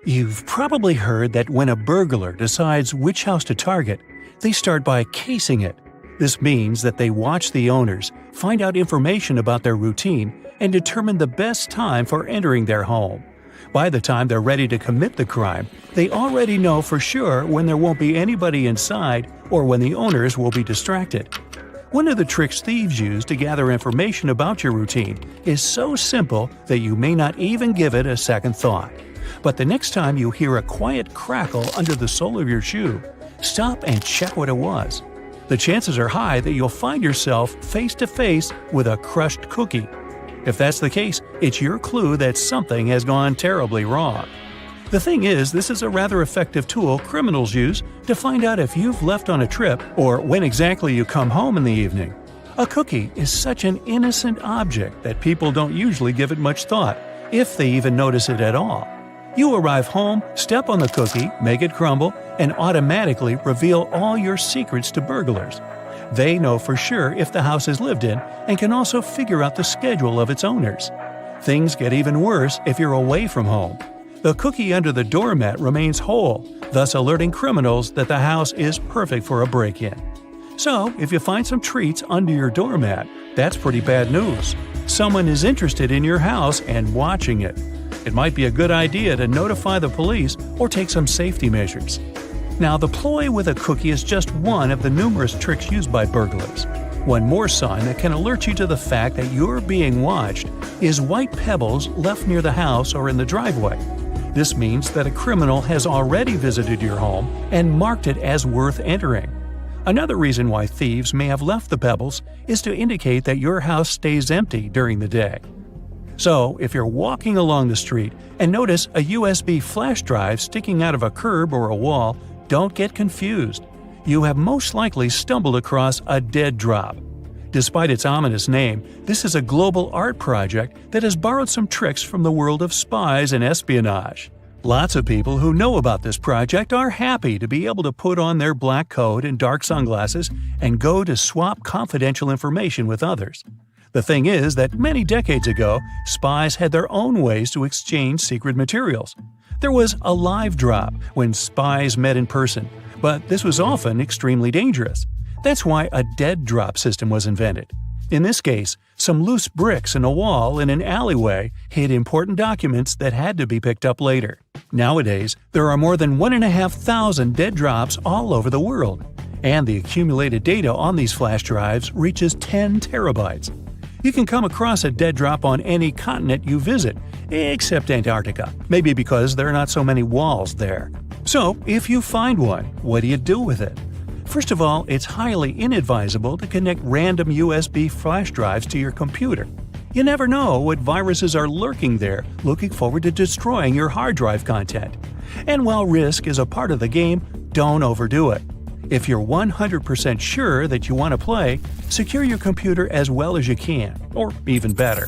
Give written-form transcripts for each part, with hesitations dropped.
You've probably heard that when a burglar decides which house to target, they start by casing it. This means that they watch the owners, find out information about their routine, and determine the best time for entering their home. By the time they're ready to commit the crime, they already know for sure when there won't be anybody inside or when the owners will be distracted. One of the tricks thieves use to gather information about your routine is so simple that you may not even give it a second thought. But the next time you hear a quiet crackle under the sole of your shoe, stop and check what it was. The chances are high that you'll find yourself face to face with a crushed cookie. If that's the case, it's your clue that something has gone terribly wrong. The thing is, this is a rather effective tool criminals use to find out if you've left on a trip or when exactly you come home in the evening. A cookie is such an innocent object that people don't usually give it much thought, if they even notice it at all. You arrive home, step on the cookie, make it crumble, and automatically reveal all your secrets to burglars. They know for sure if the house is lived in and can also figure out the schedule of its owners. Things get even worse if you're away from home. The cookie under the doormat remains whole, thus alerting criminals that the house is perfect for a break-in. So, if you find some treats under your doormat, that's pretty bad news. Someone is interested in your house and watching it. It might be a good idea to notify the police or take some safety measures. Now, the ploy with a cookie is just one of the numerous tricks used by burglars. One more sign that can alert you to the fact that you're being watched is white pebbles left near the house or in the driveway. This means that a criminal has already visited your home and marked it as worth entering. Another reason why thieves may have left the pebbles is to indicate that your house stays empty during the day. So, if you're walking along the street and notice a USB flash drive sticking out of a curb or a wall, don't get confused. You have most likely stumbled across a dead drop. Despite its ominous name, this is a global art project that has borrowed some tricks from the world of spies and espionage. Lots of people who know about this project are happy to be able to put on their black coat and dark sunglasses and go to swap confidential information with others. The thing is that many decades ago, spies had their own ways to exchange secret materials. There was a live drop when spies met in person, but this was often extremely dangerous. That's why a dead drop system was invented. In this case, some loose bricks in a wall in an alleyway hid important documents that had to be picked up later. Nowadays, there are more than 1,500 dead drops all over the world, and the accumulated data on these flash drives reaches 10 terabytes. You can come across a dead drop on any continent you visit, except Antarctica, maybe because there are not so many walls there. So, if you find one, what do you do with it? First of all, it's highly inadvisable to connect random USB flash drives to your computer. You never know what viruses are lurking there, looking forward to destroying your hard drive content. And while risk is a part of the game, don't overdo it. If you're 100% sure that you want to play, secure your computer as well as you can, or even better.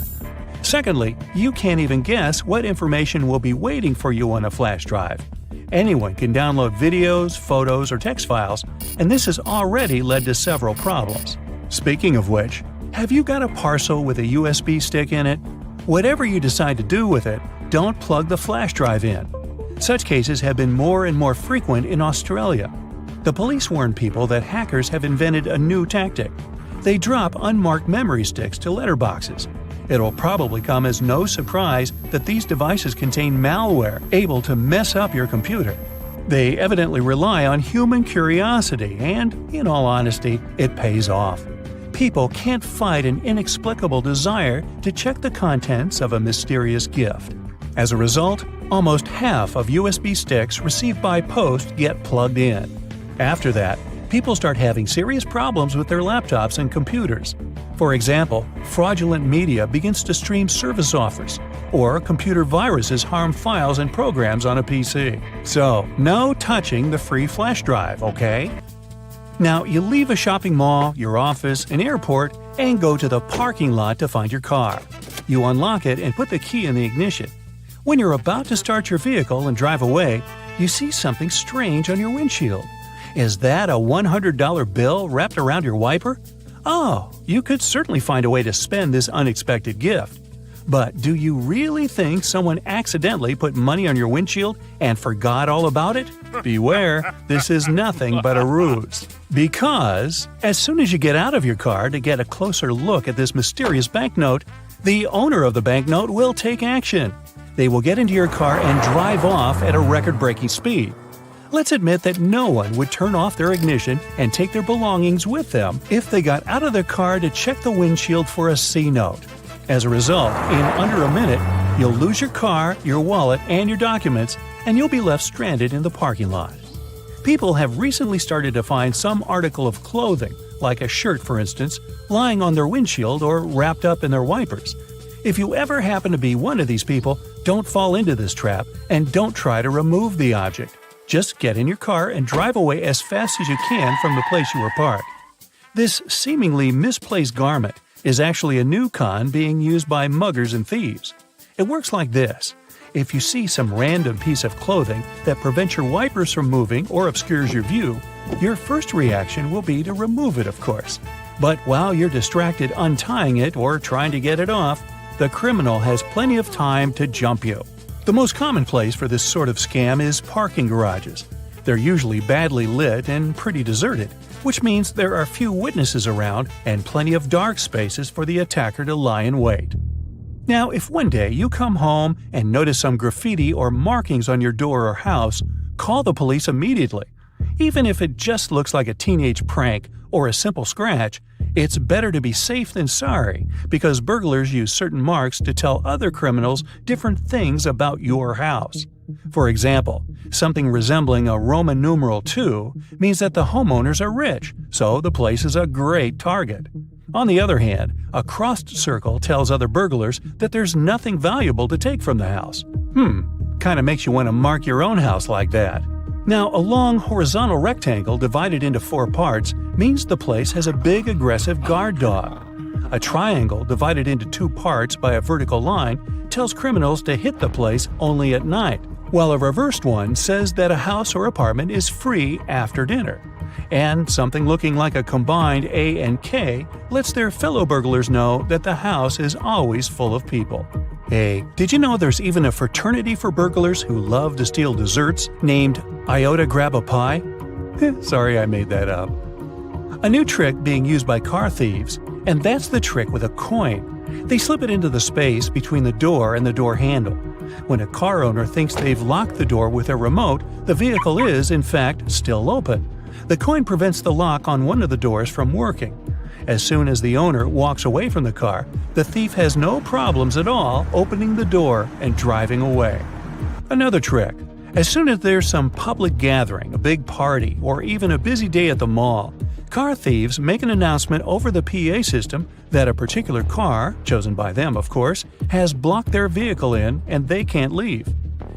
Secondly, you can't even guess what information will be waiting for you on a flash drive. Anyone can download videos, photos, or text files, and this has already led to several problems. Speaking of which, have you got a parcel with a USB stick in it? Whatever you decide to do with it, don't plug the flash drive in. Such cases have been more and more frequent in Australia. The police warn people that hackers have invented a new tactic. They drop unmarked memory sticks to letterboxes. It'll probably come as no surprise that these devices contain malware able to mess up your computer. They evidently rely on human curiosity and, in all honesty, it pays off. People can't fight an inexplicable desire to check the contents of a mysterious gift. As a result, almost half of USB sticks received by post get plugged in. After that, people start having serious problems with their laptops and computers. For example, fraudulent media begins to stream service offers, or computer viruses harm files and programs on a PC. So, no touching the free flash drive, okay? Now, you leave a shopping mall, your office, an airport, and go to the parking lot to find your car. You unlock it and put the key in the ignition. When you're about to start your vehicle and drive away, you see something strange on your windshield. Is that a $100 bill wrapped around your wiper? Oh, you could certainly find a way to spend this unexpected gift. But do you really think someone accidentally put money on your windshield and forgot all about it? Beware, this is nothing but a ruse. Because as soon as you get out of your car to get a closer look at this mysterious banknote, the owner of the banknote will take action. They will get into your car and drive off at a record-breaking speed. Let's admit that no one would turn off their ignition and take their belongings with them if they got out of their car to check the windshield for a C note. As a result, in under a minute, you'll lose your car, your wallet, and your documents, and you'll be left stranded in the parking lot. People have recently started to find some article of clothing, like a shirt for instance, lying on their windshield or wrapped up in their wipers. If you ever happen to be one of these people, don't fall into this trap and don't try to remove the object. Just get in your car and drive away as fast as you can from the place you were parked. This seemingly misplaced garment is actually a new con being used by muggers and thieves. It works like this. If you see some random piece of clothing that prevents your wipers from moving or obscures your view, your first reaction will be to remove it, of course. But while you're distracted untying it or trying to get it off, the criminal has plenty of time to jump you. The most common place for this sort of scam is parking garages. They're usually badly lit and pretty deserted, which means there are few witnesses around and plenty of dark spaces for the attacker to lie in wait. Now, if one day you come home and notice some graffiti or markings on your door or house, call the police immediately. Even if it just looks like a teenage prank or a simple scratch, it's better to be safe than sorry, because burglars use certain marks to tell other criminals different things about your house. For example, something resembling a Roman numeral 2 means that the homeowners are rich, so the place is a great target. On the other hand, a crossed circle tells other burglars that there's nothing valuable to take from the house. Kinda makes you want to mark your own house like that. Now, a long horizontal rectangle divided into 4 parts means the place has a big aggressive guard dog. A triangle divided into 2 parts by a vertical line tells criminals to hit the place only at night, while a reversed one says that a house or apartment is free after dinner. And something looking like a combined A and K lets their fellow burglars know that the house is always full of people. Hey, did you know there's even a fraternity for burglars who love to steal desserts named Iota Grab a Pie? Sorry I made that up. A new trick being used by car thieves, and that's the trick with a coin. They slip it into the space between the door and the door handle. When a car owner thinks they've locked the door with a remote, the vehicle is, in fact, still open. The coin prevents the lock on one of the doors from working. As soon as the owner walks away from the car, the thief has no problems at all opening the door and driving away. Another trick. As soon as there's some public gathering, a big party, or even a busy day at the mall, car thieves make an announcement over the PA system that a particular car, chosen by them of course, has blocked their vehicle in and they can't leave.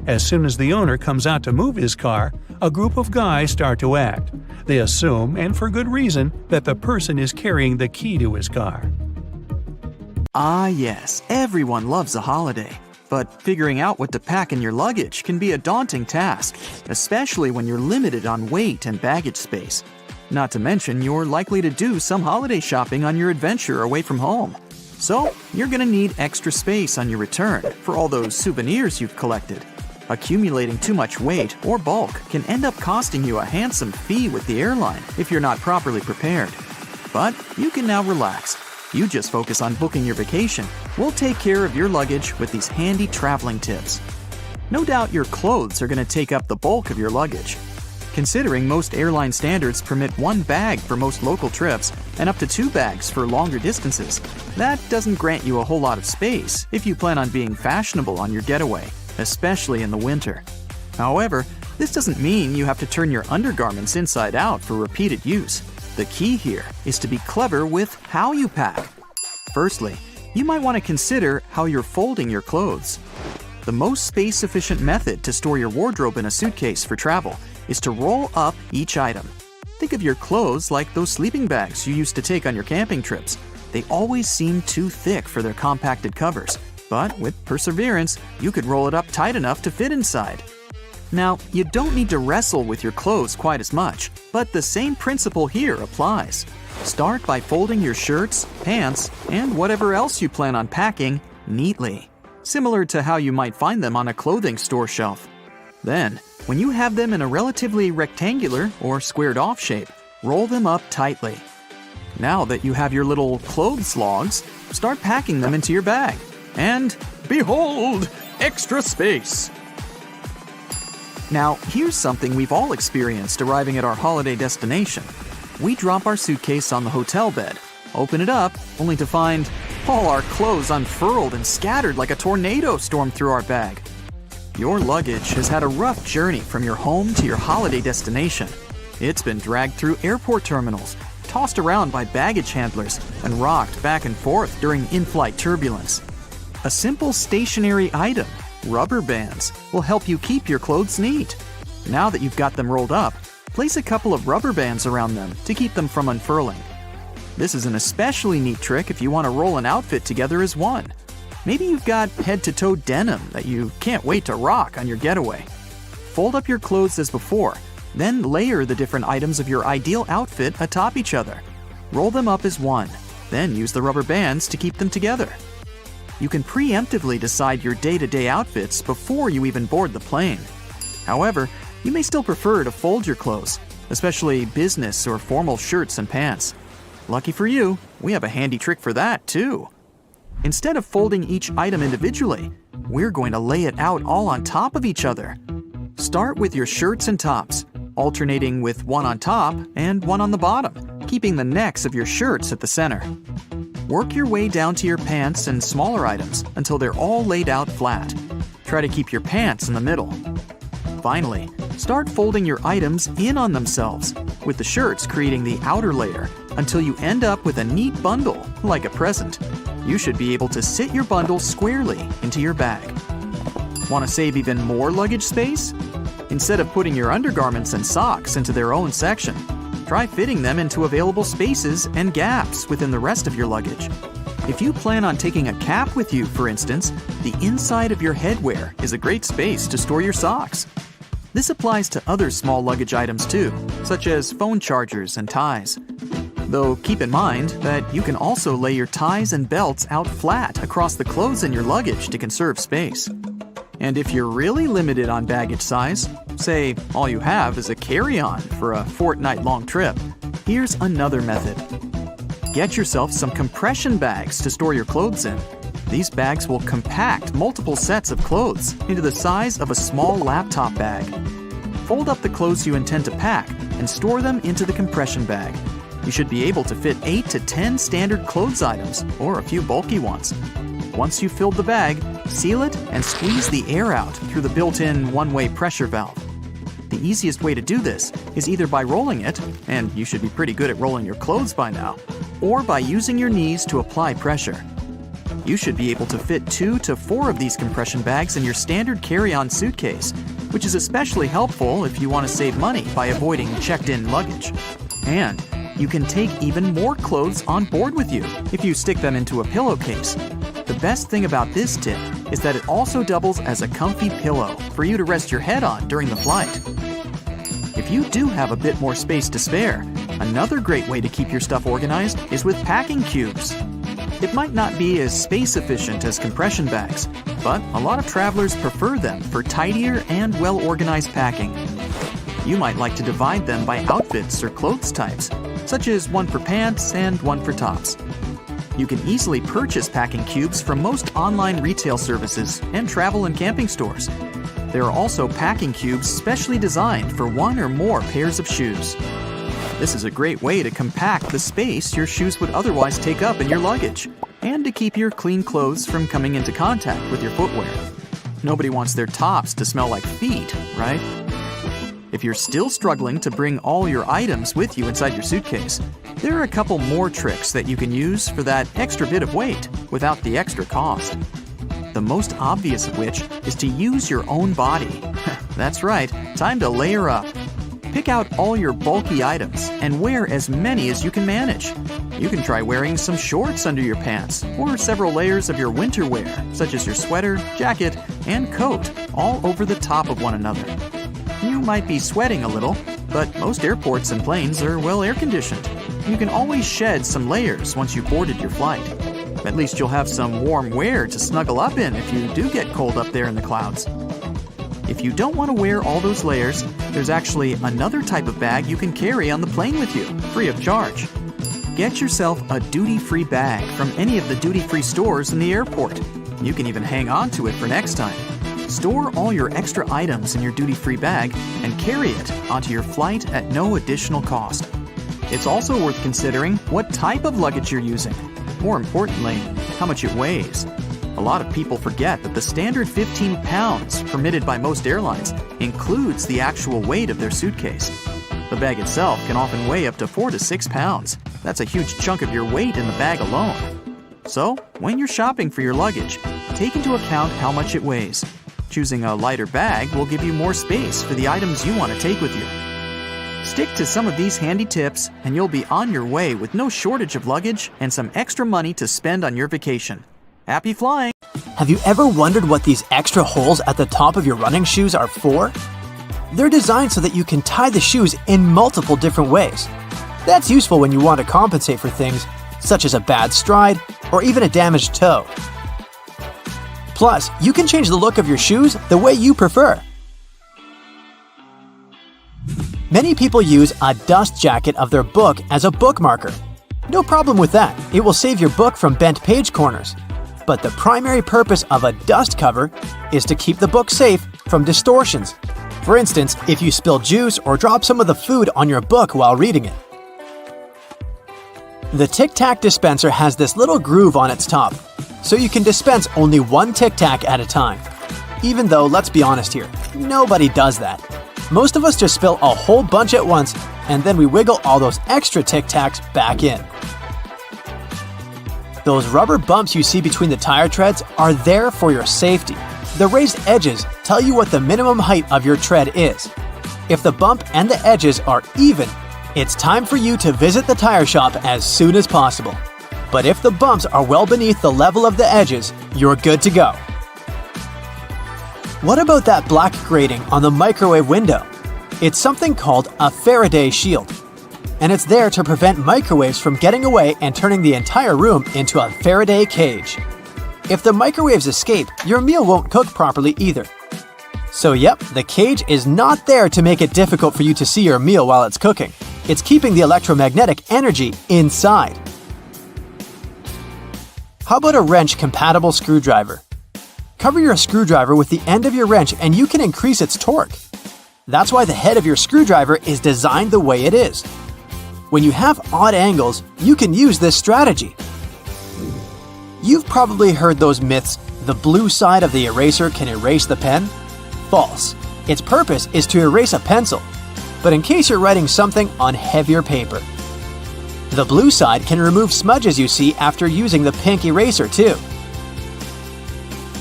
As soon as the owner comes out to move his car, a group of guys start to act. They assume, and for good reason, that the person is carrying the key to his car. Ah yes, everyone loves a holiday. But figuring out what to pack in your luggage can be a daunting task, especially when you're limited on weight and baggage space. Not to mention, you're likely to do some holiday shopping on your adventure away from home. So, you're gonna need extra space on your return for all those souvenirs you've collected. Accumulating too much weight or bulk can end up costing you a handsome fee with the airline if you're not properly prepared. But you can now relax. You just focus on booking your vacation. We'll take care of your luggage with these handy traveling tips. No doubt your clothes are going to take up the bulk of your luggage. Considering most airline standards permit 1 bag for most local trips and up to 2 bags for longer distances, that doesn't grant you a whole lot of space if you plan on being fashionable on your getaway, especially in the winter. However, this doesn't mean you have to turn your undergarments inside out for repeated use. The key here is to be clever with how you pack. Firstly, you might want to consider how you're folding your clothes. The most space-efficient method to store your wardrobe in a suitcase for travel is to roll up each item. Think of your clothes like those sleeping bags you used to take on your camping trips. They always seem too thick for their compacted covers, but with perseverance, you could roll it up tight enough to fit inside. Now, you don't need to wrestle with your clothes quite as much, but the same principle here applies. Start by folding your shirts, pants, and whatever else you plan on packing neatly, similar to how you might find them on a clothing store shelf. Then, when you have them in a relatively rectangular or squared-off shape, roll them up tightly. Now that you have your little clothes logs, start packing them into your bag. And behold, extra space! Now, here's something we've all experienced arriving at our holiday destination. We drop our suitcase on the hotel bed, open it up, only to find all our clothes unfurled and scattered like a tornado stormed through our bag. Your luggage has had a rough journey from your home to your holiday destination. It's been dragged through airport terminals, tossed around by baggage handlers, and rocked back and forth during in-flight turbulence. A simple stationary item, rubber bands, will help you keep your clothes neat. Now that you've got them rolled up, place a couple of rubber bands around them to keep them from unfurling. This is an especially neat trick if you want to roll an outfit together as one. Maybe you've got head-to-toe denim that you can't wait to rock on your getaway. Fold up your clothes as before, then layer the different items of your ideal outfit atop each other. Roll them up as one, then use the rubber bands to keep them together. You can preemptively decide your day-to-day outfits before you even board the plane. However, you may still prefer to fold your clothes, especially business or formal shirts and pants. Lucky for you, we have a handy trick for that too. Instead of folding each item individually, we're going to lay it out all on top of each other. Start with your shirts and tops, alternating with one on top and one on the bottom, keeping the necks of your shirts at the center. Work your way down to your pants and smaller items until they're all laid out flat. Try to keep your pants in the middle. Finally, start folding your items in on themselves, with the shirts creating the outer layer, until you end up with a neat bundle, like a present. You should be able to sit your bundle squarely into your bag. Want to save even more luggage space? Instead of putting your undergarments and socks into their own section, try fitting them into available spaces and gaps within the rest of your luggage. If you plan on taking a cap with you, for instance, the inside of your headwear is a great space to store your socks. This applies to other small luggage items too, such as phone chargers and ties. Though keep in mind that you can also lay your ties and belts out flat across the clothes in your luggage to conserve space. And if you're really limited on baggage size, say all you have is a carry-on for a fortnight-long trip, here's another method. Get yourself some compression bags to store your clothes in. These bags will compact multiple sets of clothes into the size of a small laptop bag. Fold up the clothes you intend to pack and store them into the compression bag. You should be able to fit 8 to 10 standard clothes items or a few bulky ones. Once you've filled the bag, seal it and squeeze the air out through the built-in one-way pressure valve. The easiest way to do this is either by rolling it, and you should be pretty good at rolling your clothes by now, or by using your knees to apply pressure. You should be able to fit 2 to 4 of these compression bags in your standard carry-on suitcase, which is especially helpful if you want to save money by avoiding checked-in luggage. And you can take even more clothes on board with you if you stick them into a pillowcase. The best thing about this tip is that it also doubles as a comfy pillow for you to rest your head on during the flight. If you do have a bit more space to spare, another great way to keep your stuff organized is with packing cubes. It might not be as space efficient as compression bags, but a lot of travelers prefer them for tidier and well-organized packing. You might like to divide them by outfits or clothes types, such as one for pants and one for tops. You can easily purchase packing cubes from most online retail services and travel and camping stores. There are also packing cubes specially designed for one or more pairs of shoes. This is a great way to compact the space your shoes would otherwise take up in your luggage, and to keep your clean clothes from coming into contact with your footwear. Nobody wants their tops to smell like feet, right? If you're still struggling to bring all your items with you inside your suitcase, there are a couple more tricks that you can use for that extra bit of weight without the extra cost. The most obvious of which is to use your own body. That's right, time to layer up. Pick out all your bulky items and wear as many as you can manage. You can try wearing some shorts under your pants or several layers of your winter wear, such as your sweater, jacket, and coat, all over the top of one another. You might be sweating a little, but most airports and planes are well air-conditioned. You can always shed some layers once you've boarded your flight. At least you'll have some warm wear to snuggle up in if you do get cold up there in the clouds. If you don't want to wear all those layers, there's actually another type of bag you can carry on the plane with you, free of charge. Get yourself a duty-free bag from any of the duty-free stores in the airport. You can even hang on to it for next time. Store all your extra items in your duty-free bag and carry it onto your flight at no additional cost. It's also worth considering what type of luggage you're using. More importantly, how much it weighs. A lot of people forget that the standard 15 pounds permitted by most airlines includes the actual weight of their suitcase. The bag itself can often weigh up to 4 to 6 pounds. That's a huge chunk of your weight in the bag alone. So, when you're shopping for your luggage, take into account how much it weighs. Choosing a lighter bag will give you more space for the items you want to take with you. Stick to some of these handy tips and you'll be on your way with no shortage of luggage and some extra money to spend on your vacation. Happy flying! Have you ever wondered what these extra holes at the top of your running shoes are for? They're designed so that you can tie the shoes in multiple different ways. That's useful when you want to compensate for things such as a bad stride or even a damaged toe. Plus, you can change the look of your shoes the way you prefer. Many people use a dust jacket of their book as a bookmarker. No problem with that, it will save your book from bent page corners. But the primary purpose of a dust cover is to keep the book safe from distortions. For instance, if you spill juice or drop some of the food on your book while reading it. The Tic Tac dispenser has this little groove on its top, so you can dispense only one Tic Tac at a time. Even though, let's be honest here, nobody does that. Most of us just spill a whole bunch at once, and then we wiggle all those extra Tic Tacs back in. Those rubber bumps you see between the tire treads are there for your safety. The raised edges tell you what the minimum height of your tread is. If the bump and the edges are even, it's time for you to visit the tire shop as soon as possible. But if the bumps are well beneath the level of the edges, you're good to go. What about that black grating on the microwave window? It's something called a Faraday shield, and it's there to prevent microwaves from getting away and turning the entire room into a Faraday cage. If the microwaves escape, your meal won't cook properly either. So yep, the cage is not there to make it difficult for you to see your meal while it's cooking. It's keeping the electromagnetic energy inside. How about a wrench-compatible screwdriver? Cover your screwdriver with the end of your wrench and you can increase its torque. That's why the head of your screwdriver is designed the way it is. When you have odd angles, you can use this strategy. You've probably heard those myths, the blue side of the eraser can erase the pen? False. Its purpose is to erase a pencil, but in case you're writing something on heavier paper. The blue side can remove smudges you see after using the pink eraser too.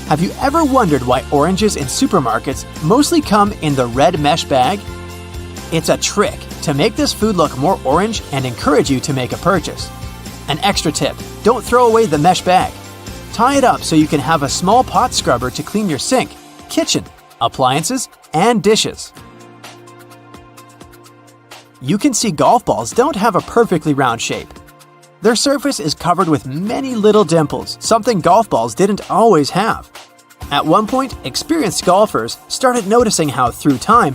Have you ever wondered why oranges in supermarkets mostly come in the red mesh bag? It's a trick to make this food look more orange and encourage you to make a purchase. An extra tip, don't throw away the mesh bag. Tie it up so you can have a small pot scrubber to clean your sink, kitchen, appliances, and dishes. You can see golf balls don't have a perfectly round shape. Their surface is covered with many little dimples, something golf balls didn't always have. At one point, experienced golfers started noticing how, through time,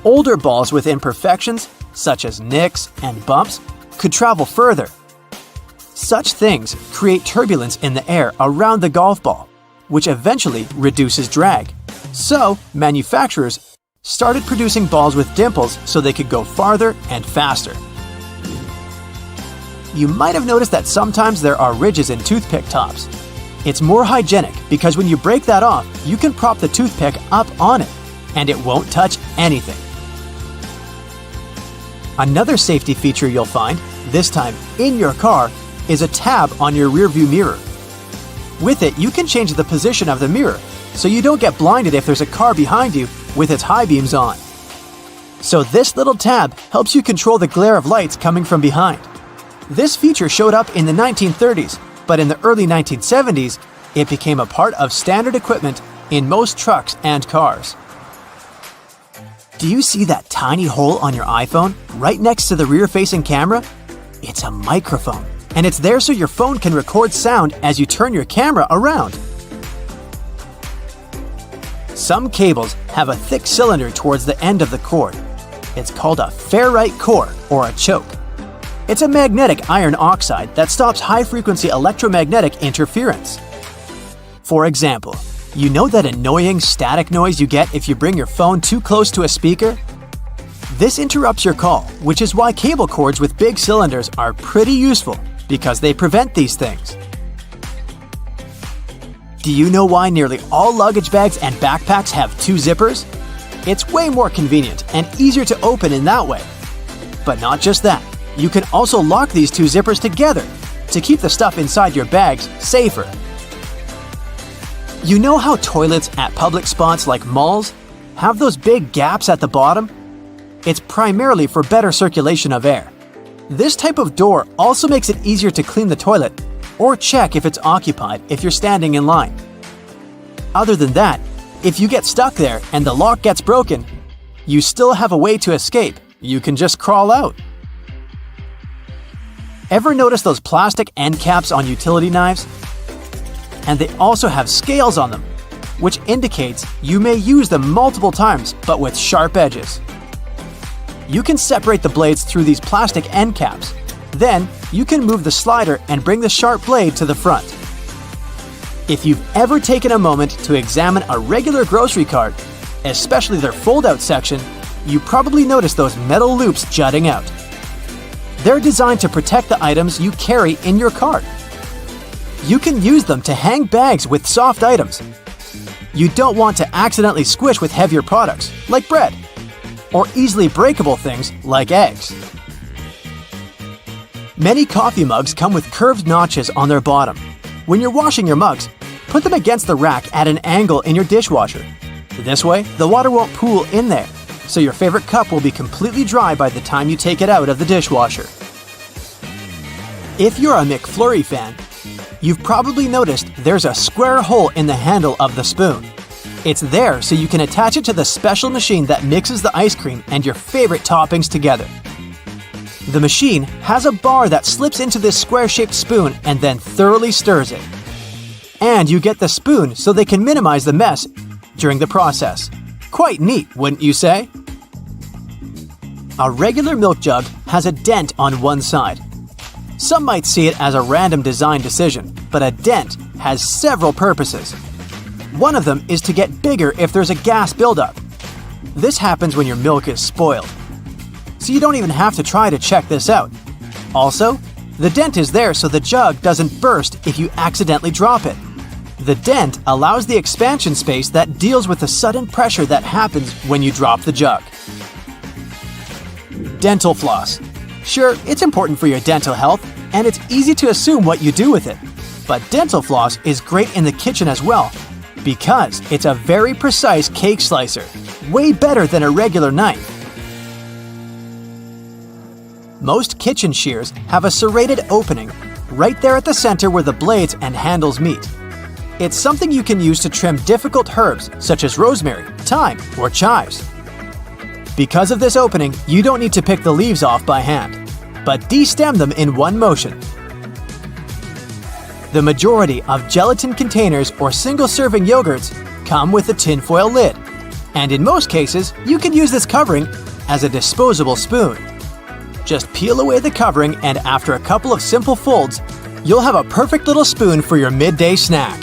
older balls with imperfections, such as nicks and bumps, could travel further. Such things create turbulence in the air around the golf ball, which eventually reduces drag. So, manufacturers started producing balls with dimples so they could go farther and faster. You might have noticed that sometimes there are ridges in toothpick tops. It's more hygienic because when you break that off, you can prop the toothpick up on it, and it won't touch anything. Another safety feature you'll find, this time in your car, is a tab on your rearview mirror. With it, you can change the position of the mirror, so you don't get blinded if there's a car behind you with its high beams on. So this little tab helps you control the glare of lights coming from behind. This feature showed up in the 1930s, but in the early 1970s, it became a part of standard equipment in most trucks and cars. Do you see that tiny hole on your iPhone right next to the rear-facing camera? It's a microphone. and it's there so your phone can record sound as you turn your camera around. Some cables have a thick cylinder towards the end of the cord. It's called a ferrite core or a choke. It's a magnetic iron oxide that stops high-frequency electromagnetic interference. For example, you know that annoying static noise you get if you bring your phone too close to a speaker? This interrupts your call, which is why cable cords with big cylinders are pretty useful because they prevent these things. Do you know why nearly all luggage bags and backpacks have 2 zippers? It's way more convenient and easier to open in that way. But not just that, you can also lock these 2 zippers together to keep the stuff inside your bags safer. You know how toilets at public spots like malls have those big gaps at the bottom? It's primarily for better circulation of air. This type of door also makes it easier to clean the toilet or check if it's occupied if you're standing in line. Other than that, if you get stuck there and the lock gets broken, you still have a way to escape. You can just crawl out. Ever notice those plastic end caps on utility knives? And they also have scales on them, which indicates you may use them multiple times but with sharp edges. You can separate the blades through these plastic end caps. Then, you can move the slider and bring the sharp blade to the front. If you've ever taken a moment to examine a regular grocery cart, especially their fold-out section, you probably noticed those metal loops jutting out. They're designed to protect the items you carry in your cart. You can use them to hang bags with soft items. You don't want to accidentally squish with heavier products, like bread, or easily breakable things like eggs. Many coffee mugs come with curved notches on their bottom. When you're washing your mugs, put them against the rack at an angle in your dishwasher. This way, the water won't pool in there, so your favorite cup will be completely dry by the time you take it out of the dishwasher. If you're a McFlurry fan, you've probably noticed there's a square hole in the handle of the spoon. It's there so you can attach it to the special machine that mixes the ice cream and your favorite toppings together. The machine has a bar that slips into this square-shaped spoon and then thoroughly stirs it. And you get the spoon so they can minimize the mess during the process. Quite neat, wouldn't you say? A regular milk jug has a dent on one side. Some might see it as a random design decision, but a dent has several purposes. One of them is to get bigger if there's a gas buildup. This happens when your milk is spoiled. So you don't even have to try to check this out. Also, the dent is there so the jug doesn't burst if you accidentally drop it. The dent allows the expansion space that deals with the sudden pressure that happens when you drop the jug. Dental floss. Sure, it's important for your dental health, and it's easy to assume what you do with it. But dental floss is great in the kitchen as well, because it's a very precise cake slicer, way better than a regular knife. Most kitchen shears have a serrated opening right there at the center where the blades and handles meet. It's something you can use to trim difficult herbs such as rosemary, thyme, or chives. Because of this opening, you don't need to pick the leaves off by hand, but de-stem them in one motion. The majority of gelatin containers or single-serving yogurts come with a tinfoil lid, and in most cases, you can use this covering as a disposable spoon. Just peel away the covering, and after a couple of simple folds, you'll have a perfect little spoon for your midday snack.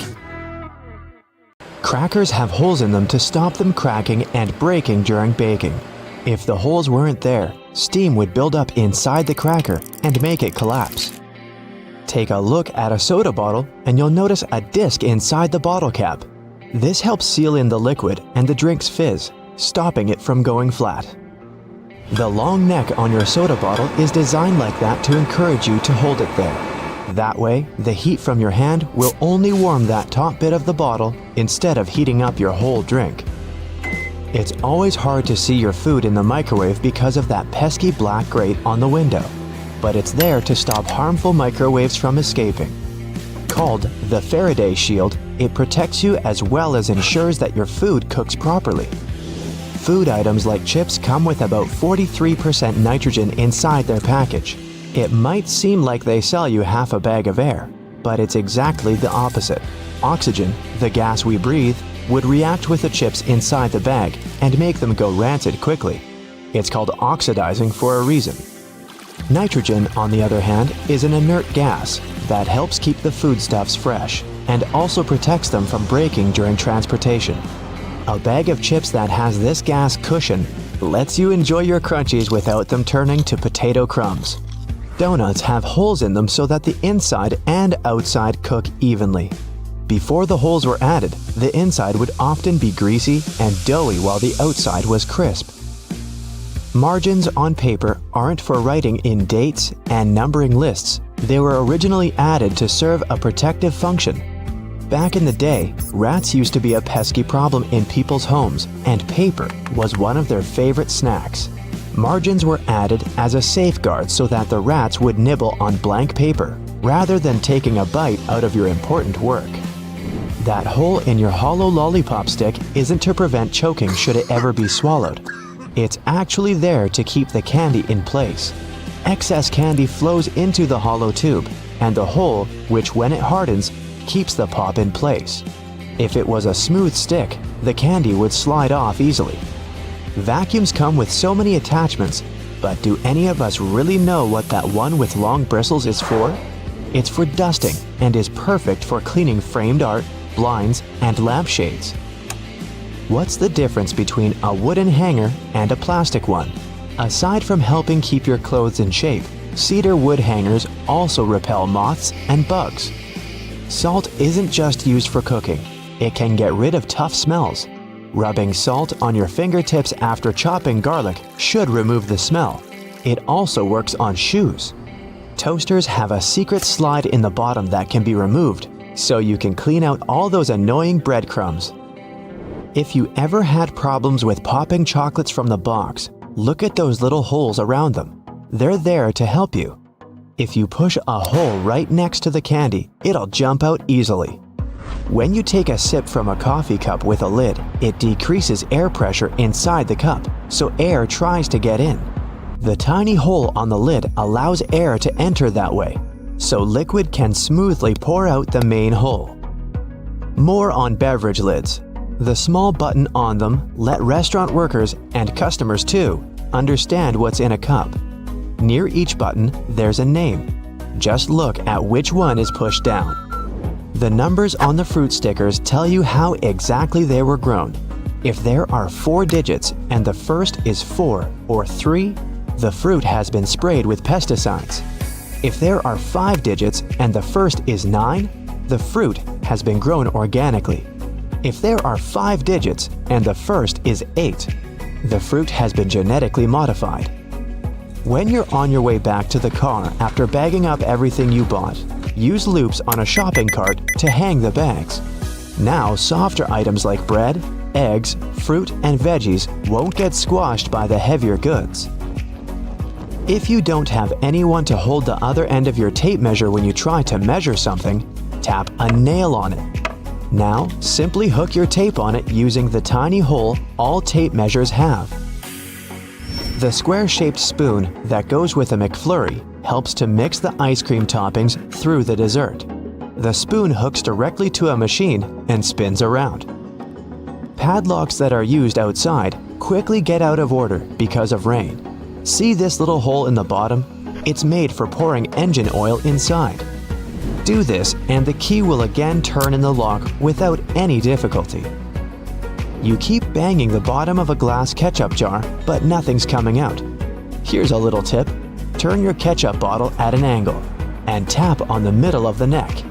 Crackers have holes in them to stop them cracking and breaking during baking. If the holes weren't there, steam would build up inside the cracker and make it collapse. Take a look at a soda bottle and you'll notice a disc inside the bottle cap. This helps seal in the liquid and the drink's fizz, stopping it from going flat. The long neck on your soda bottle is designed like that to encourage you to hold it there. That way, the heat from your hand will only warm that top bit of the bottle instead of heating up your whole drink. It's always hard to see your food in the microwave because of that pesky black grate on the window, but it's there to stop harmful microwaves from escaping. Called the Faraday Shield, it protects you as well as ensures that your food cooks properly. Food items like chips come with about 43% nitrogen inside their package. It might seem like they sell you half a bag of air, but it's exactly the opposite. Oxygen, the gas we breathe, would react with the chips inside the bag and make them go rancid quickly. It's called oxidizing for a reason. Nitrogen, on the other hand, is an inert gas that helps keep the foodstuffs fresh and also protects them from breaking during transportation. A bag of chips that has this gas cushion lets you enjoy your crunchies without them turning to potato crumbs. Donuts have holes in them so that the inside and outside cook evenly. Before the holes were added, the inside would often be greasy and doughy while the outside was crisp. Margins on paper aren't for writing in dates and numbering lists. They were originally added to serve a protective function. Back in the day, rats used to be a pesky problem in people's homes, and paper was one of their favorite snacks. Margins were added as a safeguard so that the rats would nibble on blank paper, rather than taking a bite out of your important work. That hole in your hollow lollipop stick isn't to prevent choking should it ever be swallowed. It's actually there to keep the candy in place. Excess candy flows into the hollow tube, and the hole, which when it hardens, keeps the pop in place. If it was a smooth stick, the candy would slide off easily. Vacuums come with so many attachments, but do any of us really know what that one with long bristles is for? It's for dusting and is perfect for cleaning framed art, blinds, and lampshades. What's the difference between a wooden hanger and a plastic one? Aside from helping keep your clothes in shape, cedar wood hangers also repel moths and bugs. Salt isn't just used for cooking. It can get rid of tough smells. Rubbing salt on your fingertips after chopping garlic should remove the smell. It also works on shoes. Toasters have a secret slide in the bottom that can be removed, so you can clean out all those annoying breadcrumbs. If you ever had problems with popping chocolates from the box, look at those little holes around them. They're there to help you. If you push a hole right next to the candy, it'll jump out easily. When you take a sip from a coffee cup with a lid, it decreases air pressure inside the cup, so air tries to get in. The tiny hole on the lid allows air to enter that way, so liquid can smoothly pour out the main hole. More on beverage lids. The small button on them let restaurant workers, and customers too, understand what's in a cup. Near each button, there's a name. Just look at which one is pushed down. The numbers on the fruit stickers tell you how exactly they were grown. If there are 4 digits and the first is 4 or 3, the fruit has been sprayed with pesticides. If there are 5 digits and the first is 9, the fruit has been grown organically. If there are 5 digits and the first is 8, the fruit has been genetically modified. When you're on your way back to the car after bagging up everything you bought, use loops on a shopping cart to hang the bags. Now, softer items like bread, eggs, fruit, and veggies won't get squashed by the heavier goods. If you don't have anyone to hold the other end of your tape measure when you try to measure something, tap a nail on it. Now, simply hook your tape on it using the tiny hole all tape measures have. The square-shaped spoon that goes with a McFlurry helps to mix the ice cream toppings through the dessert. The spoon hooks directly to a machine and spins around. Padlocks that are used outside quickly get out of order because of rain. See this little hole in the bottom? It's made for pouring engine oil inside. Do this and the key will again turn in the lock without any difficulty. You keep banging the bottom of a glass ketchup jar, but nothing's coming out. Here's a little tip. Turn your ketchup bottle at an angle and tap on the middle of the neck.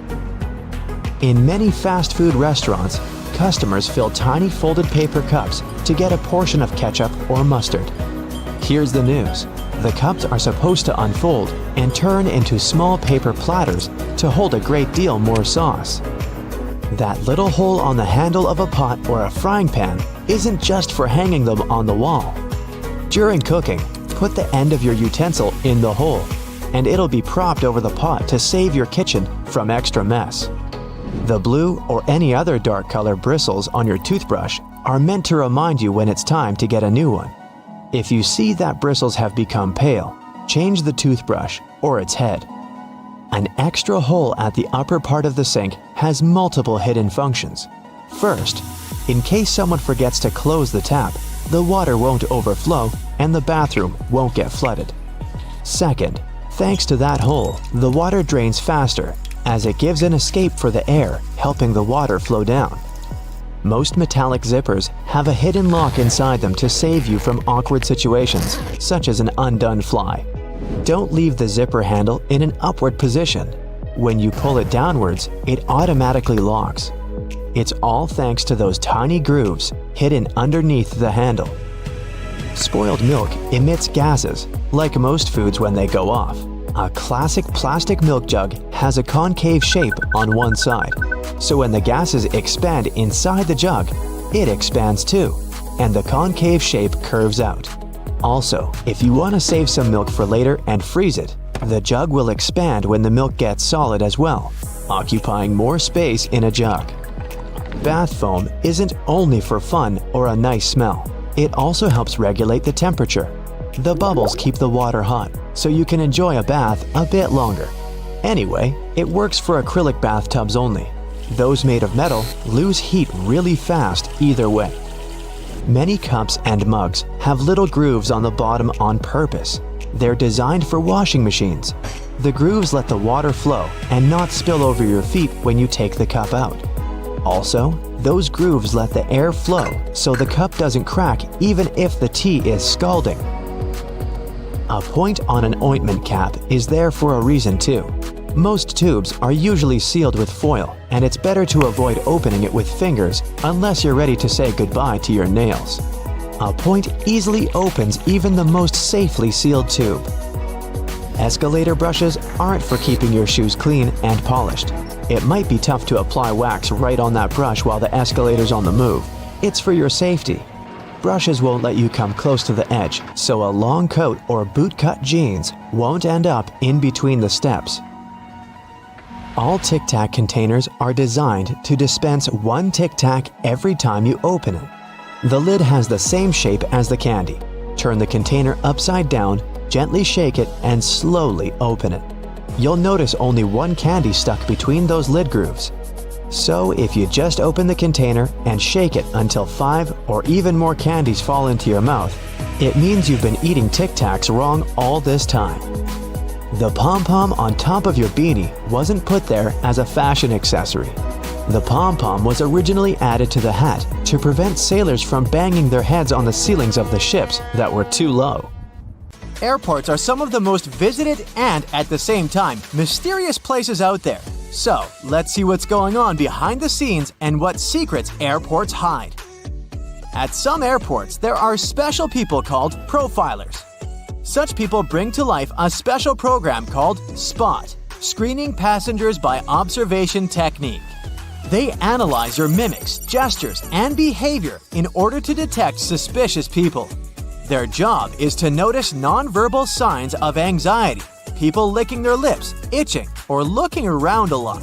In many fast food restaurants, customers fill tiny folded paper cups to get a portion of ketchup or mustard. Here's the news. The cups are supposed to unfold and turn into small paper platters to hold a great deal more sauce. That little hole on the handle of a pot or a frying pan isn't just for hanging them on the wall. During cooking, put the end of your utensil in the hole, and it'll be propped over the pot to save your kitchen from extra mess. The blue or any other dark color bristles on your toothbrush are meant to remind you when it's time to get a new one. If you see that bristles have become pale, change the toothbrush or its head. An extra hole at the upper part of the sink has multiple hidden functions. First, in case someone forgets to close the tap, the water won't overflow and the bathroom won't get flooded. Second, thanks to that hole, the water drains faster as it gives an escape for the air, helping the water flow down. Most metallic zippers have a hidden lock inside them to save you from awkward situations, such as an undone fly. Don't leave the zipper handle in an upward position. When you pull it downwards, it automatically locks. It's all thanks to those tiny grooves hidden underneath the handle. Spoiled milk emits gases, like most foods when they go off. A classic plastic milk jug has a concave shape on one side, so when the gases expand inside the jug, it expands too, and the concave shape curves out. Also, if you want to save some milk for later and freeze it, the jug will expand when the milk gets solid as well, occupying more space in a jug. Bath foam isn't only for fun or a nice smell. It also helps regulate the temperature. The bubbles keep the water hot, so you can enjoy a bath a bit longer. Anyway, it works for acrylic bathtubs only. Those made of metal lose heat really fast either way. Many cups and mugs have little grooves on the bottom on purpose. They're designed for washing machines. The grooves let the water flow and not spill over your feet when you take the cup out. Also, those grooves let the air flow so the cup doesn't crack even if the tea is scalding. A point on an ointment cap is there for a reason too. Most tubes are usually sealed with foil, and it's better to avoid opening it with fingers unless you're ready to say goodbye to your nails. A point easily opens even the most safely sealed tube. Escalator brushes aren't for keeping your shoes clean and polished. It might be tough to apply wax right on that brush while the escalator's on the move. It's for your safety. Brushes won't let you come close to the edge, so a long coat or bootcut jeans won't end up in between the steps. All Tic Tac containers are designed to dispense one Tic Tac every time you open it. The lid has the same shape as the candy. Turn the container upside down, gently shake it, and slowly open it. You'll notice only one candy stuck between those lid grooves. So if you just open the container and shake it until 5 or even more candies fall into your mouth, it means you've been eating Tic Tacs wrong all this time. The pom-pom on top of your beanie wasn't put there as a fashion accessory. The pom-pom was originally added to the hat to prevent sailors from banging their heads on the ceilings of the ships that were too low. Airports are some of the most visited and, at the same time, mysterious places out there. So, let's see what's going on behind the scenes and what secrets airports hide. At some airports, there are special people called profilers. Such people bring to life a special program called SPOT, Screening Passengers by Observation Technique. They analyze your mimics, gestures, and behavior in order to detect suspicious people. Their job is to notice nonverbal signs of anxiety, people licking their lips, itching, or looking around a lot.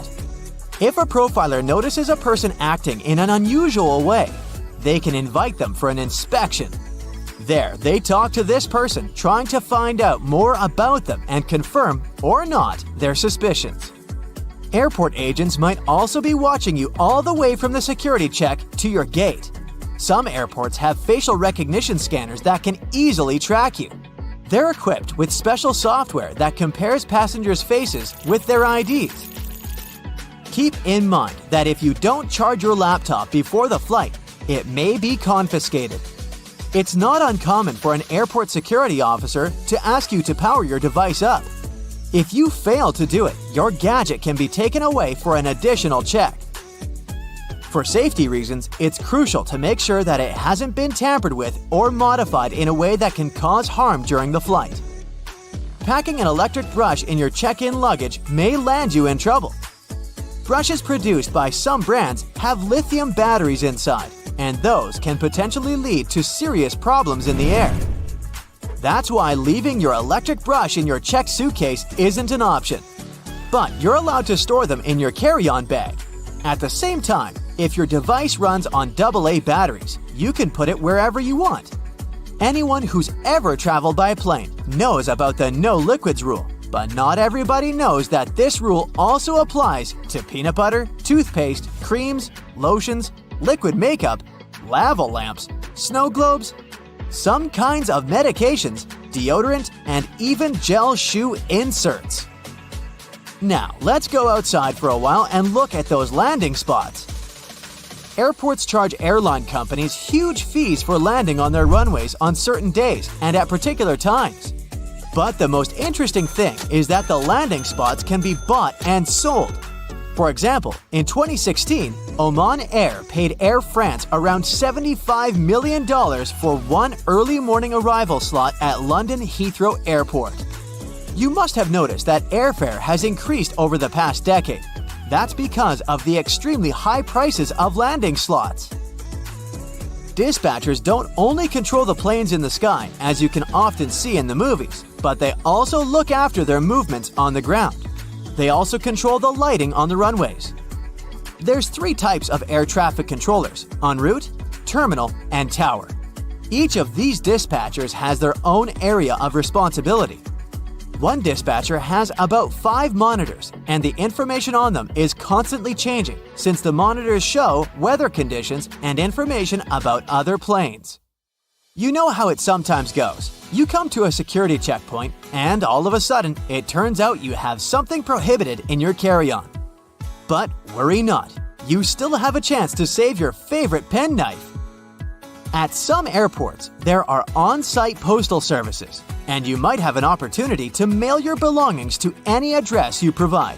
If a profiler notices a person acting in an unusual way, they can invite them for an inspection. There, they talk to this person, trying to find out more about them and confirm, or not, their suspicions. Airport agents might also be watching you all the way from the security check to your gate. Some airports have facial recognition scanners that can easily track you. They're equipped with special software that compares passengers' faces with their IDs. Keep in mind that if you don't charge your laptop before the flight, it may be confiscated. It's not uncommon for an airport security officer to ask you to power your device up. If you fail to do it, your gadget can be taken away for an additional check. For safety reasons, it's crucial to make sure that it hasn't been tampered with or modified in a way that can cause harm during the flight. Packing an electric brush in your check-in luggage may land you in trouble. Brushes produced by some brands have lithium batteries inside, and those can potentially lead to serious problems in the air. That's why leaving your electric brush in your checked suitcase isn't an option. But you're allowed to store them in your carry-on bag. At the same time, if your device runs on AA batteries, you can put it wherever you want. Anyone who's ever traveled by plane knows about the no liquids rule, but not everybody knows that this rule also applies to peanut butter, toothpaste, creams, lotions, liquid makeup, lava lamps, snow globes, some kinds of medications, deodorant, and even gel shoe inserts. Now, let's go outside for a while and look at those landing spots. Airports charge airline companies huge fees for landing on their runways on certain days and at particular times. But the most interesting thing is that the landing spots can be bought and sold. For example, in 2016, Oman Air paid Air France around $75 million for one early morning arrival slot at London Heathrow Airport. You must have noticed that airfare has increased over the past decade. That's because of the extremely high prices of landing slots. Dispatchers don't only control the planes in the sky, as you can often see in the movies, but they also look after their movements on the ground. They also control the lighting on the runways. There's 3 types of air traffic controllers: en route, terminal, and tower. Each of these dispatchers has their own area of responsibility. One dispatcher has about 5 monitors, and the information on them is constantly changing since the monitors show weather conditions and information about other planes. You know how it sometimes goes. You come to a security checkpoint, and all of a sudden, it turns out you have something prohibited in your carry-on. But worry not, you still have a chance to save your favorite penknife. At some airports, there are on-site postal services, and you might have an opportunity to mail your belongings to any address you provide.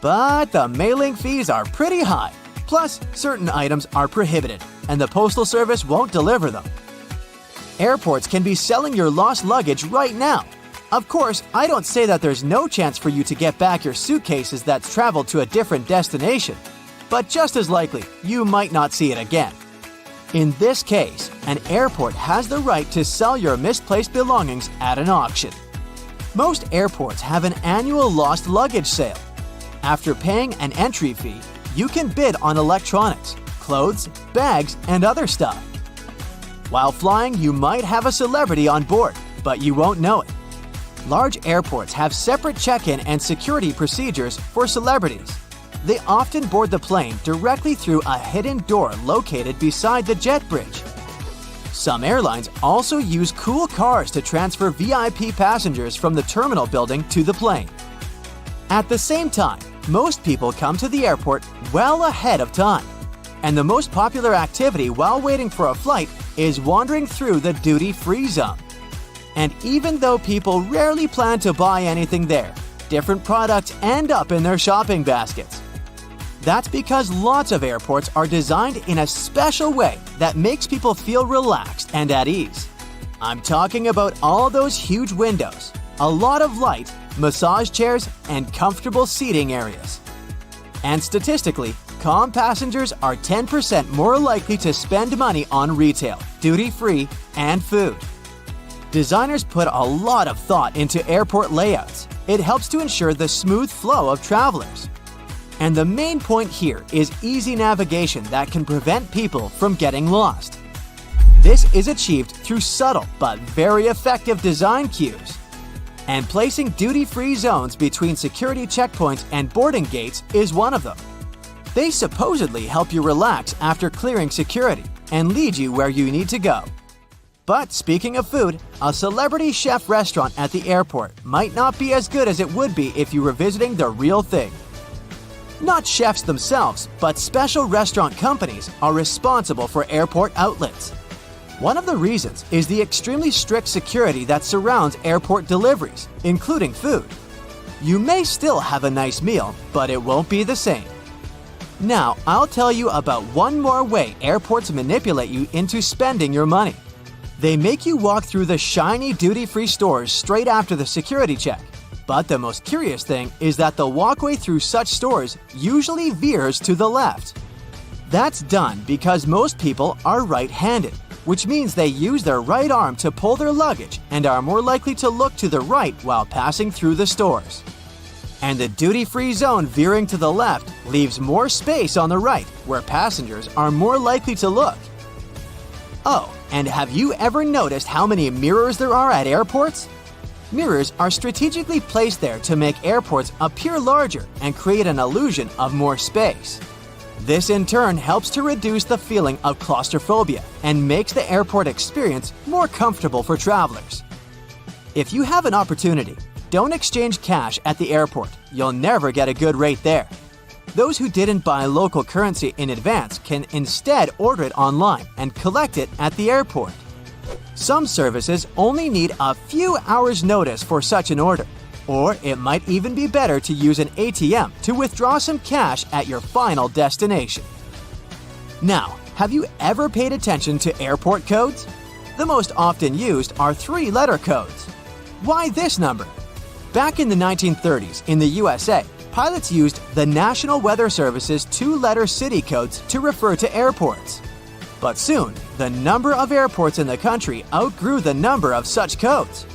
But the mailing fees are pretty high. Plus, certain items are prohibited, and the postal service won't deliver them. Airports can be selling your lost luggage right now. Of course, I don't say that there's no chance for you to get back your suitcases that's traveled to a different destination, but just as likely, you might not see it again. In this case, an airport has the right to sell your misplaced belongings at an auction. Most airports have an annual lost luggage sale. After paying an entry fee, you can bid on electronics, clothes, bags, and other stuff. While flying, you might have a celebrity on board, but you won't know it. Large airports have separate check-in and security procedures for celebrities. They often board the plane directly through a hidden door located beside the jet bridge. Some airlines also use cool cars to transfer VIP passengers from the terminal building to the plane. At the same time, most people come to the airport well ahead of time. And the most popular activity while waiting for a flight is wandering through the duty-free zone. And even though people rarely plan to buy anything there, different products end up in their shopping baskets. That's because lots of airports are designed in a special way that makes people feel relaxed and at ease. I'm talking about all those huge windows, a lot of light, massage chairs, and comfortable seating areas. And statistically, calm passengers are 10% more likely to spend money on retail, duty-free, and food. Designers put a lot of thought into airport layouts. It helps to ensure the smooth flow of travelers. And the main point here is easy navigation that can prevent people from getting lost. This is achieved through subtle but very effective design cues. And placing duty-free zones between security checkpoints and boarding gates is one of them. They supposedly help you relax after clearing security and lead you where you need to go. But speaking of food, a celebrity chef restaurant at the airport might not be as good as it would be if you were visiting the real thing. Not chefs themselves, but special restaurant companies are responsible for airport outlets. One of the reasons is the extremely strict security that surrounds airport deliveries, including food. You may still have a nice meal, but it won't be the same. Now, I'll tell you about one more way airports manipulate you into spending your money. They make you walk through the shiny duty-free stores straight after the security check. But the most curious thing is that the walkway through such stores usually veers to the left. That's done because most people are right-handed, which means they use their right arm to pull their luggage and are more likely to look to the right while passing through the stores. And the duty-free zone veering to the left leaves more space on the right, where passengers are more likely to look. Oh, And have you ever noticed how many mirrors there are at airports? Mirrors are strategically placed there to make airports appear larger and create an illusion of more space. This in turn helps to reduce the feeling of claustrophobia and makes the airport experience more comfortable for travelers. If you have an opportunity, don't exchange cash at the airport. You'll never get a good rate there. Those who didn't buy local currency in advance can instead order it online and collect it at the airport. Some services only need a few hours' notice for such an order, or it might even be better to use an ATM to withdraw some cash at your final destination. Now, have you ever paid attention to airport codes? The most often used are 3-letter codes. Why this number? Back in the 1930s in the USA, pilots used the National Weather Service's 2-letter city codes to refer to airports. But soon, the number of airports in the country outgrew the number of such codes.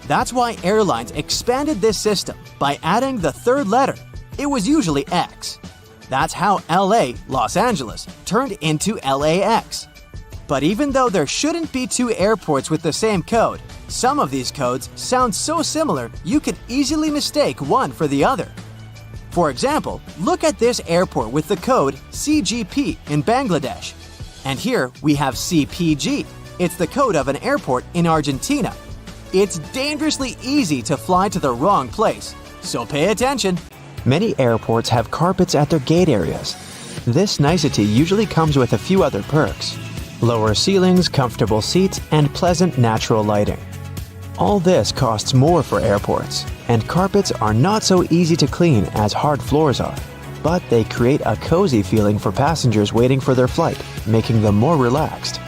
That's why airlines expanded this system by adding the 3rd letter. It was usually X. That's how LA, Los Angeles, turned into LAX. But even though there shouldn't be 2 airports with the same code, some of these codes sound so similar you could easily mistake one for the other. For example, look at this airport with the code CGP in Bangladesh. And here we have CPG. It's the code of an airport in Argentina. It's dangerously easy to fly to the wrong place, so pay attention. Many airports have carpets at their gate areas. This nicety usually comes with a few other perks: lower ceilings, comfortable seats, and pleasant natural lighting. All this costs more for airports, and carpets are not so easy to clean as hard floors are. But they create a cozy feeling for passengers waiting for their flight, making them more relaxed.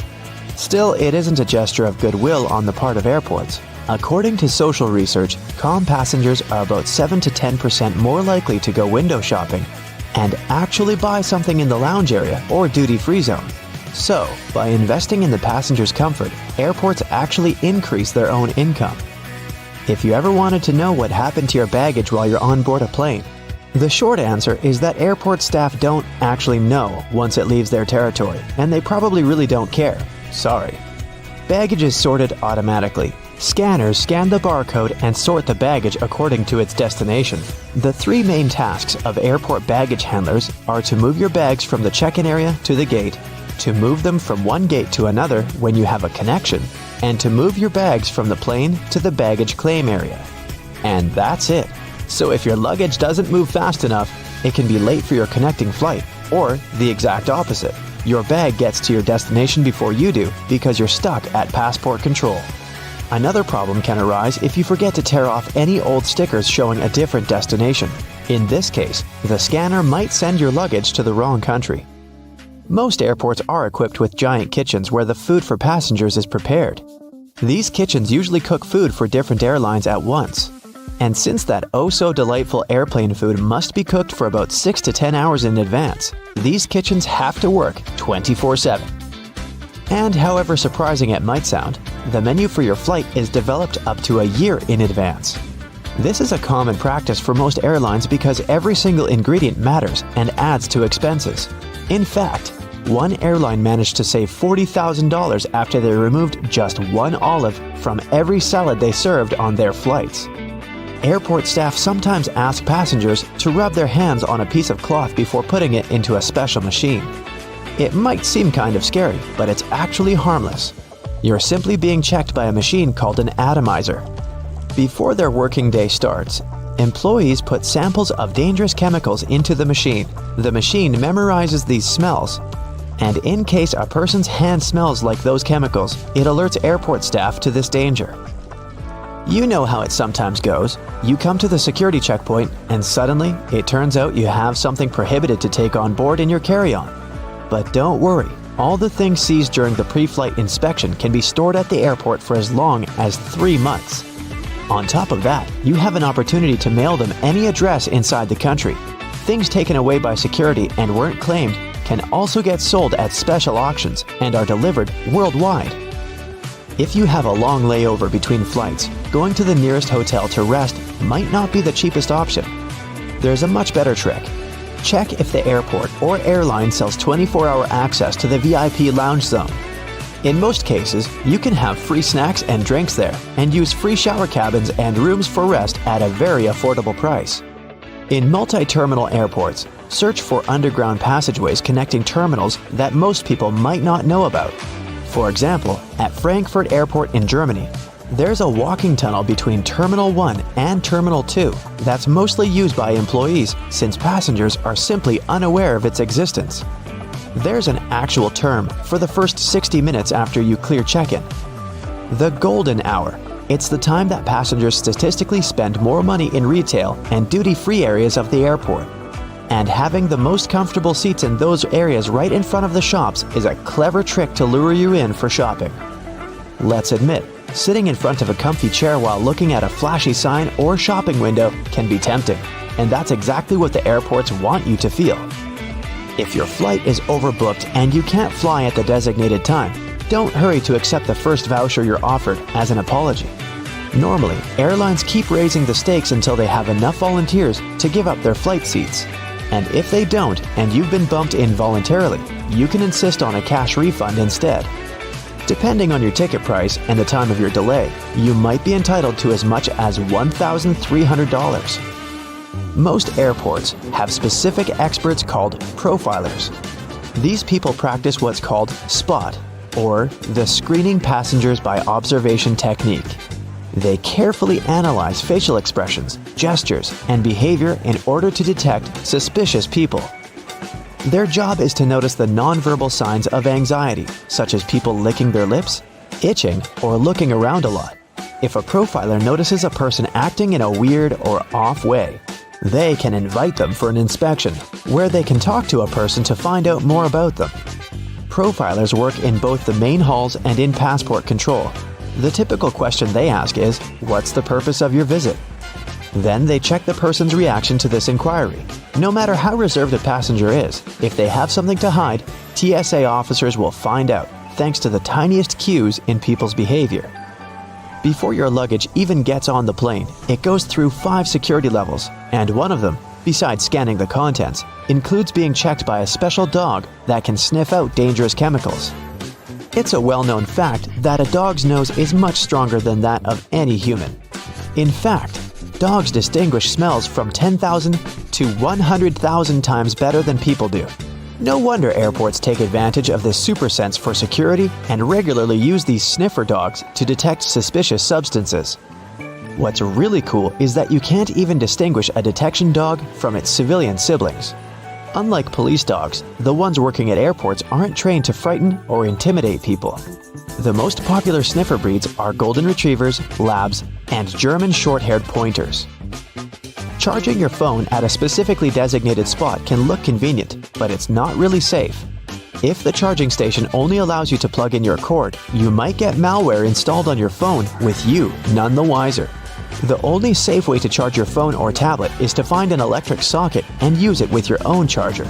Still, it isn't a gesture of goodwill on the part of airports. According to social research, calm passengers are about 7 to 10% more likely to go window shopping and actually buy something in the lounge area or duty-free zone. So, by investing in the passengers' comfort, airports actually increase their own income. If you ever wanted to know what happened to your baggage while you're on board a plane, the short answer is that airport staff don't actually know once it leaves their territory, and they probably really don't care. Sorry. Baggage is sorted automatically. Scanners scan the barcode and sort the baggage according to its destination. The 3 main tasks of airport baggage handlers are to move your bags from the check-in area to the gate, to move them from one gate to another when you have a connection, and to move your bags from the plane to the baggage claim area. And that's it. So if your luggage doesn't move fast enough, it can be late for your connecting flight, or the exact opposite. Your bag gets to your destination before you do because you're stuck at passport control. Another problem can arise if you forget to tear off any old stickers showing a different destination. In this case, the scanner might send your luggage to the wrong country. Most airports are equipped with giant kitchens where the food for passengers is prepared. These kitchens usually cook food for different airlines at once. And since that oh-so-delightful airplane food must be cooked for about 6 to 10 hours in advance, these kitchens have to work 24/7. And however surprising it might sound, the menu for your flight is developed up to a year in advance. This is a common practice for most airlines because every single ingredient matters and adds to expenses. In fact, one airline managed to save $40,000 after they removed just one olive from every salad they served on their flights. Airport staff sometimes ask passengers to rub their hands on a piece of cloth before putting it into a special machine. It might seem kind of scary, but it's actually harmless. You're simply being checked by a machine called an atomizer. Before their working day starts, employees put samples of dangerous chemicals into the machine. The machine memorizes these smells, and in case a person's hand smells like those chemicals, it alerts airport staff to this danger. You know how it sometimes goes. You come to the security checkpoint, and suddenly, it turns out you have something prohibited to take on board in your carry-on. But don't worry, all the things seized during the pre-flight inspection can be stored at the airport for as long as 3 months. On top of that, you have an opportunity to mail them any address inside the country. Things taken away by security and weren't claimed can also get sold at special auctions and are delivered worldwide. If you have a long layover between flights, going to the nearest hotel to rest might not be the cheapest option. There's a much better trick. Check if the airport or airline sells 24-hour access to the VIP lounge zone. In most cases, you can have free snacks and drinks there and use free shower cabins and rooms for rest at a very affordable price. In multi-terminal airports, search for underground passageways connecting terminals that most people might not know about. For example, at Frankfurt Airport in Germany, there's a walking tunnel between Terminal 1 and Terminal 2 that's mostly used by employees since passengers are simply unaware of its existence. There's an actual term for the first 60 minutes after you clear check-in. The golden hour. It's the time that passengers statistically spend more money in retail and duty-free areas of the airport. And having the most comfortable seats in those areas right in front of the shops is a clever trick to lure you in for shopping. Let's admit, sitting in front of a comfy chair while looking at a flashy sign or shopping window can be tempting, and that's exactly what the airports want you to feel. If your flight is overbooked and you can't fly at the designated time, don't hurry to accept the first voucher you're offered as an apology. Normally, airlines keep raising the stakes until they have enough volunteers to give up their flight seats. And if they don't, and you've been bumped involuntarily, you can insist on a cash refund instead. Depending on your ticket price and the time of your delay, you might be entitled to as much as $1,300. Most airports have specific experts called profilers. These people practice what's called SPOT, or the Screening Passengers by Observation technique. They carefully analyze facial expressions, gestures, and behavior in order to detect suspicious people. Their job is to notice the nonverbal signs of anxiety, such as people licking their lips, itching, or looking around a lot. If a profiler notices a person acting in a weird or off way, they can invite them for an inspection, where they can talk to a person to find out more about them. Profilers work in both the main halls and in passport control. The typical question they ask is, "What's the purpose of your visit?" Then they check the person's reaction to this inquiry. No matter how reserved a passenger is, if they have something to hide, TSA officers will find out, thanks to the tiniest cues in people's behavior. Before your luggage even gets on the plane, it goes through 5 security levels, and one of them, besides scanning the contents, includes being checked by a special dog that can sniff out dangerous chemicals. It's a well-known fact that a dog's nose is much stronger than that of any human. In fact, dogs distinguish smells from 10,000 to 100,000 times better than people do. No wonder airports take advantage of this super sense for security and regularly use these sniffer dogs to detect suspicious substances. What's really cool is that you can't even distinguish a detection dog from its civilian siblings. Unlike police dogs, the ones working at airports aren't trained to frighten or intimidate people. The most popular sniffer breeds are golden retrievers, labs, and German short-haired pointers. Charging your phone at a specifically designated spot can look convenient, but it's not really safe. If the charging station only allows you to plug in your cord, you might get malware installed on your phone with you none the wiser. The only safe way to charge your phone or tablet is to find an electric socket and use it with your own charger.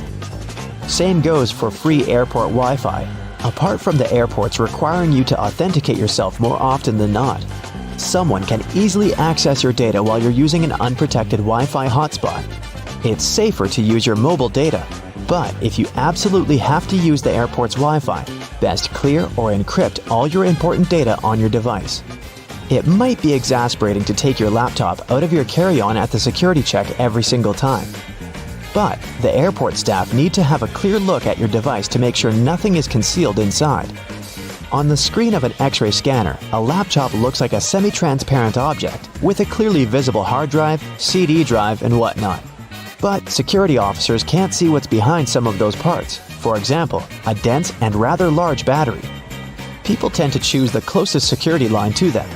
Same goes for free airport Wi-Fi, apart from the airports requiring you to authenticate yourself more often than not. Someone can easily access your data while you're using an unprotected Wi-Fi hotspot. It's safer to use your mobile data, but if you absolutely have to use the airport's Wi-Fi, best clear or encrypt all your important data on your device. It might be exasperating to take your laptop out of your carry-on at the security check every single time. But the airport staff need to have a clear look at your device to make sure nothing is concealed inside. On the screen of an X-ray scanner, a laptop looks like a semi-transparent object with a clearly visible hard drive, CD drive, and whatnot. But security officers can't see what's behind some of those parts. For example, a dense and rather large battery. People tend to choose the closest security line to them.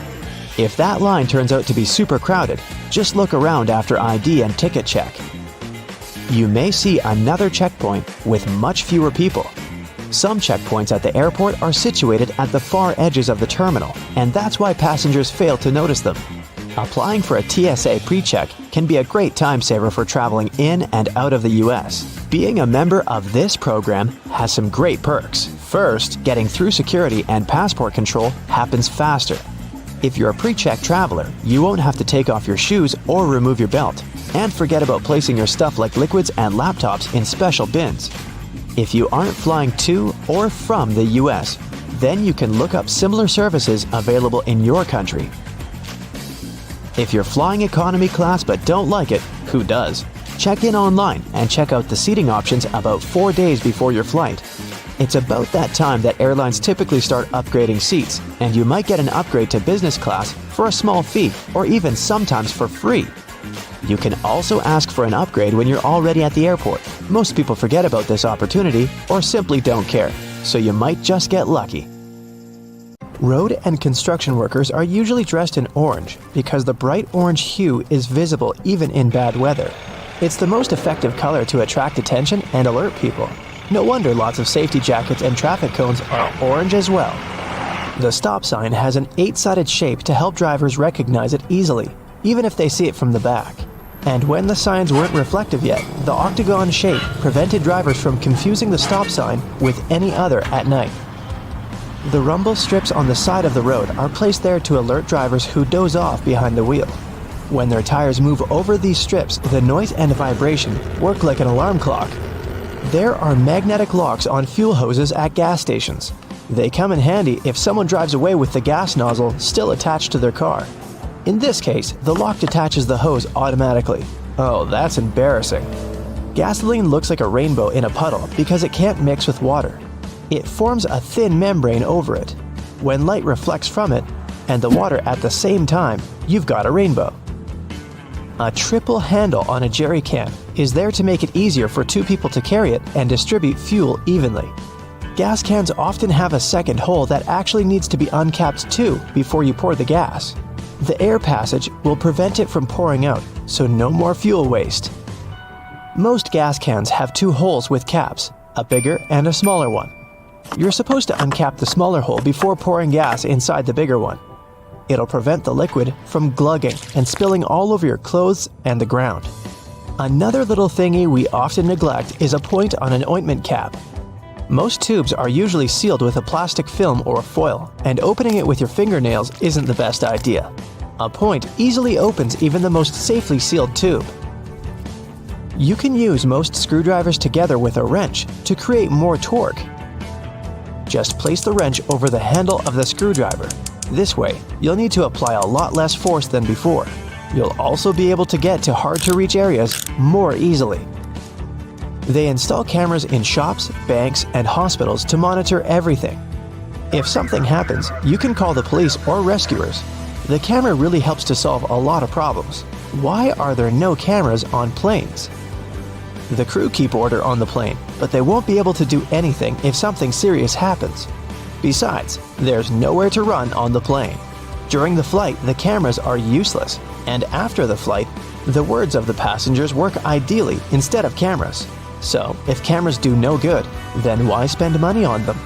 If that line turns out to be super crowded, just look around after ID and ticket check. You may see another checkpoint with much fewer people. Some checkpoints at the airport are situated at the far edges of the terminal, and that's why passengers fail to notice them. Applying for a TSA pre-check can be a great time saver for traveling in and out of the US. Being a member of this program has some great perks. First, getting through security and passport control happens faster. If you're a pre-check traveler, you won't have to take off your shoes or remove your belt, and forget about placing your stuff like liquids and laptops in special bins. If you aren't flying to or from the US, Then you can look up similar services available in your country. If you're flying economy class but don't like it, who does? Check in online and check out the seating options about 4 days before your flight. It's about that time that airlines typically start upgrading seats, and you might get an upgrade to business class for a small fee or even sometimes for free. You can also ask for an upgrade when you're already at the airport. Most people forget about this opportunity or simply don't care, so you might just get lucky. Road and construction workers are usually dressed in orange because the bright orange hue is visible even in bad weather. It's the most effective color to attract attention and alert people. No wonder lots of safety jackets and traffic cones are orange as well. The stop sign has an 8-sided shape to help drivers recognize it easily, even if they see it from the back. And when the signs weren't reflective yet, the octagon shape prevented drivers from confusing the stop sign with any other at night. The rumble strips on the side of the road are placed there to alert drivers who doze off behind the wheel. When their tires move over these strips, the noise and vibration work like an alarm clock. There are magnetic locks on fuel hoses at gas stations. They come in handy if someone drives away with the gas nozzle still attached to their car. In this case, the lock detaches the hose automatically. Oh, that's embarrassing. Gasoline looks like a rainbow in a puddle because it can't mix with water. It forms a thin membrane over it. When light reflects from it, and the water at the same time, you've got a rainbow. A triple handle on a jerry can is there to make it easier for 2 people to carry it and distribute fuel evenly. Gas cans often have a second hole that actually needs to be uncapped too before you pour the gas. The air passage will prevent it from pouring out, so no more fuel waste. Most gas cans have 2 holes with caps, a bigger and a smaller one. You're supposed to uncap the smaller hole before pouring gas inside the bigger one. It'll prevent the liquid from glugging and spilling all over your clothes and the ground. Another little thingy we often neglect is a point on an ointment cap. Most tubes are usually sealed with a plastic film or foil, and opening it with your fingernails isn't the best idea. A point easily opens even the most safely sealed tube. You can use most screwdrivers together with a wrench to create more torque. Just place the wrench over the handle of the screwdriver. This way, you'll need to apply a lot less force than before. You'll also be able to get to hard-to-reach areas more easily. They install cameras in shops, banks, and hospitals to monitor everything. If something happens, you can call the police or rescuers. The camera really helps to solve a lot of problems. Why are there no cameras on planes? The crew keep order on the plane, but they won't be able to do anything if something serious happens. Besides, there's nowhere to run on the plane. During the flight, the cameras are useless, and after the flight, the words of the passengers work ideally instead of cameras. So, if cameras do no good, then why spend money on them?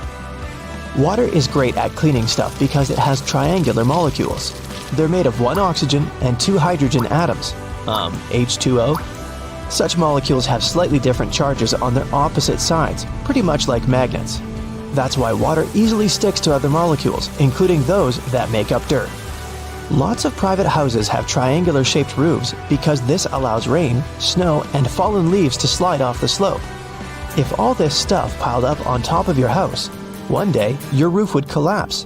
Water is great at cleaning stuff because it has triangular molecules. They're made of 1 oxygen and 2 hydrogen atoms, H2O. Such molecules have slightly different charges on their opposite sides, pretty much like magnets. That's why water easily sticks to other molecules, including those that make up dirt. Lots of private houses have triangular-shaped roofs because this allows rain, snow, and fallen leaves to slide off the slope. If all this stuff piled up on top of your house, one day your roof would collapse.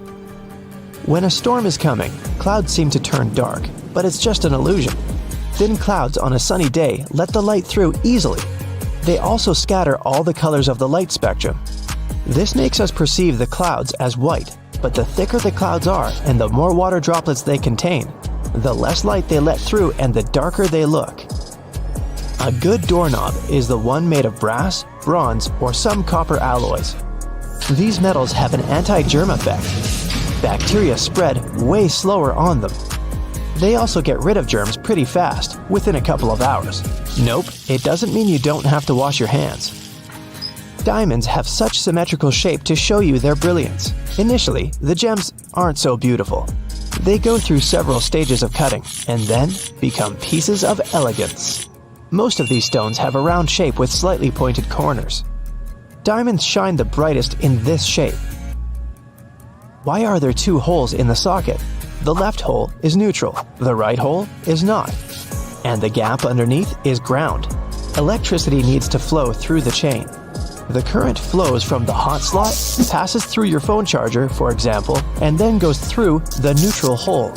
When a storm is coming, clouds seem to turn dark, but it's just an illusion. Thin clouds on a sunny day let the light through easily. They also scatter all the colors of the light spectrum. This makes us perceive the clouds as white, but the thicker the clouds are and the more water droplets they contain, the less light they let through and the darker they look. A good doorknob is the one made of brass, bronze, or some copper alloys. These metals have an anti-germ effect. Bacteria spread way slower on them. They also get rid of germs pretty fast, within a couple of hours. Nope, it doesn't mean you don't have to wash your hands. Diamonds have such symmetrical shape to show you their brilliance. Initially, the gems aren't so beautiful. They go through several stages of cutting, and then become pieces of elegance. Most of these stones have a round shape with slightly pointed corners. Diamonds shine the brightest in this shape. Why are there 2 holes in the socket? The left hole is neutral, the right hole is not. And the gap underneath is ground. Electricity needs to flow through the chain. The current flows from the hot slot, passes through your phone charger, for example, and then goes through the neutral hole.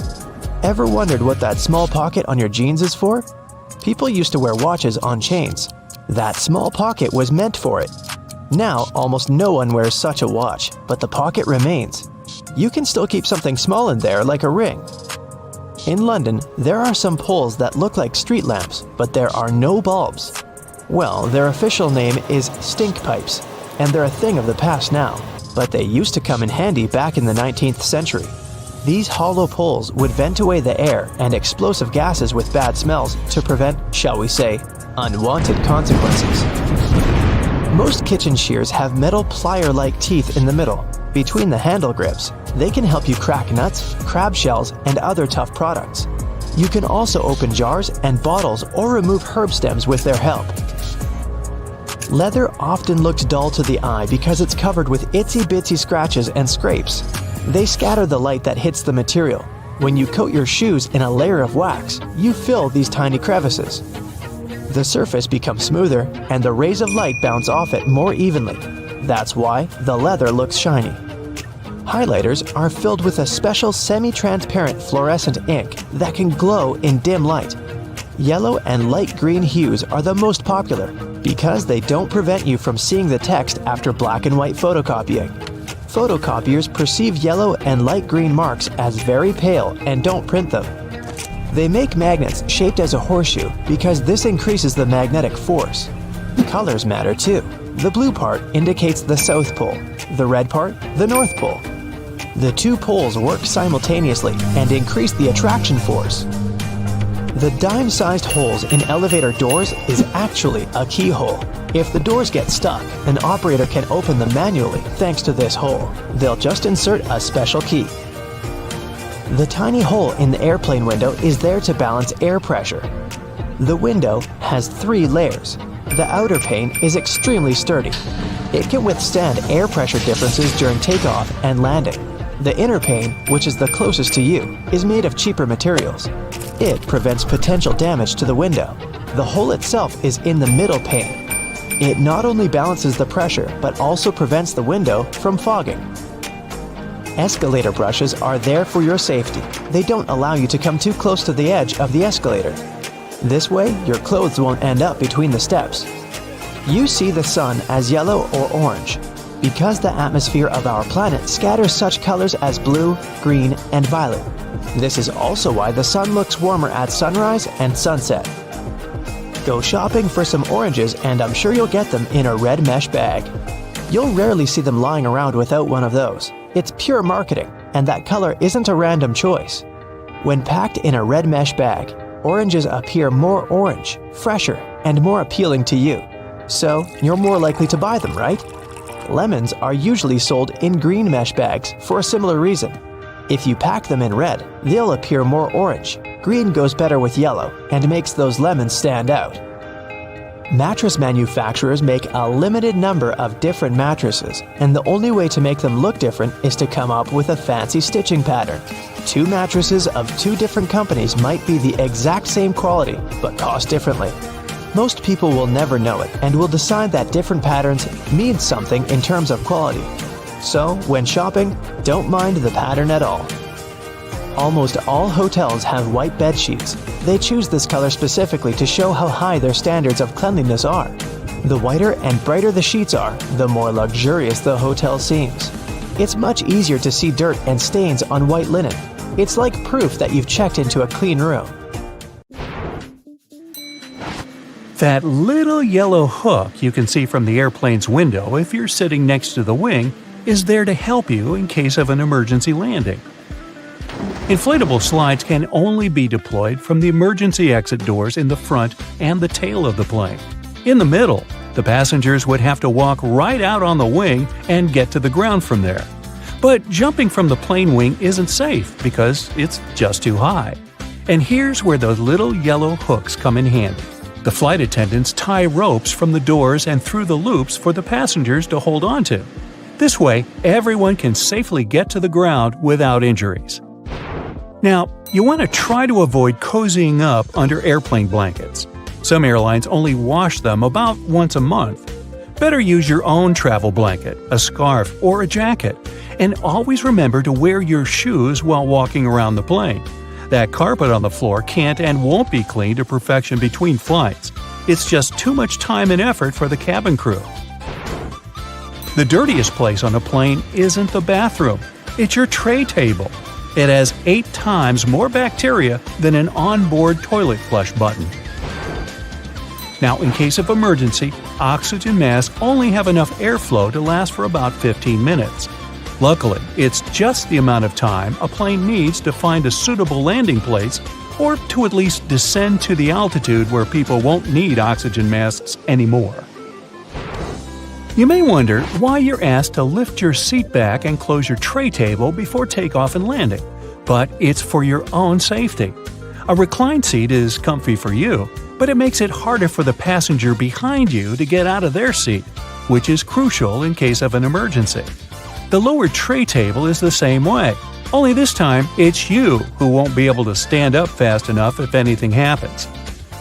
Ever wondered what that small pocket on your jeans is for? People used to wear watches on chains. That small pocket was meant for it. Now, almost no one wears such a watch, but the pocket remains. You can still keep something small in there, like a ring. In London, there are some poles that look like street lamps, but there are no bulbs. Well, their official name is stink pipes, and they're a thing of the past now, but they used to come in handy back in the 19th century. These hollow poles would vent away the air and explosive gases with bad smells to prevent, shall we say, unwanted consequences. Most kitchen shears have metal plier-like teeth in the middle, between the handle grips. They can help you crack nuts, crab shells, and other tough products. You can also open jars and bottles or remove herb stems with their help. Leather often looks dull to the eye because it's covered with itsy-bitsy scratches and scrapes. They scatter the light that hits the material. When you coat your shoes in a layer of wax, you fill these tiny crevices. The surface becomes smoother and the rays of light bounce off it more evenly. That's why the leather looks shiny. Highlighters are filled with a special semi-transparent fluorescent ink that can glow in dim light. Yellow and light green hues are the most popular because they don't prevent you from seeing the text after black and white photocopying. Photocopiers perceive yellow and light green marks as very pale and don't print them. They make magnets shaped as a horseshoe because this increases the magnetic force. Colors matter too. The blue part indicates the South Pole, the red part, the North Pole. The two poles work simultaneously and increase the attraction force. The dime-sized holes in elevator doors is actually a keyhole. If the doors get stuck, an operator can open them manually thanks to this hole. They'll just insert a special key. The tiny hole in the airplane window is there to balance air pressure. The window has 3 layers. The outer pane is extremely sturdy. It can withstand air pressure differences during takeoff and landing. The inner pane, which is the closest to you, is made of cheaper materials. It prevents potential damage to the window. The hole itself is in the middle pane. It not only balances the pressure, but also prevents the window from fogging. Escalator brushes are there for your safety. They don't allow you to come too close to the edge of the escalator. This way, your clothes won't end up between the steps. You see the sun as yellow or orange because the atmosphere of our planet scatters such colors as blue, green, and violet. This is also why the sun looks warmer at sunrise and sunset. Go shopping for some oranges and I'm sure you'll get them in a red mesh bag. You'll rarely see them lying around without one of those. It's pure marketing, and that color isn't a random choice. When packed in a red mesh bag, oranges appear more orange, fresher, and more appealing to you. So, you're more likely to buy them, right? Lemons are usually sold in green mesh bags for a similar reason. If you pack them in red, they'll appear more orange. Green goes better with yellow and makes those lemons stand out. Mattress manufacturers make a limited number of different mattresses, and the only way to make them look different is to come up with a fancy stitching pattern. 2 mattresses of 2 different companies might be the exact same quality, but cost differently. Most people will never know it and will decide that different patterns mean something in terms of quality. So, when shopping, don't mind the pattern at all. Almost all hotels have white bed sheets. They choose this color specifically to show how high their standards of cleanliness are. The whiter and brighter the sheets are, the more luxurious the hotel seems. It's much easier to see dirt and stains on white linen. It's like proof that you've checked into a clean room. That little yellow hook you can see from the airplane's window if you're sitting next to the wing is there to help you in case of an emergency landing. Inflatable slides can only be deployed from the emergency exit doors in the front and the tail of the plane. In the middle, the passengers would have to walk right out on the wing and get to the ground from there. But jumping from the plane wing isn't safe because it's just too high. And here's where those little yellow hooks come in handy. The flight attendants tie ropes from the doors and through the loops for the passengers to hold onto. This way, everyone can safely get to the ground without injuries. Now, you want to try to avoid cozying up under airplane blankets. Some airlines only wash them about once a month. Better use your own travel blanket, a scarf, or a jacket, and always remember to wear your shoes while walking around the plane. That carpet on the floor can't and won't be cleaned to perfection between flights. It's just too much time and effort for the cabin crew. The dirtiest place on a plane isn't the bathroom, it's your tray table. It has 8 times more bacteria than an onboard toilet flush button. Now, in case of emergency, oxygen masks only have enough airflow to last for about 15 minutes. Luckily, it's just the amount of time a plane needs to find a suitable landing place or to at least descend to the altitude where people won't need oxygen masks anymore. You may wonder why you're asked to lift your seat back and close your tray table before takeoff and landing, but it's for your own safety. A reclined seat is comfy for you, but it makes it harder for the passenger behind you to get out of their seat, which is crucial in case of an emergency. The lower tray table is the same way, only this time it's you who won't be able to stand up fast enough if anything happens.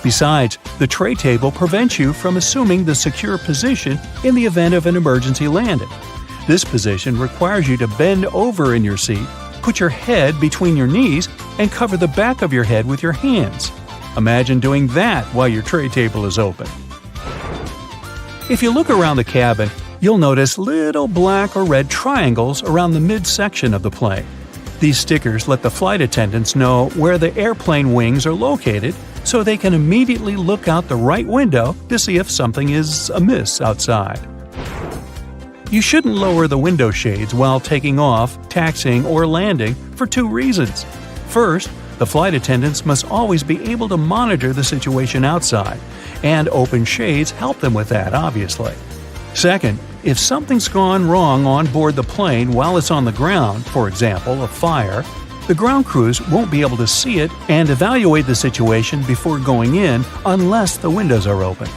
Besides, the tray table prevents you from assuming the secure position in the event of an emergency landing. This position requires you to bend over in your seat, put your head between your knees, and cover the back of your head with your hands. Imagine doing that while your tray table is open. If you look around the cabin, you'll notice little black or red triangles around the midsection of the plane. These stickers let the flight attendants know where the airplane wings are located, so they can immediately look out the right window to see if something is amiss outside. You shouldn't lower the window shades while taking off, taxiing, or landing for 2 reasons. First, the flight attendants must always be able to monitor the situation outside, and open shades help them with that, obviously. Second, if something's gone wrong on board the plane while it's on the ground, for example, a fire, the ground crews won't be able to see it and evaluate the situation before going in unless the windows are open.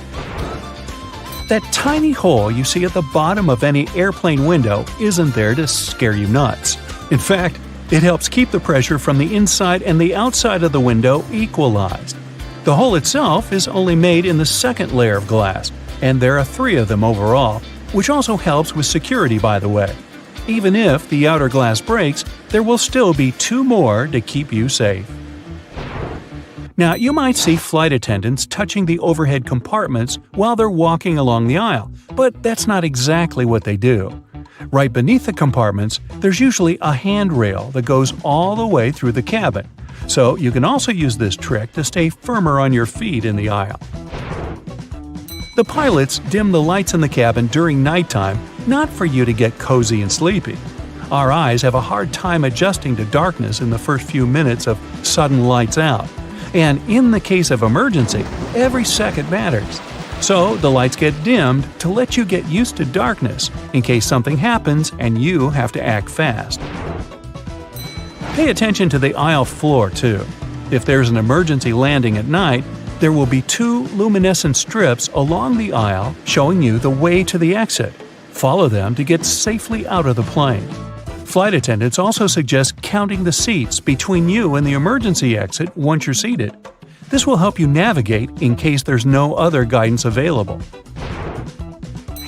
That tiny hole you see at the bottom of any airplane window isn't there to scare you nuts. In fact, it helps keep the pressure from the inside and the outside of the window equalized. The hole itself is only made in the second layer of glass, and there are 3 of them overall, which also helps with security, by the way. Even if the outer glass breaks, there will still be 2 more to keep you safe. Now, you might see flight attendants touching the overhead compartments while they're walking along the aisle, but that's not exactly what they do. Right beneath the compartments, there's usually a handrail that goes all the way through the cabin, so you can also use this trick to stay firmer on your feet in the aisle. The pilots dim the lights in the cabin during nighttime, not for you to get cozy and sleepy. Our eyes have a hard time adjusting to darkness in the first few minutes of sudden lights out. And in the case of emergency, every second matters. So the lights get dimmed to let you get used to darkness in case something happens and you have to act fast. Pay attention to the aisle floor too. If there's an emergency landing at night, there will be 2 luminescent strips along the aisle showing you the way to the exit. Follow them to get safely out of the plane. Flight attendants also suggest counting the seats between you and the emergency exit once you're seated. This will help you navigate in case there's no other guidance available.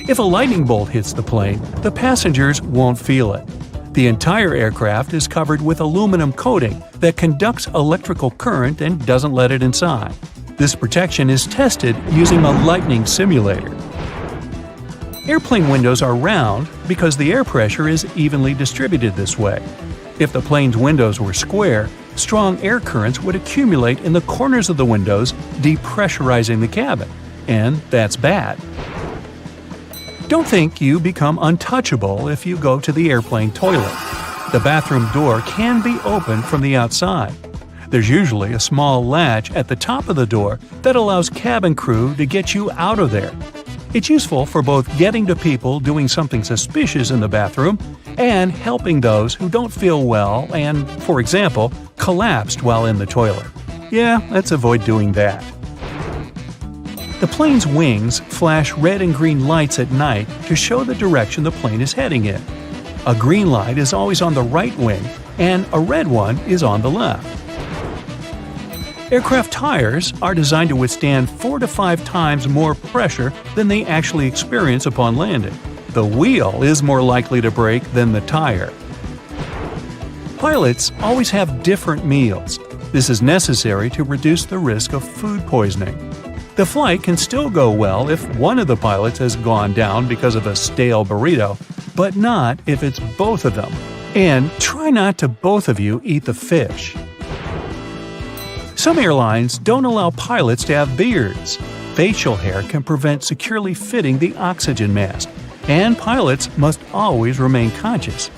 If a lightning bolt hits the plane, the passengers won't feel it. The entire aircraft is covered with aluminum coating that conducts electrical current and doesn't let it inside. This protection is tested using a lightning simulator. Airplane windows are round because the air pressure is evenly distributed this way. If the plane's windows were square, strong air currents would accumulate in the corners of the windows, depressurizing the cabin, and that's bad. Don't think you become untouchable if you go to the airplane toilet. The bathroom door can be opened from the outside. There's usually a small latch at the top of the door that allows cabin crew to get you out of there. It's useful for both getting to people doing something suspicious in the bathroom and helping those who don't feel well and, for example, collapsed while in the toilet. Yeah, let's avoid doing that. The plane's wings flash red and green lights at night to show the direction the plane is heading in. A green light is always on the right wing, and a red one is on the left. Aircraft tires are designed to withstand 4 to 5 times more pressure than they actually experience upon landing. The wheel is more likely to break than the tire. Pilots always have different meals. This is necessary to reduce the risk of food poisoning. The flight can still go well if one of the pilots has gone down because of a stale burrito, but not if it's both of them. And try not to both of you eat the fish. Some airlines don't allow pilots to have beards. Facial hair can prevent securely fitting the oxygen mask, and pilots must always remain conscious.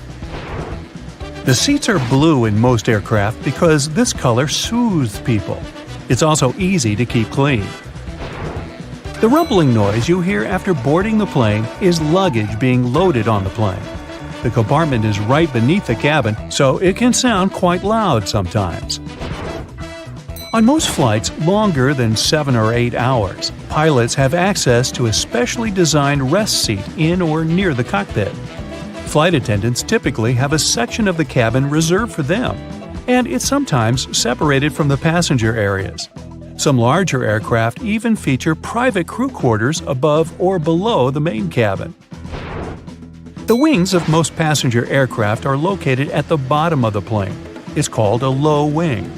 The seats are blue in most aircraft because this color soothes people. It's also easy to keep clean. The rumbling noise you hear after boarding the plane is luggage being loaded on the plane. The compartment is right beneath the cabin, so it can sound quite loud sometimes. On most flights longer than 7 or 8 hours, pilots have access to a specially designed rest seat in or near the cockpit. Flight attendants typically have a section of the cabin reserved for them, and it's sometimes separated from the passenger areas. Some larger aircraft even feature private crew quarters above or below the main cabin. The wings of most passenger aircraft are located at the bottom of the plane. It's called a low wing.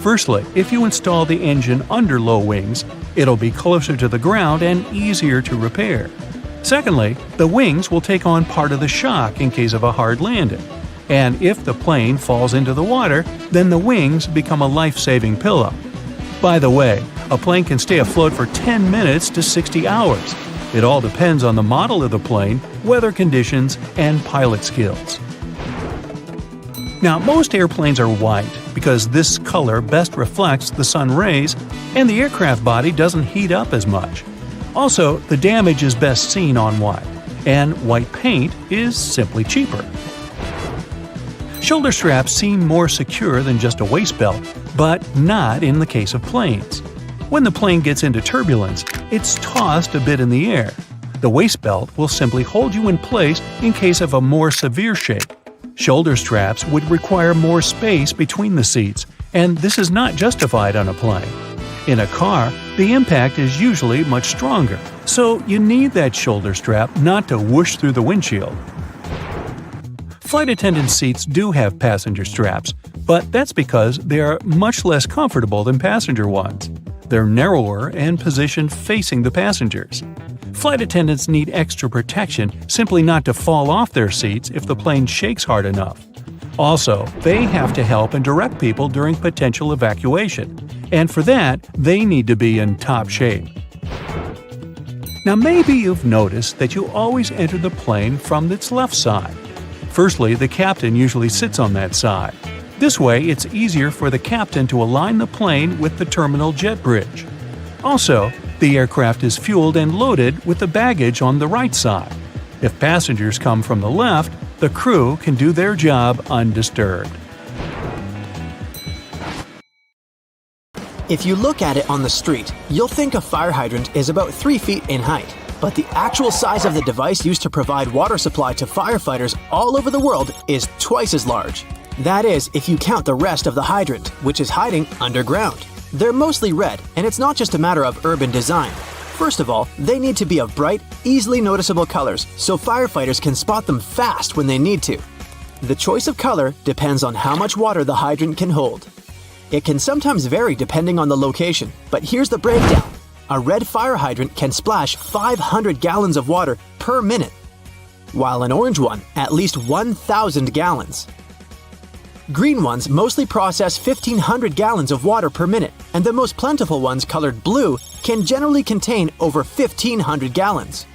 Firstly, if you install the engine under low wings, it'll be closer to the ground and easier to repair. Secondly, the wings will take on part of the shock in case of a hard landing. And if the plane falls into the water, then the wings become a life-saving pillow. By the way, a plane can stay afloat for 10 minutes to 60 hours. It all depends on the model of the plane, weather conditions, and pilot skills. Now, most airplanes are white because this color best reflects the sun rays and the aircraft body doesn't heat up as much. Also, the damage is best seen on white, and white paint is simply cheaper. Shoulder straps seem more secure than just a waist belt, but not in the case of planes. When the plane gets into turbulence, it's tossed a bit in the air. The waist belt will simply hold you in place in case of a more severe shake. Shoulder straps would require more space between the seats, and this is not justified on a plane. In a car, the impact is usually much stronger, so you need that shoulder strap not to whoosh through the windshield. Flight attendant seats do have passenger straps, but that's because they are much less comfortable than passenger ones. They're narrower and positioned facing the passengers. Flight attendants need extra protection simply not to fall off their seats if the plane shakes hard enough. Also, they have to help and direct people during potential evacuation, and for that, they need to be in top shape. Now maybe you've noticed that you always enter the plane from its left side. Firstly, the captain usually sits on that side. This way, it's easier for the captain to align the plane with the terminal jet bridge. Also, the aircraft is fueled and loaded with the baggage on the right side. If passengers come from the left, the crew can do their job undisturbed. If you look at it on the street, you'll think a fire hydrant is about 3 feet in height. But the actual size of the device used to provide water supply to firefighters all over the world is twice as large. That is, if you count the rest of the hydrant, which is hiding underground. They're mostly red, and it's not just a matter of urban design. First of all, they need to be of bright, easily noticeable colors so firefighters can spot them fast when they need to. The choice of color depends on how much water the hydrant can hold. It can sometimes vary depending on the location, but here's the breakdown. A red fire hydrant can splash 500 gallons of water per minute, while an orange one at least 1,000 gallons. Green ones mostly process 1,500 gallons of water per minute, and the most plentiful ones colored blue can generally contain over 1,500 gallons.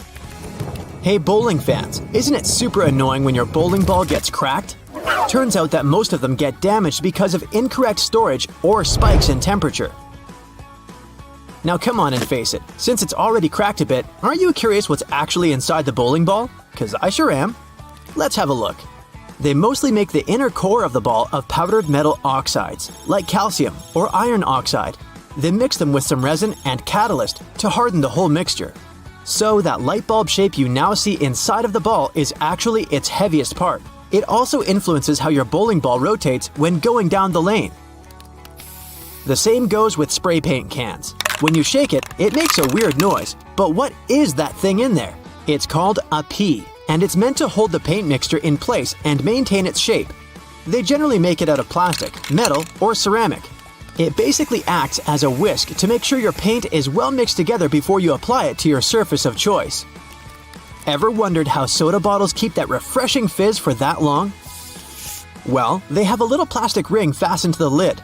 Hey bowling fans, isn't it super annoying when your bowling ball gets cracked? Turns out that most of them get damaged because of incorrect storage or spikes in temperature. Now come on and face it, since it's already cracked a bit, aren't you curious what's actually inside the bowling ball? 'Cause I sure am. Let's have a look. They mostly make the inner core of the ball of powdered metal oxides, like calcium or iron oxide. They mix them with some resin and catalyst to harden the whole mixture. So that light bulb shape you now see inside of the ball is actually its heaviest part. It also influences how your bowling ball rotates when going down the lane. The same goes with spray paint cans. When you shake it, it makes a weird noise. But what is that thing in there? It's called a pea, and it's meant to hold the paint mixture in place and maintain its shape. They generally make it out of plastic, metal, or ceramic. It basically acts as a whisk to make sure your paint is well mixed together before you apply it to your surface of choice. Ever wondered how soda bottles keep that refreshing fizz for that long? Well, they have a little plastic ring fastened to the lid.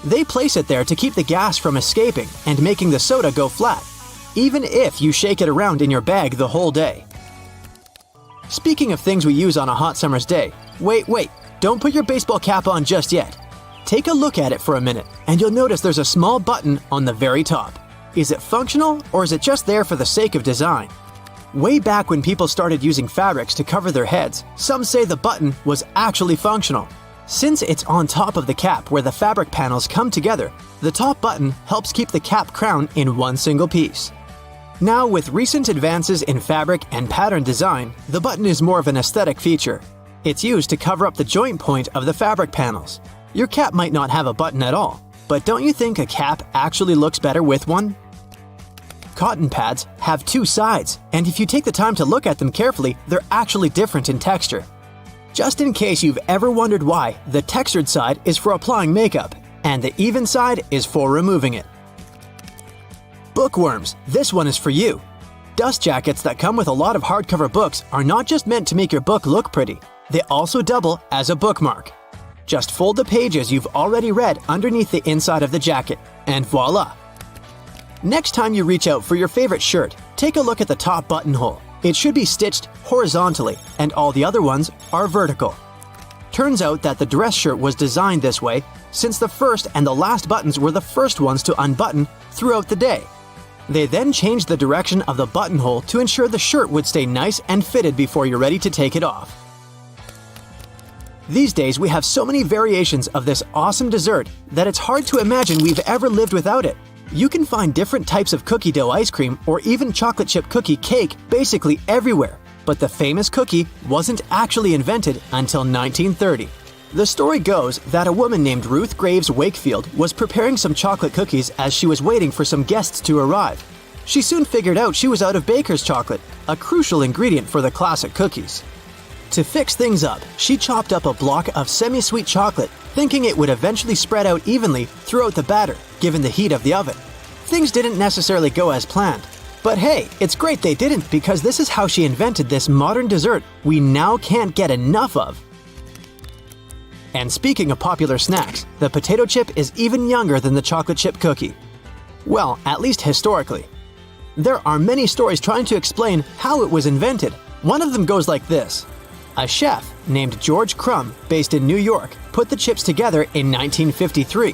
They place it there to keep the gas from escaping and making the soda go flat, even if you shake it around in your bag the whole day. Speaking of things we use on a hot summer's day, wait, don't put your baseball cap on just yet. Take a look at it for a minute, and you'll notice there's a small button on the very top. Is it functional, or is it just there for the sake of design? Way back when people started using fabrics to cover their heads, some say the button was actually functional. Since it's on top of the cap where the fabric panels come together, the top button helps keep the cap crown in one single piece. Now, with recent advances in fabric and pattern design, the button is more of an aesthetic feature. It's used to cover up the joint point of the fabric panels. Your cap might not have a button at all, but don't you think a cap actually looks better with one? Cotton pads have two sides, and if you take the time to look at them carefully, they're actually different in texture. Just in case you've ever wondered why, the textured side is for applying makeup, and the even side is for removing it. Bookworms, this one is for you. Dust jackets that come with a lot of hardcover books are not just meant to make your book look pretty, they also double as a bookmark. Just fold the pages you've already read underneath the inside of the jacket, and voila! Next time you reach out for your favorite shirt, take a look at the top buttonhole. It should be stitched horizontally, and all the other ones are vertical. Turns out that the dress shirt was designed this way since the first and the last buttons were the first ones to unbutton throughout the day. They then changed the direction of the buttonhole to ensure the shirt would stay nice and fitted before you're ready to take it off. These days, we have so many variations of this awesome dessert that it's hard to imagine we've ever lived without it. You can find different types of cookie dough ice cream or even chocolate chip cookie cake basically everywhere, but the famous cookie wasn't actually invented until 1930. The story goes that a woman named Ruth Graves Wakefield was preparing some chocolate cookies as she was waiting for some guests to arrive. She soon figured out she was out of baker's chocolate, a crucial ingredient for the classic cookies. To fix things up, she chopped up a block of semi-sweet chocolate, thinking it would eventually spread out evenly throughout the batter, given the heat of the oven. Things didn't necessarily go as planned. But hey, it's great they didn't, because this is how she invented this modern dessert we now can't get enough of. And speaking of popular snacks, the potato chip is even younger than the chocolate chip cookie. Well, at least historically. There are many stories trying to explain how it was invented. One of them goes like this. A chef named George Crumb, based in New York, put the chips together in 1953.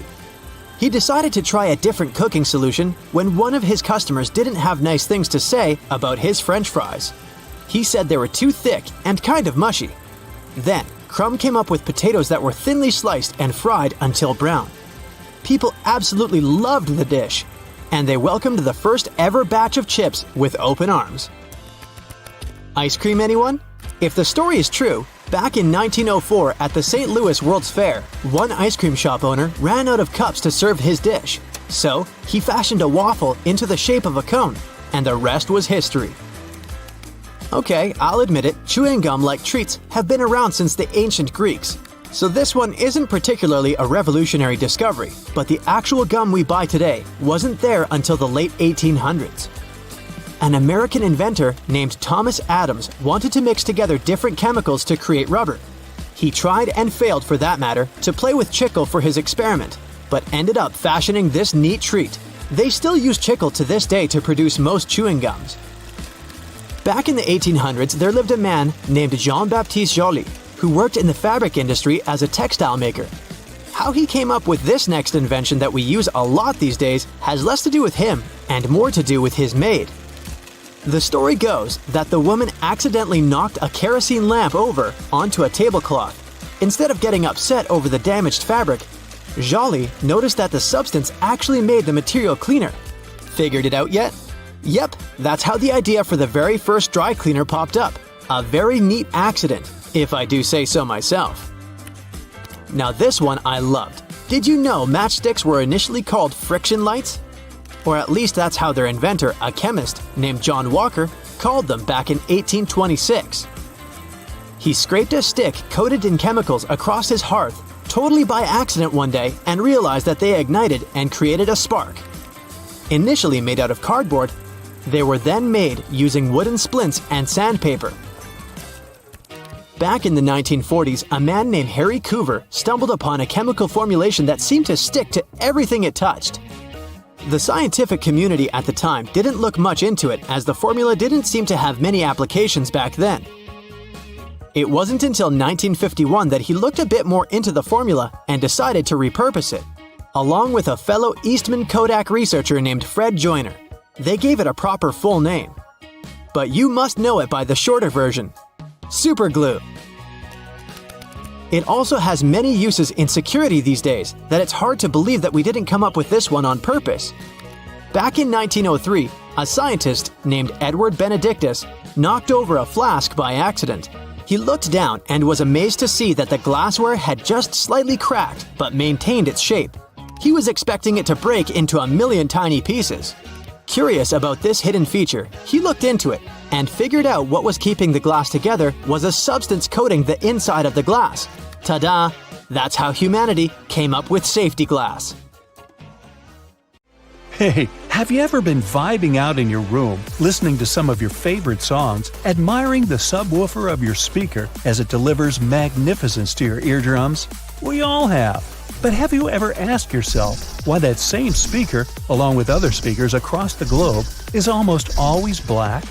He decided to try a different cooking solution when one of his customers didn't have nice things to say about his French fries. He said they were too thick and kind of mushy. Then, Crumb came up with potatoes that were thinly sliced and fried until brown. People absolutely loved the dish, and they welcomed the first ever batch of chips with open arms. Ice cream, anyone? If the story is true, back in 1904 at the St. Louis World's Fair, one ice cream shop owner ran out of cups to serve his dish. So, he fashioned a waffle into the shape of a cone, and the rest was history. Okay, I'll admit it, chewing gum-like treats have been around since the ancient Greeks. So this one isn't particularly a revolutionary discovery, but the actual gum we buy today wasn't there until the late 1800s. An American inventor named Thomas Adams wanted to mix together different chemicals to create rubber. He tried and failed, for that matter, to play with chicle for his experiment, but ended up fashioning this neat treat. They still use chicle to this day to produce most chewing gums. Back in the 1800s, there lived a man named Jean-Baptiste Joly, who worked in the fabric industry as a textile maker. How he came up with this next invention that we use a lot these days has less to do with him and more to do with his maid. The story goes that the woman accidentally knocked a kerosene lamp over onto a tablecloth. Instead of getting upset over the damaged fabric, Joly noticed that the substance actually made the material cleaner. Figured it out yet? Yep, that's how the idea for the very first dry cleaner popped up. A very neat accident, if I do say so myself. Now this one I loved. Did you know matchsticks were initially called friction lights? Or at least that's how their inventor, a chemist named John Walker, called them back in 1826. He scraped a stick coated in chemicals across his hearth totally by accident one day and realized that they ignited and created a spark. Initially made out of cardboard, they were then made using wooden splints and sandpaper. Back in the 1940s, a man named Harry Coover stumbled upon a chemical formulation that seemed to stick to everything it touched. The scientific community at the time didn't look much into it, as the formula didn't seem to have many applications back then. It wasn't until 1951 that he looked a bit more into the formula and decided to repurpose it, along with a fellow Eastman Kodak researcher named Fred Joyner. They gave it a proper full name. But you must know it by the shorter version: super glue. It also has many uses in security these days that it's hard to believe that we didn't come up with this one on purpose. Back in 1903, a scientist named Edward Benedictus knocked over a flask by accident. He looked down and was amazed to see that the glassware had just slightly cracked but maintained its shape. He was expecting it to break into a million tiny pieces. Curious about this hidden feature, he looked into it and figured out what was keeping the glass together was a substance coating the inside of the glass. Ta-da! That's how humanity came up with safety glass. Hey, have you ever been vibing out in your room, listening to some of your favorite songs, admiring the subwoofer of your speaker as it delivers magnificence to your eardrums? We all have. But have you ever asked yourself why that same speaker, along with other speakers across the globe, is almost always black?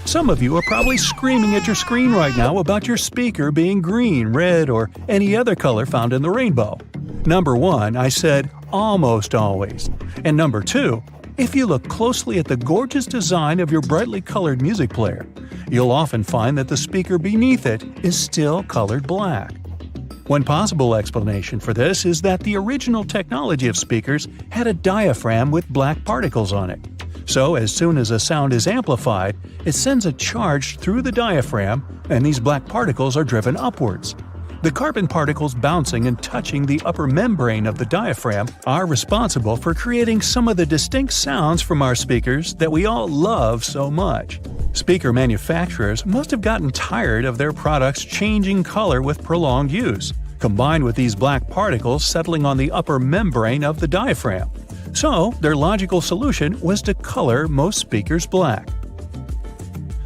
Some of you are probably screaming at your screen right now about your speaker being green, red, or any other color found in the rainbow. Number 1, I said almost always. And number 2, if you look closely at the gorgeous design of your brightly colored music player, you'll often find that the speaker beneath it is still colored black. One possible explanation for this is that the original technology of speakers had a diaphragm with black particles on it. So as soon as a sound is amplified, it sends a charge through the diaphragm, and these black particles are driven upwards. The carbon particles bouncing and touching the upper membrane of the diaphragm are responsible for creating some of the distinct sounds from our speakers that we all love so much. Speaker manufacturers must have gotten tired of their products changing color with prolonged use, combined with these black particles settling on the upper membrane of the diaphragm. So, their logical solution was to color most speakers black.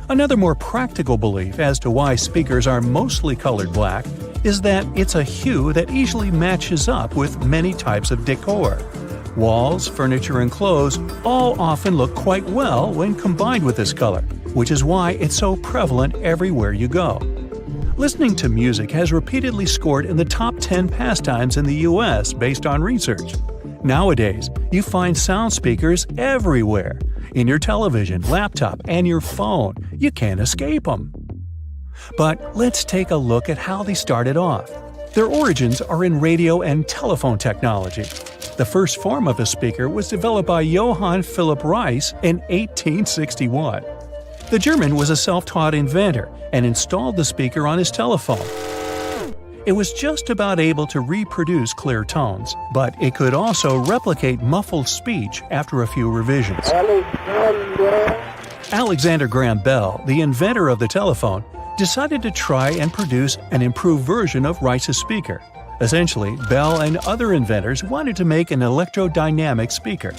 Another more practical belief as to why speakers are mostly colored black is that it's a hue that easily matches up with many types of decor. Walls, furniture, and clothes all often look quite well when combined with this color, which is why it's so prevalent everywhere you go. Listening to music has repeatedly scored in the top 10 pastimes in the US based on research. Nowadays, you find sound speakers everywhere. In your television, laptop, and your phone. You can't escape them. But let's take a look at how they started off. Their origins are in radio and telephone technology. The first form of a speaker was developed by Johann Philipp Reis in 1861. The German was a self-taught inventor and installed the speaker on his telephone. It was just about able to reproduce clear tones, but it could also replicate muffled speech after a few revisions. Alexander Graham Bell, the inventor of the telephone, decided to try and produce an improved version of Reis's speaker. Essentially, Bell and other inventors wanted to make an electrodynamic speaker.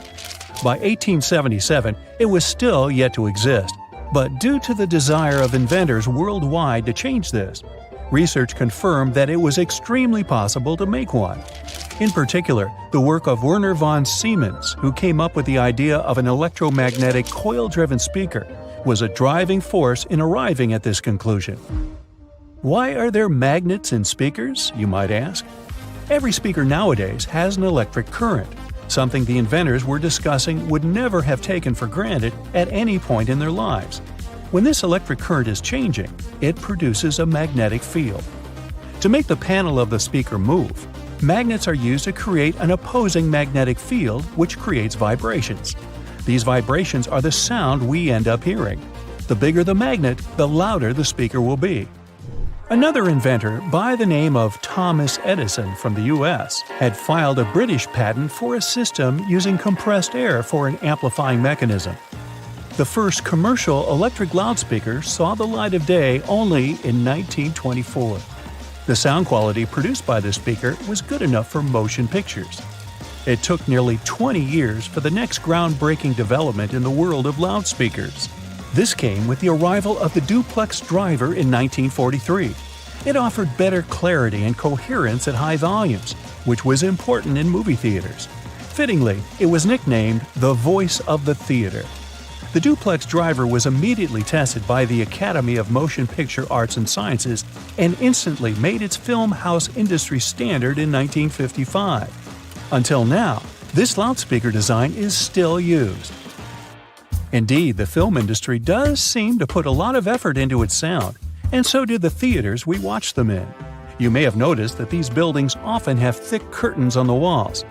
By 1877, it was still yet to exist, but due to the desire of inventors worldwide to change this, research confirmed that it was extremely possible to make one. In particular, the work of Werner von Siemens, who came up with the idea of an electromagnetic coil-driven speaker, was a driving force in arriving at this conclusion. Why are there magnets in speakers, you might ask? Every speaker nowadays has an electric current, something the inventors were discussing would never have taken for granted at any point in their lives. When this electric current is changing, it produces a magnetic field. To make the panel of the speaker move, magnets are used to create an opposing magnetic field which creates vibrations. These vibrations are the sound we end up hearing. The bigger the magnet, the louder the speaker will be. Another inventor by the name of Thomas Edison from the US had filed a British patent for a system using compressed air for an amplifying mechanism. The first commercial electric loudspeaker saw the light of day only in 1924. The sound quality produced by this speaker was good enough for motion pictures. It took nearly 20 years for the next groundbreaking development in the world of loudspeakers. This came with the arrival of the duplex driver in 1943. It offered better clarity and coherence at high volumes, which was important in movie theaters. Fittingly, it was nicknamed the voice of the theater. The duplex driver was immediately tested by the Academy of Motion Picture Arts and Sciences and instantly made its film house industry standard in 1955. Until now, this loudspeaker design is still used. Indeed, the film industry does seem to put a lot of effort into its sound, and so do the theaters we watch them in. You may have noticed that these buildings often have thick curtains on the walls.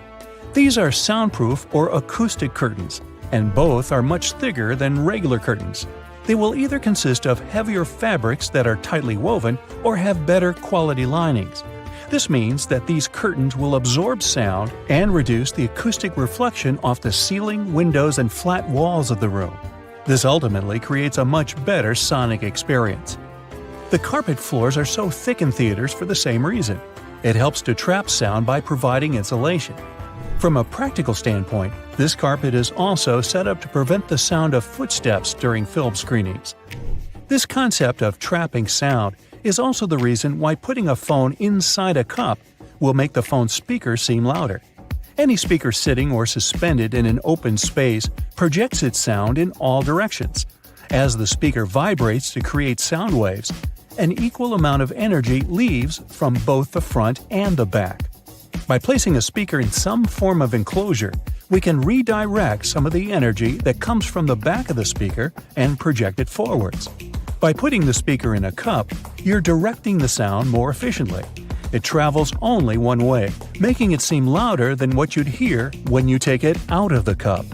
These are soundproof or acoustic curtains, and both are much thicker than regular curtains. They will either consist of heavier fabrics that are tightly woven or have better quality linings. This means that these curtains will absorb sound and reduce the acoustic reflection off the ceiling, windows, and flat walls of the room. This ultimately creates a much better sonic experience. The carpet floors are so thick in theaters for the same reason. It helps to trap sound by providing insulation. From a practical standpoint, this carpet is also set up to prevent the sound of footsteps during film screenings. This concept of trapping sound is also the reason why putting a phone inside a cup will make the phone's speaker seem louder. Any speaker sitting or suspended in an open space projects its sound in all directions. As the speaker vibrates to create sound waves, an equal amount of energy leaves from both the front and the back. By placing a speaker in some form of enclosure, we can redirect some of the energy that comes from the back of the speaker and project it forwards. By putting the speaker in a cup, you're directing the sound more efficiently. It travels only one way, making it seem louder than what you'd hear when you take it out of the cup.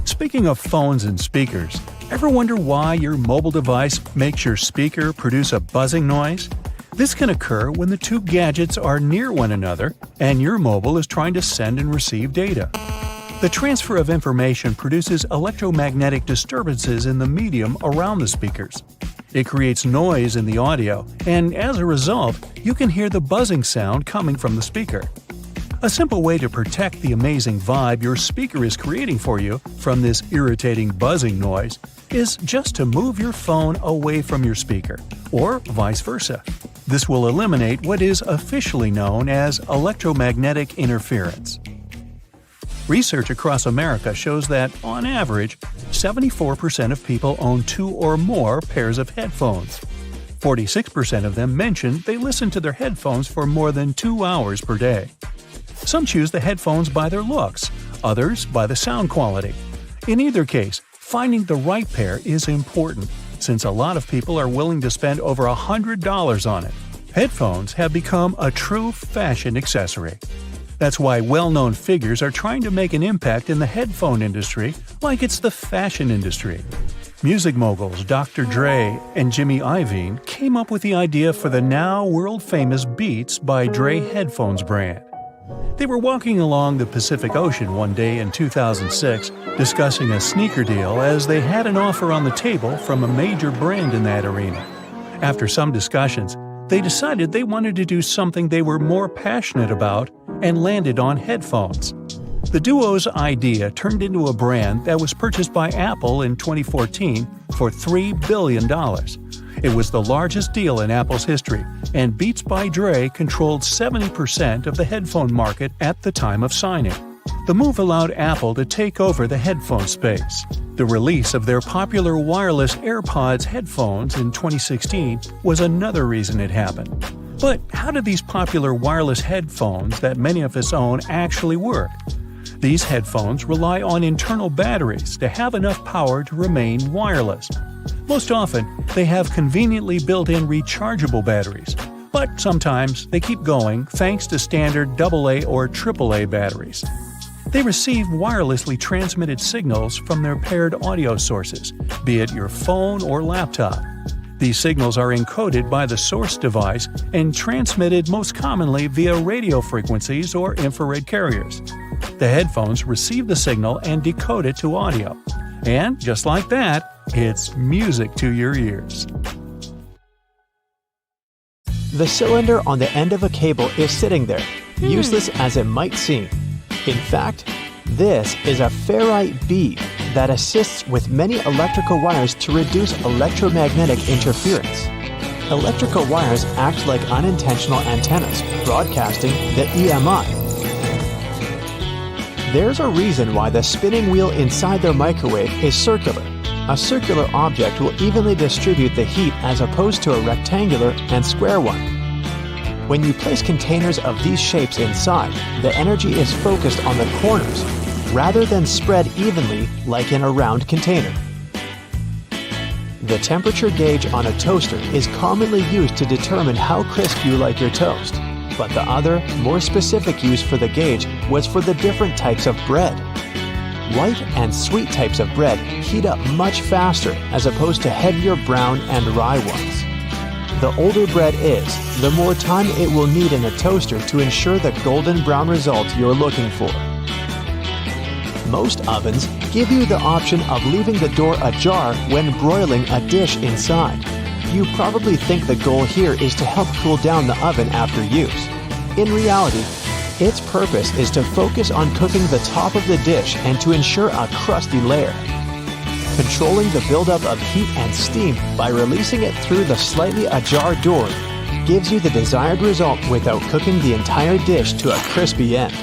Speaking of phones and speakers, ever wonder why your mobile device makes your speaker produce a buzzing noise? This can occur when the two gadgets are near one another and your mobile is trying to send and receive data. The transfer of information produces electromagnetic disturbances in the medium around the speakers. It creates noise in the audio, and as a result, you can hear the buzzing sound coming from the speaker. A simple way to protect the amazing vibe your speaker is creating for you from this irritating buzzing noise is just to move your phone away from your speaker, or vice versa. This will eliminate what is officially known as electromagnetic interference. Research across America shows that, on average, 74% of people own 2 or more pairs of headphones. 46% of them mention they listen to their headphones for more than 2 hours per day. Some choose the headphones by their looks, others by the sound quality. In either case, finding the right pair is important, since a lot of people are willing to spend over $100 on it. Headphones have become a true fashion accessory. That's why well-known figures are trying to make an impact in the headphone industry like it's the fashion industry. Music moguls Dr. Dre and Jimmy Iovine came up with the idea for the now world-famous Beats by Dre headphones brand. They were walking along the Pacific Ocean one day in 2006 discussing a sneaker deal as they had an offer on the table from a major brand in that arena. After some discussions, they decided they wanted to do something they were more passionate about and landed on headphones. The duo's idea turned into a brand that was purchased by Apple in 2014 for $3 billion. It was the largest deal in Apple's history, and Beats by Dre controlled 70% of the headphone market at the time of signing. The move allowed Apple to take over the headphone space. The release of their popular wireless AirPods headphones in 2016 was another reason it happened. But how do these popular wireless headphones that many of us own actually work? These headphones rely on internal batteries to have enough power to remain wireless. Most often, they have conveniently built-in rechargeable batteries, but sometimes they keep going thanks to standard AA or AAA batteries. They receive wirelessly transmitted signals from their paired audio sources, be it your phone or laptop. These signals are encoded by the source device and transmitted most commonly via radio frequencies or infrared carriers. The headphones receive the signal and decode it to audio. And just like that, it's music to your ears. The cylinder on the end of a cable is sitting there, useless as it might seem. In fact, this is a ferrite bead that assists with many electrical wires to reduce electromagnetic interference. Electrical wires act like unintentional antennas, broadcasting the EMI. There's a reason why the spinning wheel inside their microwave is circular. A circular object will evenly distribute the heat as opposed to a rectangular and square one. When you place containers of these shapes inside, the energy is focused on the corners rather than spread evenly like in a round container. The temperature gauge on a toaster is commonly used to determine how crisp you like your toast, but the other, more specific use for the gauge was for the different types of bread. White and sweet types of bread heat up much faster as opposed to heavier brown and rye ones. The older bread is, the more time it will need in a toaster to ensure the golden brown result you're looking for. Most ovens give you the option of leaving the door ajar when broiling a dish inside. You probably think the goal here is to help cool down the oven after use. In reality, its purpose is to focus on cooking the top of the dish and to ensure a crusty layer. Controlling the buildup of heat and steam by releasing it through the slightly ajar door gives you the desired result without cooking the entire dish to a crispy end.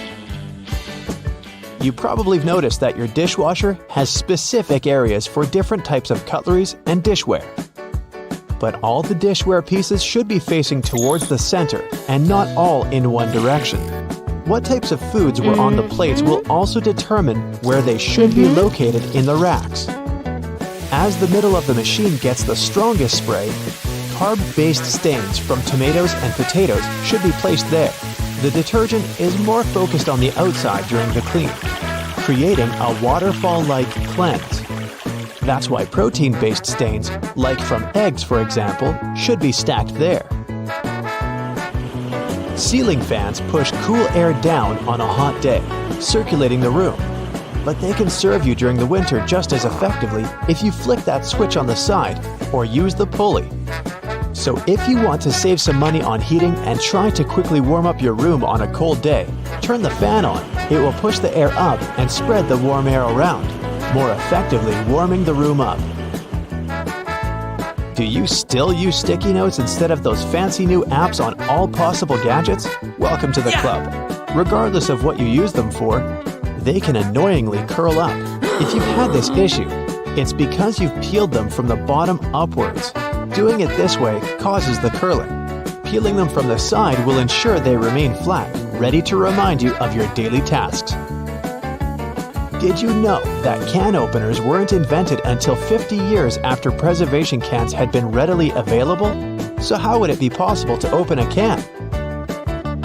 You probably have noticed that your dishwasher has specific areas for different types of cutleries and dishware. But all the dishware pieces should be facing towards the center and not all in one direction. What types of foods were on the plates will also determine where they should be located in the racks. As the middle of the machine gets the strongest spray, carb-based stains from tomatoes and potatoes should be placed there. The detergent is more focused on the outside during the clean, creating a waterfall-like cleanse. That's why protein-based stains, like from eggs for example, should be stacked there. Ceiling fans push cool air down on a hot day, circulating the room. But they can serve you during the winter just as effectively if you flick that switch on the side or use the pulley. So if you want to save some money on heating and try to quickly warm up your room on a cold day, turn the fan on. It will push the air up and spread the warm air around, more effectively warming the room up. Do you still use sticky notes instead of those fancy new apps on all possible gadgets? Welcome to the club. Regardless of what you use them for, they can annoyingly curl up. If you've had this issue, it's because you've peeled them from the bottom upwards. Doing it this way causes the curling. Peeling them from the side will ensure they remain flat, ready to remind you of your daily tasks. Did you know that can openers weren't invented until 50 years after preservation cans had been readily available? So how would it be possible to open a can?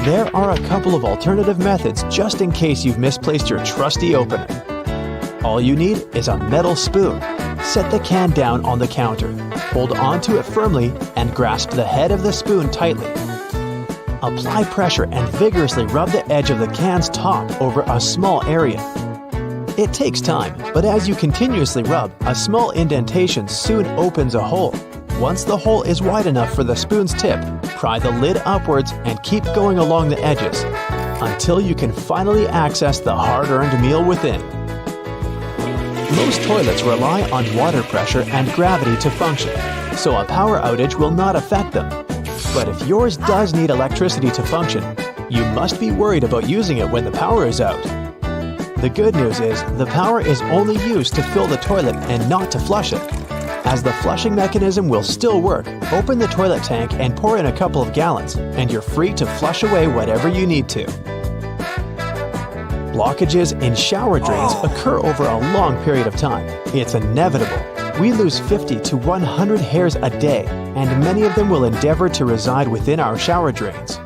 There are a couple of alternative methods just in case you've misplaced your trusty opener. All you need is a metal spoon. Set the can down on the counter, hold onto it firmly, and grasp the head of the spoon tightly. Apply pressure and vigorously rub the edge of the can's top over a small area. It takes time, but as you continuously rub, a small indentation soon opens a hole. Once the hole is wide enough for the spoon's tip, pry the lid upwards and keep going along the edges until you can finally access the hard-earned meal within. Most toilets rely on water pressure and gravity to function, so a power outage will not affect them. But if yours does need electricity to function, you must be worried about using it when the power is out. The good news is the power is only used to fill the toilet and not to flush it. As the flushing mechanism will still work, open the toilet tank and pour in a couple of gallons, and you're free to flush away whatever you need to. Blockages in shower drains occur over a long period of time. It's inevitable. We lose 50 to 100 hairs a day, and many of them will endeavor to reside within our shower drains.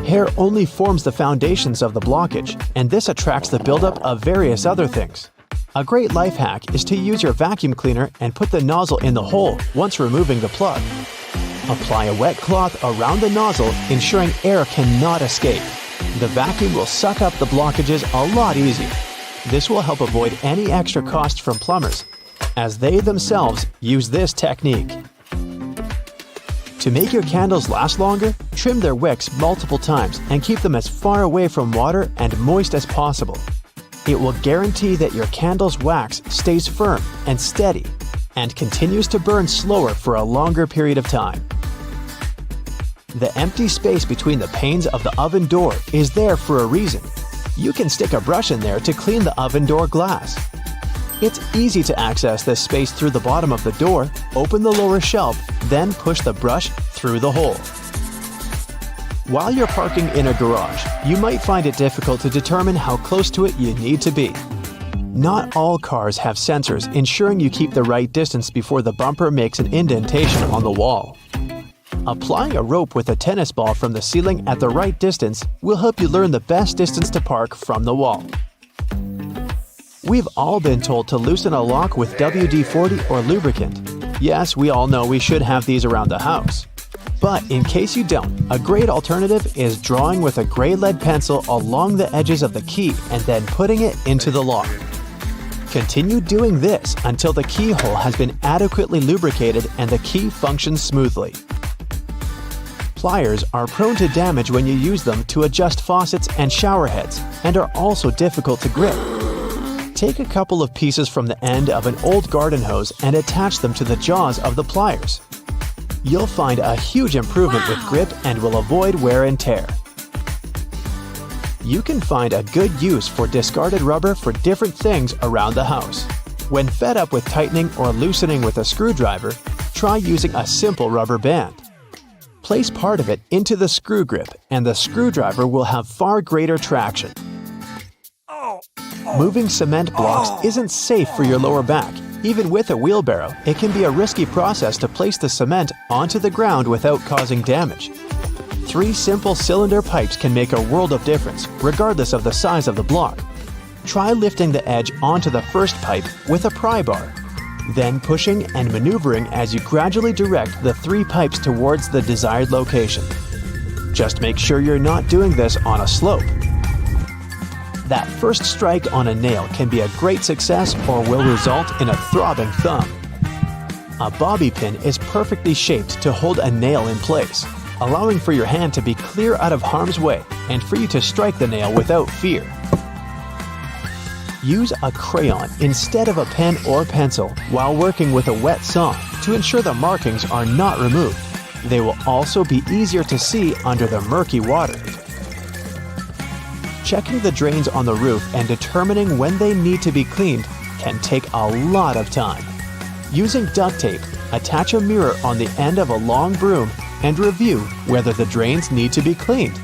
Hair only forms the foundations of the blockage, and this attracts the buildup of various other things. A great life hack is to use your vacuum cleaner and put the nozzle in the hole once removing the plug. Apply a wet cloth around the nozzle, ensuring air cannot escape. The vacuum will suck up the blockages a lot easier. This will help avoid any extra cost from plumbers, as they themselves use this technique. To make your candles last longer, trim their wicks multiple times and keep them as far away from water and moist as possible. It will guarantee that your candle's wax stays firm and steady and continues to burn slower for a longer period of time. The empty space between the panes of the oven door is there for a reason. You can stick a brush in there to clean the oven door glass. It's easy to access this space through the bottom of the door, open the lower shelf, then push the brush through the hole. While you're parking in a garage, you might find it difficult to determine how close to it you need to be. Not all cars have sensors ensuring you keep the right distance before the bumper makes an indentation on the wall. Applying a rope with a tennis ball from the ceiling at the right distance will help you learn the best distance to park from the wall. We've all been told to loosen a lock with WD-40 or lubricant. Yes, we all know we should have these around the house. But in case you don't, a great alternative is drawing with a gray lead pencil along the edges of the key and then putting it into the lock. Continue doing this until the keyhole has been adequately lubricated and the key functions smoothly. Pliers are prone to damage when you use them to adjust faucets and shower heads and are also difficult to grip. Take a couple of pieces from the end of an old garden hose and attach them to the jaws of the pliers. You'll find a huge improvement with grip and will avoid wear and tear. You can find a good use for discarded rubber for different things around the house. When fed up with tightening or loosening with a screwdriver, try using a simple rubber band. Place part of it into the screw grip and the screwdriver will have far greater traction. Moving cement blocks isn't safe for your lower back. Even with a wheelbarrow, it can be a risky process to place the cement onto the ground without causing damage. 3 simple cylinder pipes can make a world of difference, regardless of the size of the block. Try lifting the edge onto the first pipe with a pry bar, then pushing and maneuvering as you gradually direct the 3 pipes towards the desired location. Just make sure you're not doing this on a slope. That first strike on a nail can be a great success or will result in a throbbing thumb. A bobby pin is perfectly shaped to hold a nail in place, allowing for your hand to be clear out of harm's way and for you to strike the nail without fear. Use a crayon instead of a pen or pencil while working with a wet saw to ensure the markings are not removed. They will also be easier to see under the murky water. Checking the drains on the roof and determining when they need to be cleaned can take a lot of time. Using duct tape, attach a mirror on the end of a long broom and review whether the drains need to be cleaned.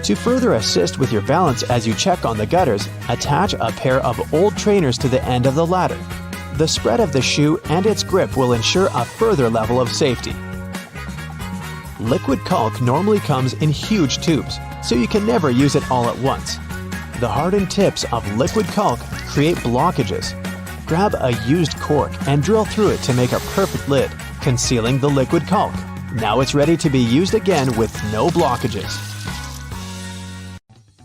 To further assist with your balance as you check on the gutters, attach a pair of old trainers to the end of the ladder. The spread of the shoe and its grip will ensure a further level of safety. Liquid caulk normally comes in huge tubes, so you can never use it all at once. The hardened tips of liquid caulk create blockages. Grab a used cork and drill through it to make a perfect lid, concealing the liquid caulk. Now it's ready to be used again with no blockages.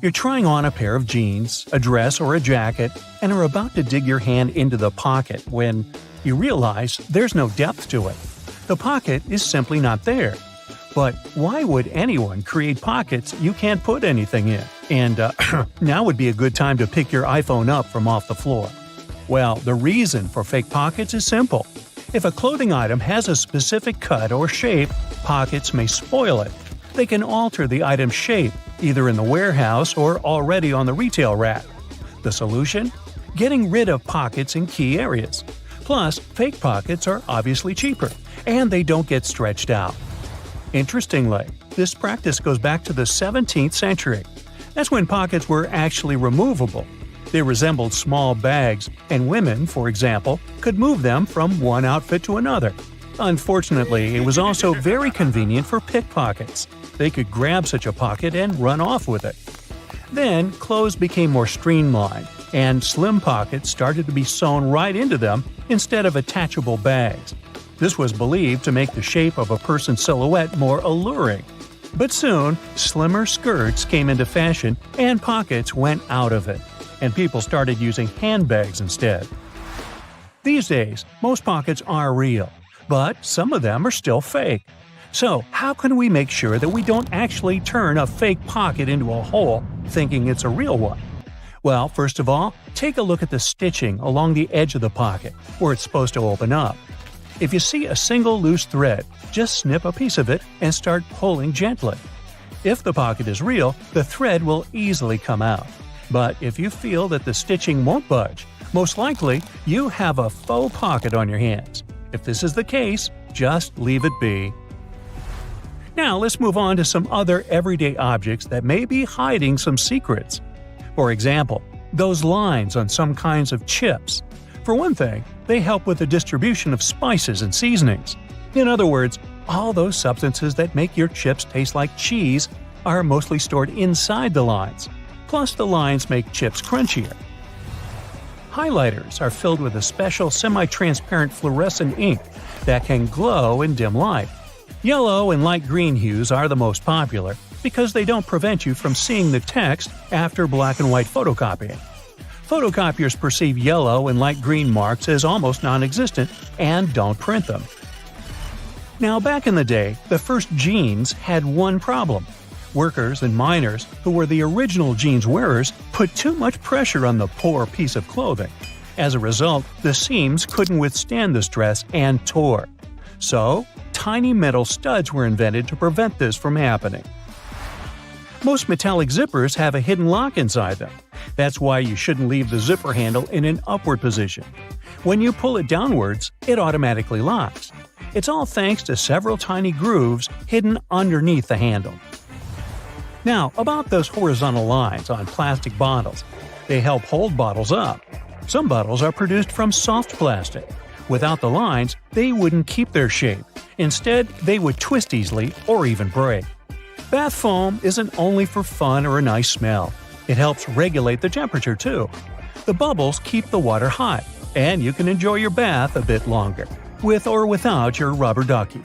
You're trying on a pair of jeans, a dress, or a jacket, and are about to dig your hand into the pocket when you realize there's no depth to it. The pocket is simply not there. But why would anyone create pockets you can't put anything in? And now would be a good time to pick your iPhone up from off the floor. Well, the reason for fake pockets is simple. If a clothing item has a specific cut or shape, pockets may spoil it. They can alter the item's shape, either in the warehouse or already on the retail rack. The solution? Getting rid of pockets in key areas. Plus, fake pockets are obviously cheaper, and they don't get stretched out. Interestingly, this practice goes back to the 17th century. That's when pockets were actually removable. They resembled small bags, and women, for example, could move them from one outfit to another. Unfortunately, it was also very convenient for pickpockets. They could grab such a pocket and run off with it. Then, clothes became more streamlined, and slim pockets started to be sewn right into them instead of attachable bags. This was believed to make the shape of a person's silhouette more alluring. But soon, slimmer skirts came into fashion and pockets went out of it, and people started using handbags instead. These days, most pockets are real, but some of them are still fake. So, how can we make sure that we don't actually turn a fake pocket into a hole thinking it's a real one? Well, first of all, take a look at the stitching along the edge of the pocket, where it's supposed to open up. If you see a single loose thread, just snip a piece of it and start pulling gently. If the pocket is real, the thread will easily come out. But if you feel that the stitching won't budge, most likely you have a faux pocket on your hands. If this is the case, just leave it be. Now let's move on to some other everyday objects that may be hiding some secrets. For example, those lines on some kinds of chips. For one thing, they help with the distribution of spices and seasonings. In other words, all those substances that make your chips taste like cheese are mostly stored inside the lines. Plus, the lines make chips crunchier. Highlighters are filled with a special semi-transparent fluorescent ink that can glow in dim light. Yellow and light green hues are the most popular because they don't prevent you from seeing the text after black and white photocopying. Photocopiers perceive yellow and light green marks as almost non-existent and don't print them. Now, back in the day, the first jeans had one problem. Workers and miners, who were the original jeans wearers, put too much pressure on the poor piece of clothing. As a result, the seams couldn't withstand the stress and tore. So, tiny metal studs were invented to prevent this from happening. Most metallic zippers have a hidden lock inside them. That's why you shouldn't leave the zipper handle in an upward position. When you pull it downwards, it automatically locks. It's all thanks to several tiny grooves hidden underneath the handle. Now, about those horizontal lines on plastic bottles. They help hold bottles up. Some bottles are produced from soft plastic. Without the lines, they wouldn't keep their shape. Instead, they would twist easily or even break. Bath foam isn't only for fun or a nice smell. It helps regulate the temperature too. The bubbles keep the water hot, and you can enjoy your bath a bit longer, with or without your rubber ducky.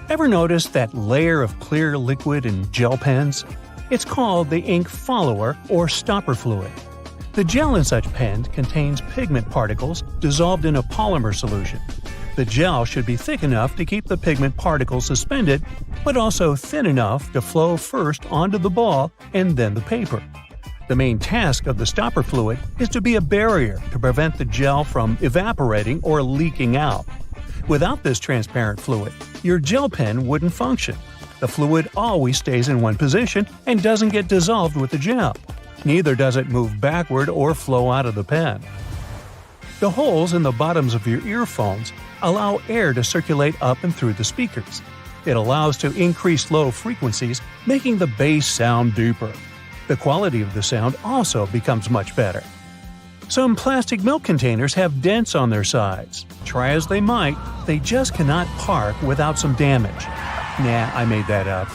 Ever notice that layer of clear liquid in gel pens? It's called the ink follower or stopper fluid. The gel in such pens contains pigment particles dissolved in a polymer solution. The gel should be thick enough to keep the pigment particles suspended, but also thin enough to flow first onto the ball and then the paper. The main task of the stopper fluid is to be a barrier to prevent the gel from evaporating or leaking out. Without this transparent fluid, your gel pen wouldn't function. The fluid always stays in one position and doesn't get dissolved with the gel. Neither does it move backward or flow out of the pen. The holes in the bottoms of your earphones allow air to circulate up and through the speakers. It allows to increase low frequencies, making the bass sound deeper. The quality of the sound also becomes much better. Some plastic milk containers have dents on their sides. Try as they might, they just cannot park without some damage. Nah, I made that up.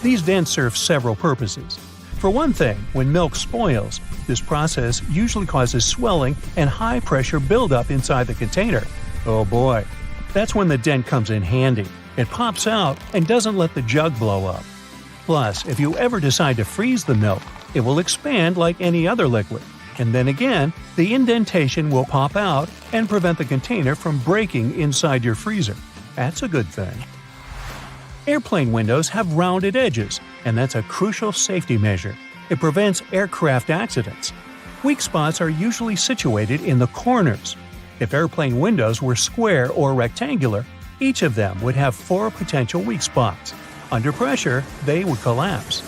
These dents serve several purposes. For one thing, when milk spoils, this process usually causes swelling and high-pressure buildup inside the container. Oh boy, that's when the dent comes in handy. It pops out and doesn't let the jug blow up. Plus, if you ever decide to freeze the milk, it will expand like any other liquid. And then again, the indentation will pop out and prevent the container from breaking inside your freezer. That's a good thing. Airplane windows have rounded edges, and that's a crucial safety measure. It prevents aircraft accidents. Weak spots are usually situated in the corners. If airplane windows were square or rectangular, each of them would have 4 potential weak spots. Under pressure, they would collapse.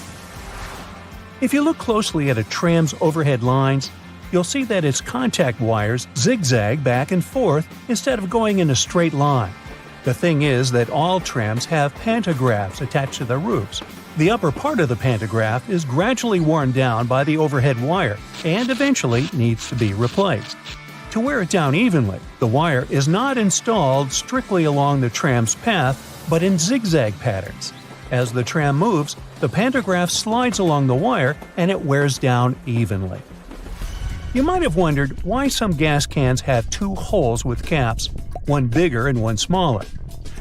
If you look closely at a tram's overhead lines, you'll see that its contact wires zigzag back and forth instead of going in a straight line. The thing is that all trams have pantographs attached to their roofs. The upper part of the pantograph is gradually worn down by the overhead wire and eventually needs to be replaced. To wear it down evenly, the wire is not installed strictly along the tram's path, but in zigzag patterns. As the tram moves, the pantograph slides along the wire and it wears down evenly. You might have wondered why some gas cans have two holes with caps, one bigger and one smaller.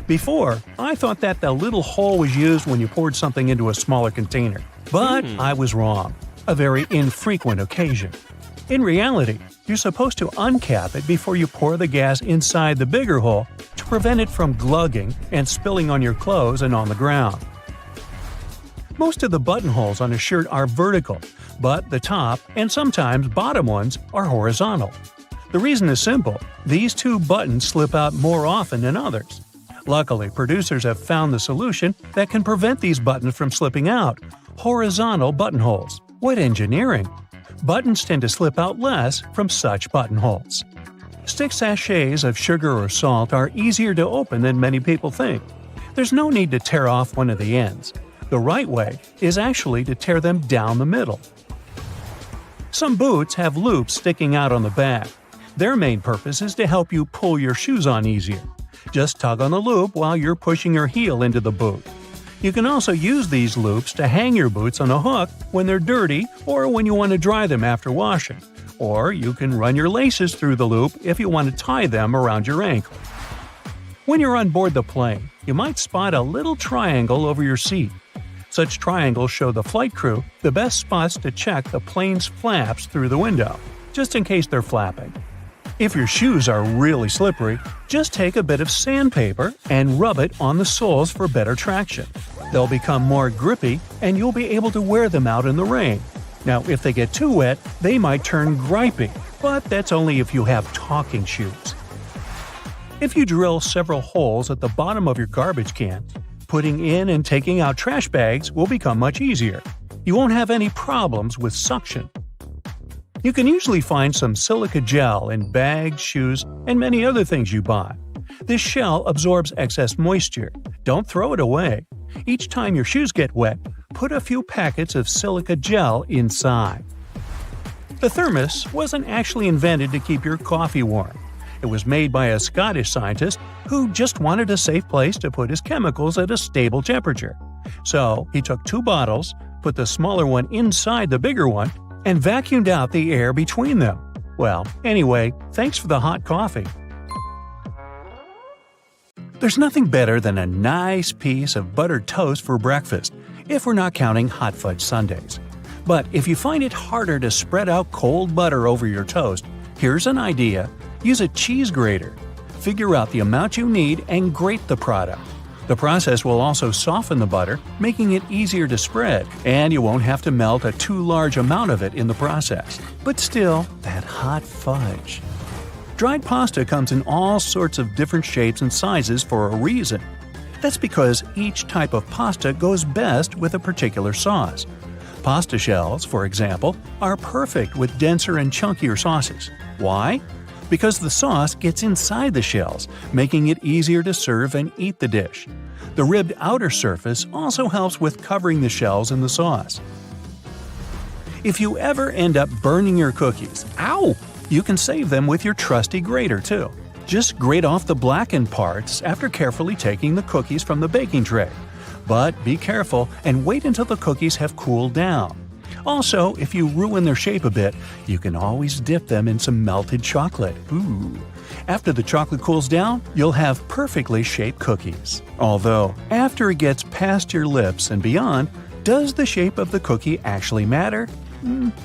Before, I thought that the little hole was used when you poured something into a smaller container. But I was wrong. A very infrequent occasion. In reality, you're supposed to uncap it before you pour the gas inside the bigger hole to prevent it from glugging and spilling on your clothes and on the ground. Most of the buttonholes on a shirt are vertical, but the top and sometimes bottom ones are horizontal. The reason is simple: these two buttons slip out more often than others. Luckily, producers have found the solution that can prevent these buttons from slipping out: horizontal buttonholes. What engineering! Buttons tend to slip out less from such buttonholes. Stick sachets of sugar or salt are easier to open than many people think. There's no need to tear off one of the ends. The right way is actually to tear them down the middle. Some boots have loops sticking out on the back. Their main purpose is to help you pull your shoes on easier. Just tug on the loop while you're pushing your heel into the boot. You can also use these loops to hang your boots on a hook when they're dirty or when you want to dry them after washing. Or you can run your laces through the loop if you want to tie them around your ankle. When you're on board the plane, you might spot a little triangle over your seat. Such triangles show the flight crew the best spots to check the plane's flaps through the window, just in case they're flapping. If your shoes are really slippery, just take a bit of sandpaper and rub it on the soles for better traction. They'll become more grippy and you'll be able to wear them out in the rain. Now, if they get too wet, they might turn gripey, but that's only if you have talking shoes. If you drill several holes at the bottom of your garbage can, putting in and taking out trash bags will become much easier. You won't have any problems with suction. You can usually find some silica gel in bags, shoes, and many other things you buy. This shell absorbs excess moisture. Don't throw it away. Each time your shoes get wet, put a few packets of silica gel inside. The thermos wasn't actually invented to keep your coffee warm. It was made by a Scottish scientist who just wanted a safe place to put his chemicals at a stable temperature. So he took two bottles, put the smaller one inside the bigger one, and vacuumed out the air between them. Well, anyway, thanks for the hot coffee. There's nothing better than a nice piece of buttered toast for breakfast, if we're not counting hot fudge sundaes. But if you find it harder to spread out cold butter over your toast, here's an idea. Use a cheese grater. Figure out the amount you need and grate the product. The process will also soften the butter, making it easier to spread, and you won't have to melt a too large amount of it in the process. But still, that hot fudge. Dried pasta comes in all sorts of different shapes and sizes for a reason. That's because each type of pasta goes best with a particular sauce. Pasta shells, for example, are perfect with denser and chunkier sauces. Why? Because the sauce gets inside the shells, making it easier to serve and eat the dish. The ribbed outer surface also helps with covering the shells in the sauce. If you ever end up burning your cookies, you can save them with your trusty grater too. Just grate off the blackened parts after carefully taking the cookies from the baking tray. But be careful and wait until the cookies have cooled down. Also, if you ruin their shape a bit, you can always dip them in some melted chocolate. Ooh. After the chocolate cools down, you'll have perfectly shaped cookies. Although, after it gets past your lips and beyond, does the shape of the cookie actually matter?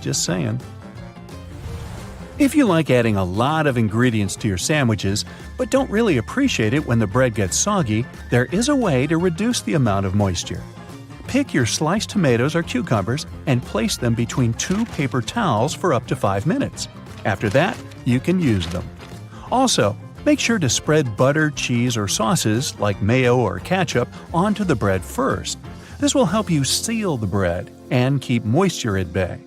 Just saying. If you like adding a lot of ingredients to your sandwiches, but don't really appreciate it when the bread gets soggy, there is a way to reduce the amount of moisture. Pick your sliced tomatoes or cucumbers and place them between two paper towels for up to 5 minutes. After that, you can use them. Also, make sure to spread butter, cheese, or sauces like mayo or ketchup onto the bread first. This will help you seal the bread and keep moisture at bay.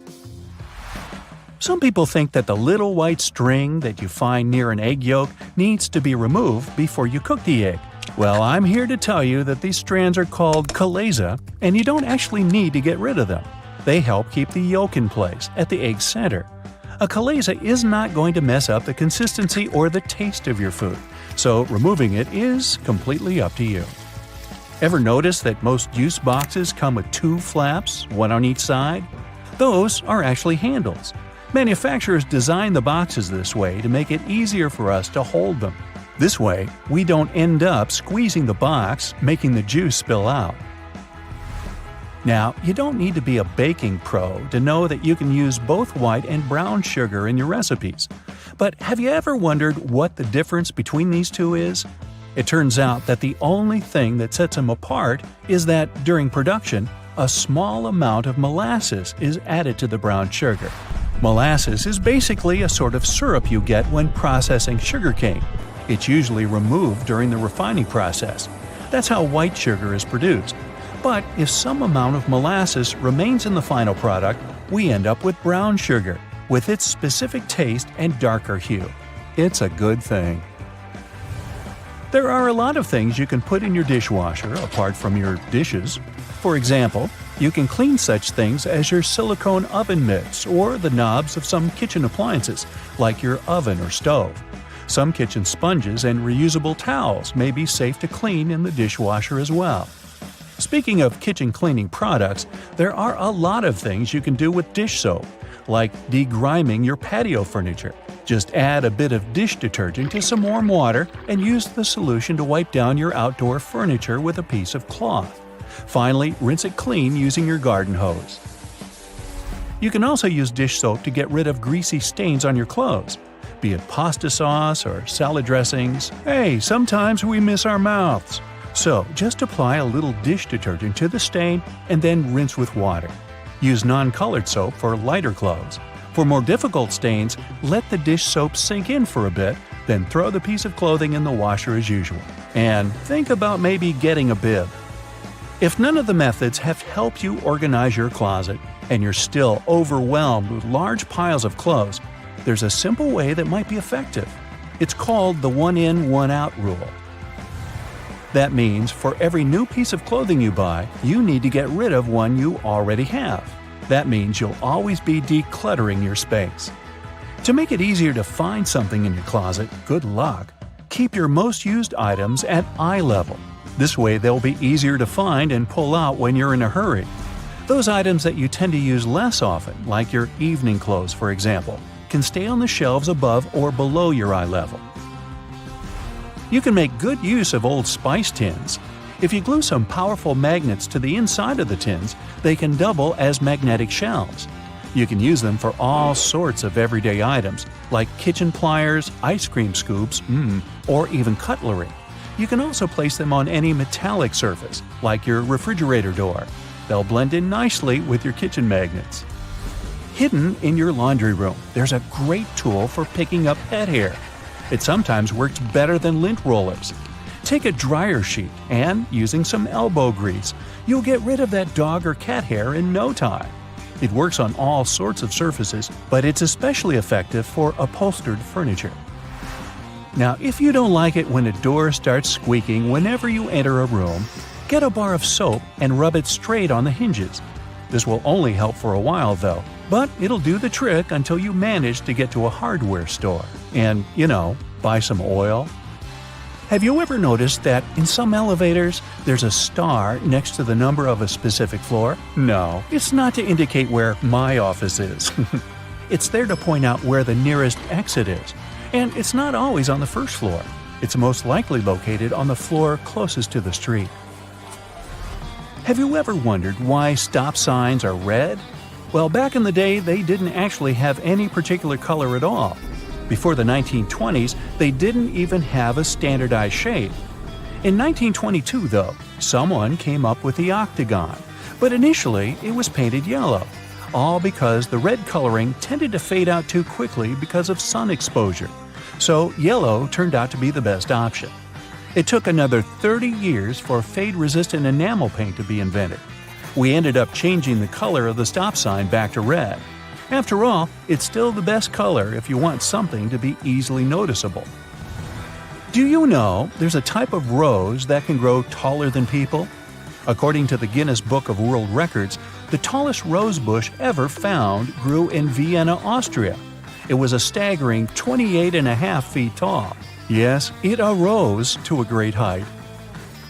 Some people think that the little white string that you find near an egg yolk needs to be removed before you cook the egg. Well, I'm here to tell you that these strands are called chalaza, and you don't actually need to get rid of them. They help keep the yolk in place at the egg's center. A chalaza is not going to mess up the consistency or the taste of your food, so removing it is completely up to you. Ever notice that most juice boxes come with 2 flaps, one on each side? Those are actually handles. Manufacturers design the boxes this way to make it easier for us to hold them. This way, we don't end up squeezing the box, making the juice spill out. Now, you don't need to be a baking pro to know that you can use both white and brown sugar in your recipes. But have you ever wondered what the difference between these two is? It turns out that the only thing that sets them apart is that, during production, a small amount of molasses is added to the brown sugar. Molasses is basically a sort of syrup you get when processing sugarcane. It's usually removed during the refining process. That's how white sugar is produced. But if some amount of molasses remains in the final product, we end up with brown sugar, with its specific taste and darker hue. It's a good thing. There are a lot of things you can put in your dishwasher apart from your dishes. For example, you can clean such things as your silicone oven mitts or the knobs of some kitchen appliances, like your oven or stove. Some kitchen sponges and reusable towels may be safe to clean in the dishwasher as well. Speaking of kitchen cleaning products, there are a lot of things you can do with dish soap, like degriming your patio furniture. Just add a bit of dish detergent to some warm water and use the solution to wipe down your outdoor furniture with a piece of cloth. Finally, rinse it clean using your garden hose. You can also use dish soap to get rid of greasy stains on your clothes, be it pasta sauce or salad dressings. Hey, sometimes we miss our mouths. So, just apply a little dish detergent to the stain and then rinse with water. Use non-colored soap for lighter clothes. For more difficult stains, let the dish soap sink in for a bit, then throw the piece of clothing in the washer as usual. And think about maybe getting a bib. If none of the methods have helped you organize your closet, and you're still overwhelmed with large piles of clothes, there's a simple way that might be effective. It's called the one-in, one-out rule. That means for every new piece of clothing you buy, you need to get rid of one you already have. That means you'll always be decluttering your space. To make it easier to find something in your closet, good luck. Keep your most used items at eye level. This way they'll be easier to find and pull out when you're in a hurry. Those items that you tend to use less often, like your evening clothes for example, can stay on the shelves above or below your eye level. You can make good use of old spice tins. If you glue some powerful magnets to the inside of the tins, they can double as magnetic shelves. You can use them for all sorts of everyday items, like kitchen pliers, ice cream scoops, or even cutlery. You can also place them on any metallic surface, like your refrigerator door. They'll blend in nicely with your kitchen magnets. Hidden in your laundry room, there's a great tool for picking up pet hair. It sometimes works better than lint rollers. Take a dryer sheet and, using some elbow grease, you'll get rid of that dog or cat hair in no time. It works on all sorts of surfaces, but it's especially effective for upholstered furniture. Now, if you don't like it when a door starts squeaking whenever you enter a room, get a bar of soap and rub it straight on the hinges. This will only help for a while though, but it'll do the trick until you manage to get to a hardware store and, buy some oil. Have you ever noticed that in some elevators, there's a star next to the number of a specific floor? No, it's not to indicate where my office is. It's there to point out where the nearest exit is. And it's not always on the first floor. It's most likely located on the floor closest to the street. Have you ever wondered why stop signs are red? Well, back in the day, they didn't actually have any particular color at all. Before the 1920s, they didn't even have a standardized shape. In 1922, though, someone came up with the octagon, but initially it was painted yellow, all because the red coloring tended to fade out too quickly because of sun exposure. So yellow turned out to be the best option. It took another 30 years for fade-resistant enamel paint to be invented. We ended up changing the color of the stop sign back to red. After all, it's still the best color if you want something to be easily noticeable. Do you know there's a type of rose that can grow taller than people? According to the Guinness Book of World Records, the tallest rose bush ever found grew in Vienna, Austria. It was a staggering 28.5 feet tall. Yes, it arose to a great height.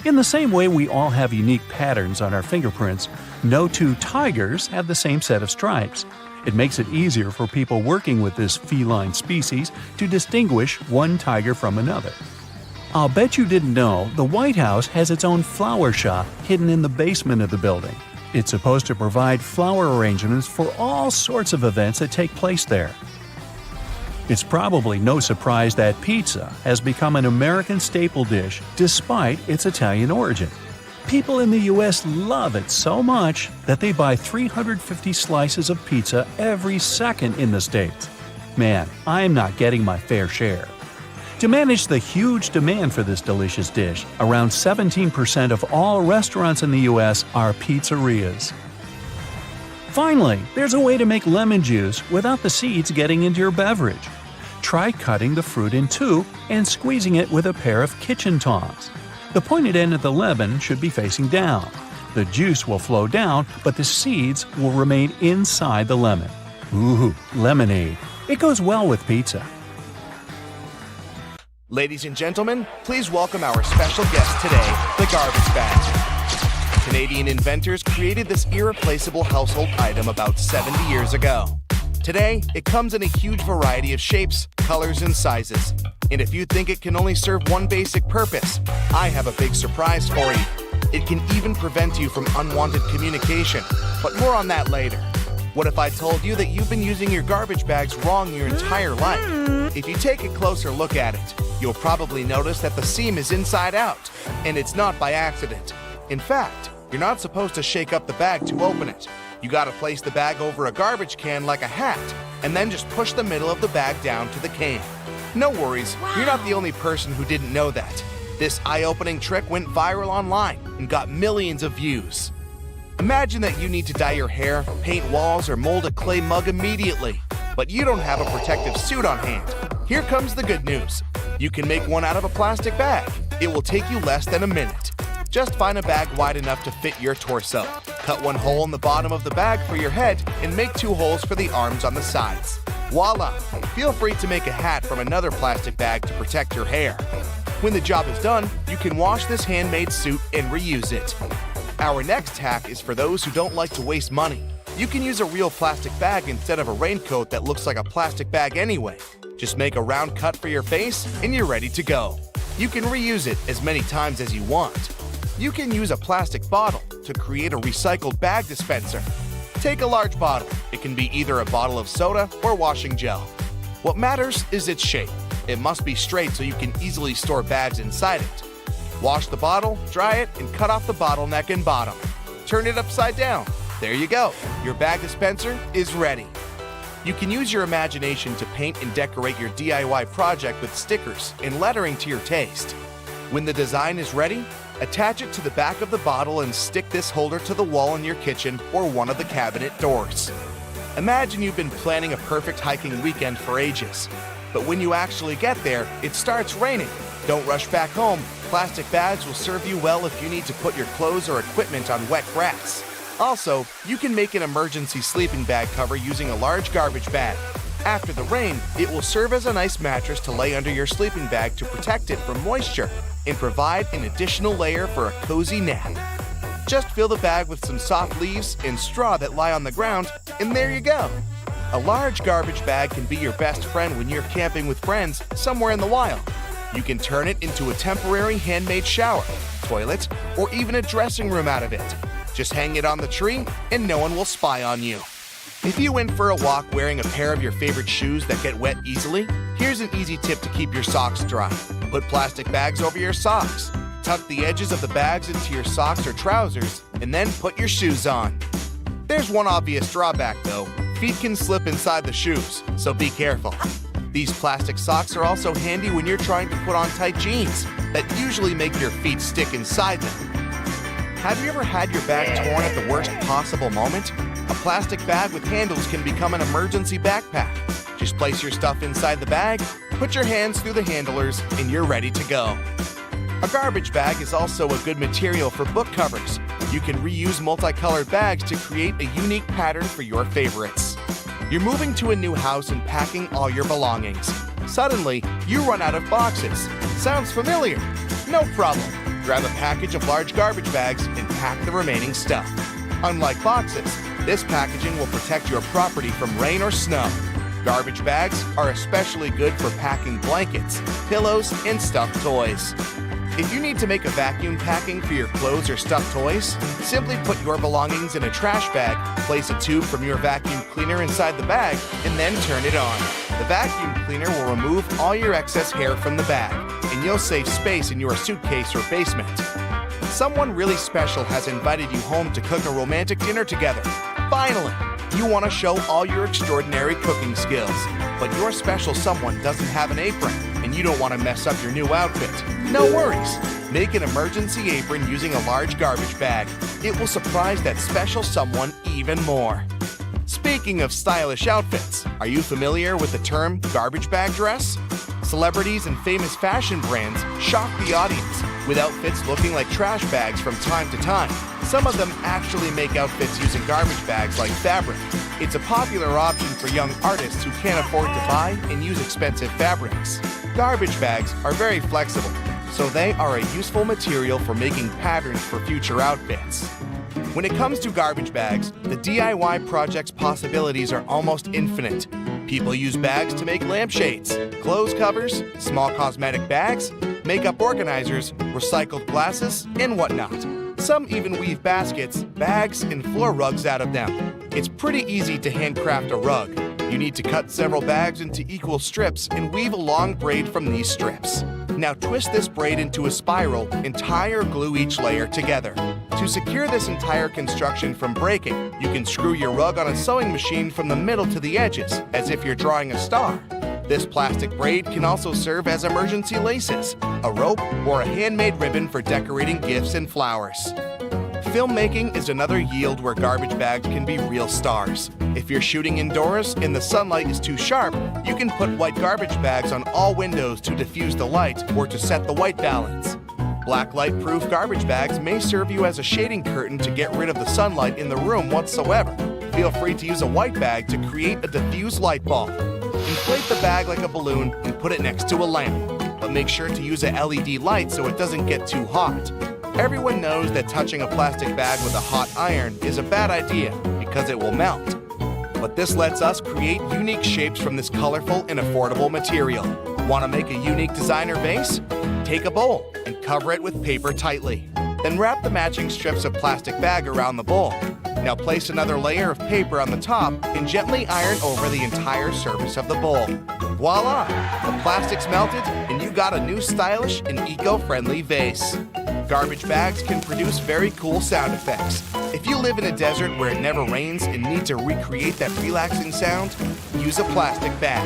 In the same way we all have unique patterns on our fingerprints, no two tigers have the same set of stripes. It makes it easier for people working with this feline species to distinguish one tiger from another. I'll bet you didn't know the White House has its own flower shop hidden in the basement of the building. It's supposed to provide flower arrangements for all sorts of events that take place there. It's probably no surprise that pizza has become an American staple dish despite its Italian origin. People in the US love it so much that they buy 350 slices of pizza every second in the States. Man, I'm not getting my fair share. To manage the huge demand for this delicious dish, around 17% of all restaurants in the US are pizzerias. Finally, there's a way to make lemon juice without the seeds getting into your beverage. Try cutting the fruit in two and squeezing it with a pair of kitchen tongs. The pointed end of the lemon should be facing down. The juice will flow down, but the seeds will remain inside the lemon. Ooh, lemonade. It goes well with pizza. Ladies and gentlemen, please welcome our special guest today, the garbage bag. Canadian inventors created this irreplaceable household item about 70 years ago. Today, it comes in a huge variety of shapes, colors, and sizes. And if you think it can only serve one basic purpose, I have a big surprise for you. It can even prevent you from unwanted communication, but more on that later. What if I told you that you've been using your garbage bags wrong your entire life? If you take a closer look at it, you'll probably notice that the seam is inside out, and it's not by accident. In fact, you're not supposed to shake up the bag to open it. You gotta place the bag over a garbage can like a hat, and then just push the middle of the bag down to the can. No worries, you're not the only person who didn't know that. This eye-opening trick went viral online and got millions of views. Imagine that you need to dye your hair, paint walls, or mold a clay mug immediately, but you don't have a protective suit on hand. Here comes the good news. You can make one out of a plastic bag. It will take you less than a minute. Just find a bag wide enough to fit your torso. Cut one hole in the bottom of the bag for your head and make 2 holes for the arms on the sides. Voila! Feel free to make a hat from another plastic bag to protect your hair. When the job is done, you can wash this handmade suit and reuse it. Our next hack is for those who don't like to waste money. You can use a real plastic bag instead of a raincoat that looks like a plastic bag anyway. Just make a round cut for your face and you're ready to go. You can reuse it as many times as you want. You can use a plastic bottle to create a recycled bag dispenser. Take a large bottle. It can be either a bottle of soda or washing gel. What matters is its shape. It must be straight so you can easily store bags inside it. Wash the bottle, dry it, and cut off the bottleneck and bottom. Turn it upside down. There you go. Your bag dispenser is ready. You can use your imagination to paint and decorate your DIY project with stickers and lettering to your taste. When the design is ready, attach it to the back of the bottle and stick this holder to the wall in your kitchen or one of the cabinet doors. Imagine you've been planning a perfect hiking weekend for ages. But when you actually get there, it starts raining. Don't rush back home. Plastic bags will serve you well if you need to put your clothes or equipment on wet grass. Also, you can make an emergency sleeping bag cover using a large garbage bag. After the rain, it will serve as a nice mattress to lay under your sleeping bag to protect it from moisture and provide an additional layer for a cozy nap. Just fill the bag with some soft leaves and straw that lie on the ground, and there you go. A large garbage bag can be your best friend when you're camping with friends somewhere in the wild. You can turn it into a temporary handmade shower, toilet, or even a dressing room out of it. Just hang it on the tree and no one will spy on you. If you went for a walk wearing a pair of your favorite shoes that get wet easily, here's an easy tip to keep your socks dry. Put plastic bags over your socks. Tuck the edges of the bags into your socks or trousers, and then put your shoes on. There's one obvious drawback though. Feet can slip inside the shoes, so be careful. These plastic socks are also handy when you're trying to put on tight jeans that usually make your feet stick inside them. Have you ever had your bag torn at the worst possible moment? A plastic bag with handles can become an emergency backpack. Just place your stuff inside the bag, put your hands through the handlers, and you're ready to go. A garbage bag is also a good material for book covers. You can reuse multicolored bags to create a unique pattern for your favorites. You're moving to a new house and packing all your belongings. Suddenly, you run out of boxes. Sounds familiar? No problem. Grab a package of large garbage bags and pack the remaining stuff. Unlike boxes, This packaging will protect your property from rain or snow. Garbage bags are especially good for packing blankets, pillows, and stuffed toys. If you need to make a vacuum packing for your clothes or stuffed toys, simply put your belongings in a trash bag, place a tube from your vacuum cleaner inside the bag, and then turn it on. The vacuum cleaner will remove all your excess hair from the bag, and you'll save space in your suitcase or basement. Someone really special has invited you home to cook a romantic dinner together. Finally, you want to show all your extraordinary cooking skills, but your special someone doesn't have an apron, and you don't want to mess up your new outfit. No worries. Make an emergency apron using a large garbage bag. It will surprise that special someone even more. Speaking of stylish outfits, are you familiar with the term garbage bag dress? Celebrities and famous fashion brands shock the audience with outfits looking like trash bags from time to time. Some of them actually make outfits using garbage bags like fabric. It's a popular option for young artists who can't afford to buy and use expensive fabrics. Garbage bags are very flexible, so they are a useful material for making patterns for future outfits. When it comes to garbage bags, the DIY project's possibilities are almost infinite. People use bags to make lampshades, clothes covers, small cosmetic bags, makeup organizers, recycled glasses, and whatnot. Some even weave baskets, bags, and floor rugs out of them. It's pretty easy to handcraft a rug. You need to cut several bags into equal strips and weave a long braid from these strips. Now twist this braid into a spiral and tie or glue each layer together. To secure this entire construction from breaking, you can screw your rug on a sewing machine from the middle to the edges, as if you're drawing a star. This plastic braid can also serve as emergency laces, a rope, or a handmade ribbon for decorating gifts and flowers. Filmmaking is another yield where garbage bags can be real stars. If you're shooting indoors and the sunlight is too sharp, you can put white garbage bags on all windows to diffuse the light or to set the white balance. Black light-proof garbage bags may serve you as a shading curtain to get rid of the sunlight in the room whatsoever. Feel free to use a white bag to create a diffused light bulb. Inflate the bag like a balloon and put it next to a lamp, but make sure to use a LED light so it doesn't get too hot. Everyone knows that touching a plastic bag with a hot iron is a bad idea because it will melt. But this lets us create unique shapes from this colorful and affordable material. Want to make a unique designer vase? Take a bowl and cover it with paper tightly. Then wrap the matching strips of plastic bag around the bowl. Now place another layer of paper on the top and gently iron over the entire surface of the bowl. Voila! The plastic's melted and you got a new stylish and eco-friendly vase. Garbage bags can produce very cool sound effects. If you live in a desert where it never rains and need to recreate that relaxing sound, use a plastic bag.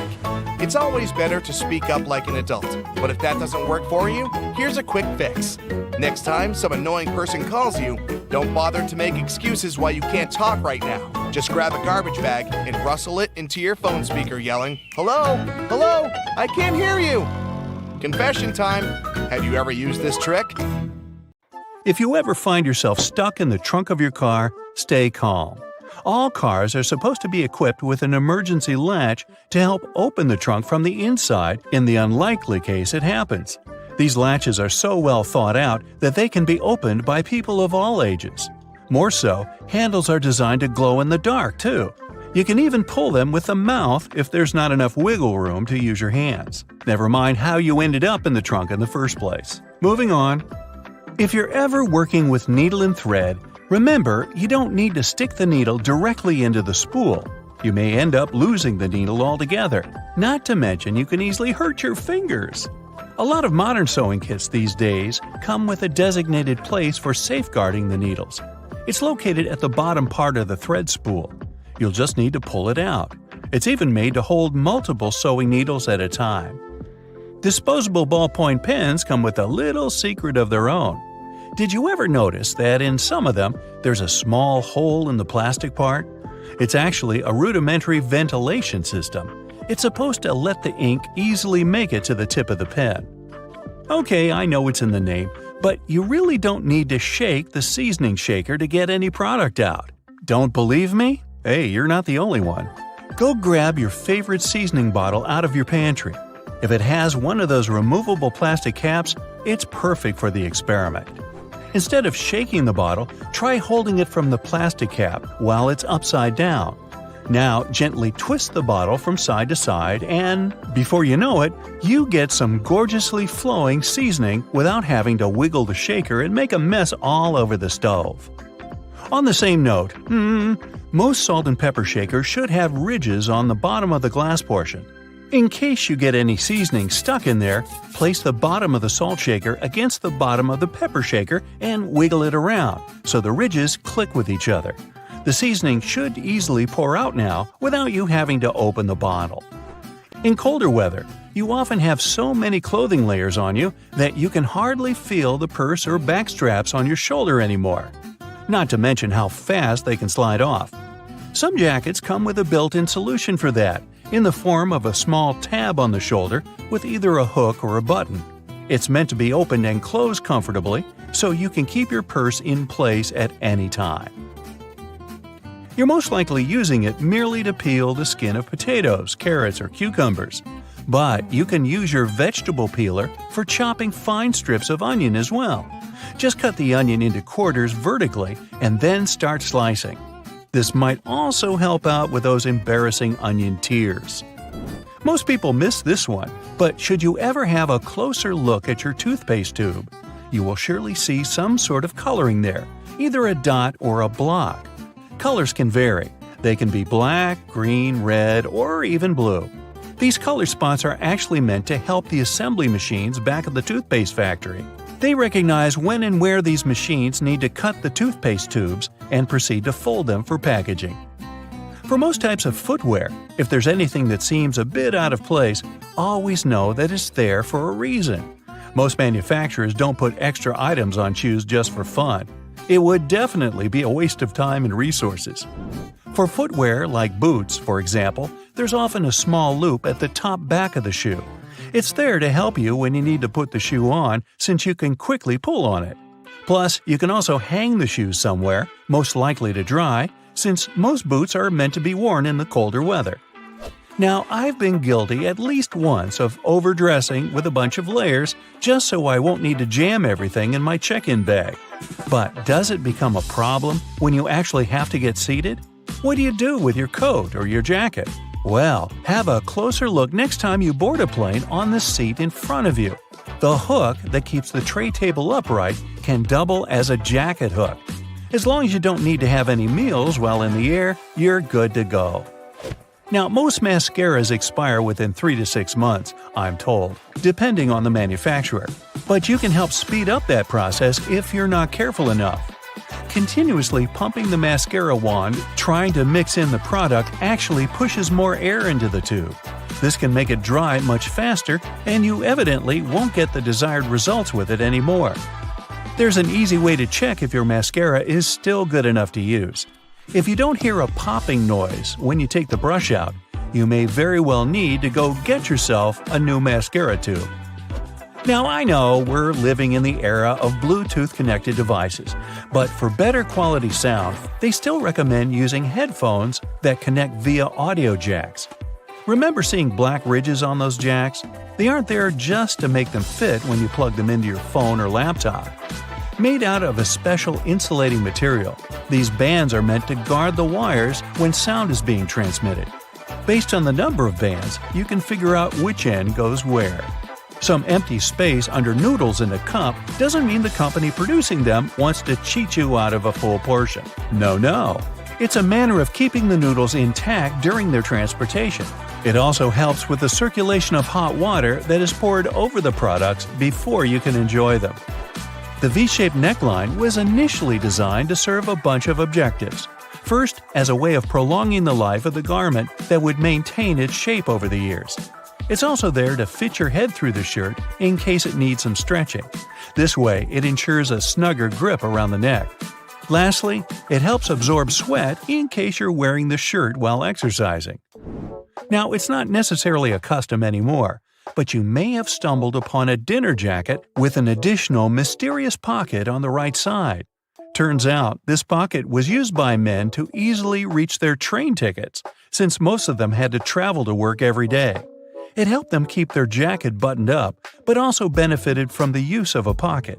It's always better to speak up like an adult, but if that doesn't work for you, here's a quick fix. Next time some annoying person calls you, don't bother to make excuses why you can't talk right now. Just grab a garbage bag and rustle it into your phone speaker yelling, "Hello? Hello? I can't hear you!" Confession time. Have you ever used this trick? If you ever find yourself stuck in the trunk of your car, stay calm. All cars are supposed to be equipped with an emergency latch to help open the trunk from the inside in the unlikely case it happens. These latches are so well thought out that they can be opened by people of all ages. More so, handles are designed to glow in the dark, too. You can even pull them with the mouth if there's not enough wiggle room to use your hands. Never mind how you ended up in the trunk in the first place. Moving on. If you're ever working with needle and thread, remember you don't need to stick the needle directly into the spool. You may end up losing the needle altogether. Not to mention you can easily hurt your fingers. A lot of modern sewing kits these days come with a designated place for safeguarding the needles. It's located at the bottom part of the thread spool. You'll just need to pull it out. It's even made to hold multiple sewing needles at a time. Disposable ballpoint pens come with a little secret of their own. Did you ever notice that in some of them there's a small hole in the plastic part? It's actually a rudimentary ventilation system. It's supposed to let the ink easily make it to the tip of the pen. Okay, I know it's in the name, but you really don't need to shake the seasoning shaker to get any product out. Don't believe me? Hey, you're not the only one. Go grab your favorite seasoning bottle out of your pantry. If it has one of those removable plastic caps, it's perfect for the experiment. Instead of shaking the bottle, try holding it from the plastic cap while it's upside down. Now gently twist the bottle from side to side and, before you know it, you get some gorgeously flowing seasoning without having to wiggle the shaker and make a mess all over the stove. On the same note, most salt and pepper shakers should have ridges on the bottom of the glass portion. In case you get any seasoning stuck in there, place the bottom of the salt shaker against the bottom of the pepper shaker and wiggle it around so the ridges click with each other. The seasoning should easily pour out now without you having to open the bottle. In colder weather, you often have so many clothing layers on you that you can hardly feel the purse or back straps on your shoulder anymore. Not to mention how fast they can slide off. Some jackets come with a built-in solution for that, in the form of a small tab on the shoulder with either a hook or a button. It's meant to be opened and closed comfortably, so you can keep your purse in place at any time. You're most likely using it merely to peel the skin of potatoes, carrots, or cucumbers. But you can use your vegetable peeler for chopping fine strips of onion as well. Just cut the onion into quarters vertically and then start slicing. This might also help out with those embarrassing onion tears. Most people miss this one, but should you ever have a closer look at your toothpaste tube, you will surely see some sort of coloring there, either a dot or a block. Colors can vary. They can be black, green, red, or even blue. These color spots are actually meant to help the assembly machines back at the toothpaste factory. They recognize when and where these machines need to cut the toothpaste tubes and proceed to fold them for packaging. For most types of footwear, if there's anything that seems a bit out of place, always know that it's there for a reason. Most manufacturers don't put extra items on shoes just for fun. It would definitely be a waste of time and resources. For footwear like boots, for example, there's often a small loop at the top back of the shoe. It's there to help you when you need to put the shoe on, since you can quickly pull on it. Plus, you can also hang the shoes somewhere, most likely to dry, since most boots are meant to be worn in the colder weather. Now, I've been guilty at least once of overdressing with a bunch of layers just so I won't need to jam everything in my check-in bag. But does it become a problem when you actually have to get seated? What do you do with your coat or your jacket? Well, have a closer look next time you board a plane on the seat in front of you. The hook that keeps the tray table upright can double as a jacket hook. As long as you don't need to have any meals while in the air, you're good to go. Now, most mascaras expire within 3 to 6 months, I'm told, depending on the manufacturer. But you can help speed up that process if you're not careful enough. Continuously pumping the mascara wand, trying to mix in the product actually pushes more air into the tube. This can make it dry much faster, and you evidently won't get the desired results with it anymore. There's an easy way to check if your mascara is still good enough to use. If you don't hear a popping noise when you take the brush out, you may very well need to go get yourself a new mascara tube. Now, I know we're living in the era of Bluetooth-connected devices, but for better quality sound, they still recommend using headphones that connect via audio jacks. Remember seeing black ridges on those jacks? They aren't there just to make them fit when you plug them into your phone or laptop. Made out of a special insulating material, these bands are meant to guard the wires when sound is being transmitted. Based on the number of bands, you can figure out which end goes where. Some empty space under noodles in a cup doesn't mean the company producing them wants to cheat you out of a full portion. No. It's a manner of keeping the noodles intact during their transportation. It also helps with the circulation of hot water that is poured over the products before you can enjoy them. The V-shaped neckline was initially designed to serve a bunch of objectives. First, as a way of prolonging the life of the garment that would maintain its shape over the years. It's also there to fit your head through the shirt in case it needs some stretching. This way, it ensures a snugger grip around the neck. Lastly, it helps absorb sweat in case you're wearing the shirt while exercising. Now, it's not necessarily a custom anymore, but you may have stumbled upon a dinner jacket with an additional mysterious pocket on the right side. Turns out, this pocket was used by men to easily reach their train tickets, since most of them had to travel to work every day. It helped them keep their jacket buttoned up, but also benefited from the use of a pocket.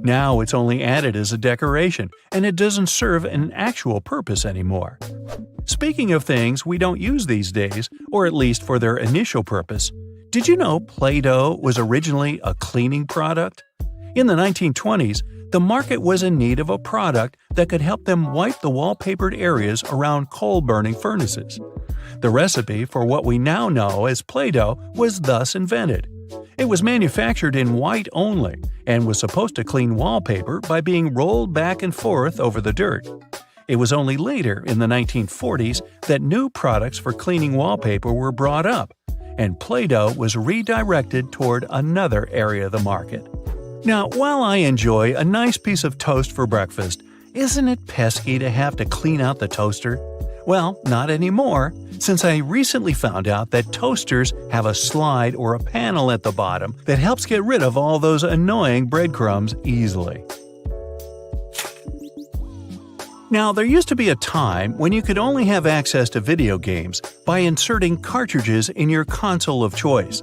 Now it's only added as a decoration, and it doesn't serve an actual purpose anymore. Speaking of things we don't use these days, or at least for their initial purpose, did you know Play-Doh was originally a cleaning product? In the 1920s, the market was in need of a product that could help them wipe the wallpapered areas around coal-burning furnaces. The recipe for what we now know as Play-Doh was thus invented. It was manufactured in white only and was supposed to clean wallpaper by being rolled back and forth over the dirt. It was only later, in the 1940s, that new products for cleaning wallpaper were brought up, and Play-Doh was redirected toward another area of the market. Now, while I enjoy a nice piece of toast for breakfast, isn't it pesky to have to clean out the toaster? Well, not anymore, since I recently found out that toasters have a slide or a panel at the bottom that helps get rid of all those annoying breadcrumbs easily. Now, there used to be a time when you could only have access to video games by inserting cartridges in your console of choice.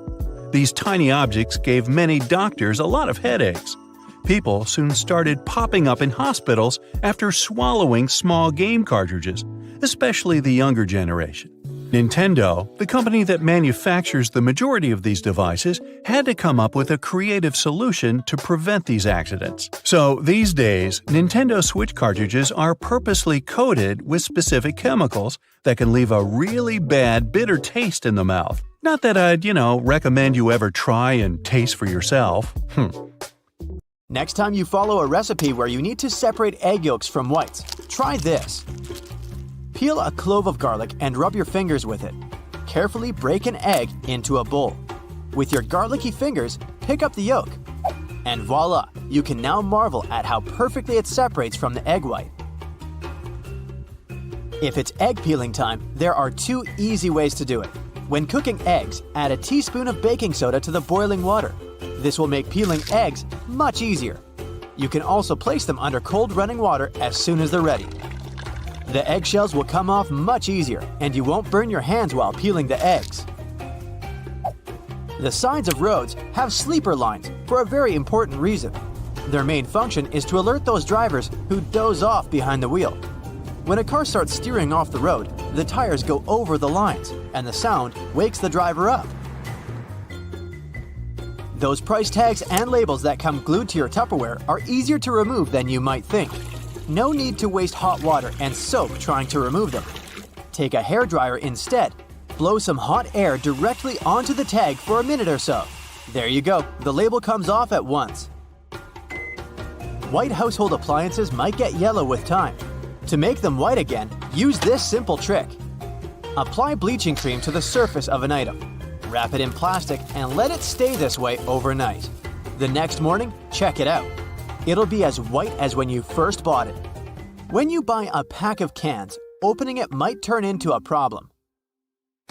These tiny objects gave many doctors a lot of headaches. People soon started popping up in hospitals after swallowing small game cartridges, especially the younger generation. Nintendo, the company that manufactures the majority of these devices, had to come up with a creative solution to prevent these accidents. So these days, Nintendo Switch cartridges are purposely coated with specific chemicals that can leave a really bad, bitter taste in the mouth. Not that I'd, recommend you ever try and taste for yourself. Next time you follow a recipe where you need to separate egg yolks from whites, try this. Peel a clove of garlic and rub your fingers with it. Carefully break an egg into a bowl. With your garlicky fingers, pick up the yolk. And voila, you can now marvel at how perfectly it separates from the egg white. If it's egg peeling time, there are 2 easy ways to do it. When cooking eggs, add a teaspoon of baking soda to the boiling water. This will make peeling eggs much easier. You can also place them under cold running water as soon as they're ready. The eggshells will come off much easier, and you won't burn your hands while peeling the eggs. The sides of roads have sleeper lines for a very important reason. Their main function is to alert those drivers who doze off behind the wheel. When a car starts steering off the road, the tires go over the lines, and the sound wakes the driver up. Those price tags and labels that come glued to your Tupperware are easier to remove than you might think. No need to waste hot water and soap trying to remove them. Take a hairdryer instead. Blow some hot air directly onto the tag for a minute or so. There you go, the label comes off at once. White household appliances might get yellow with time. To make them white again, use this simple trick. Apply bleaching cream to the surface of an item. Wrap it in plastic and let it stay this way overnight. The next morning, check it out. It'll be as white as when you first bought it. When you buy a pack of cans, opening it might turn into a problem.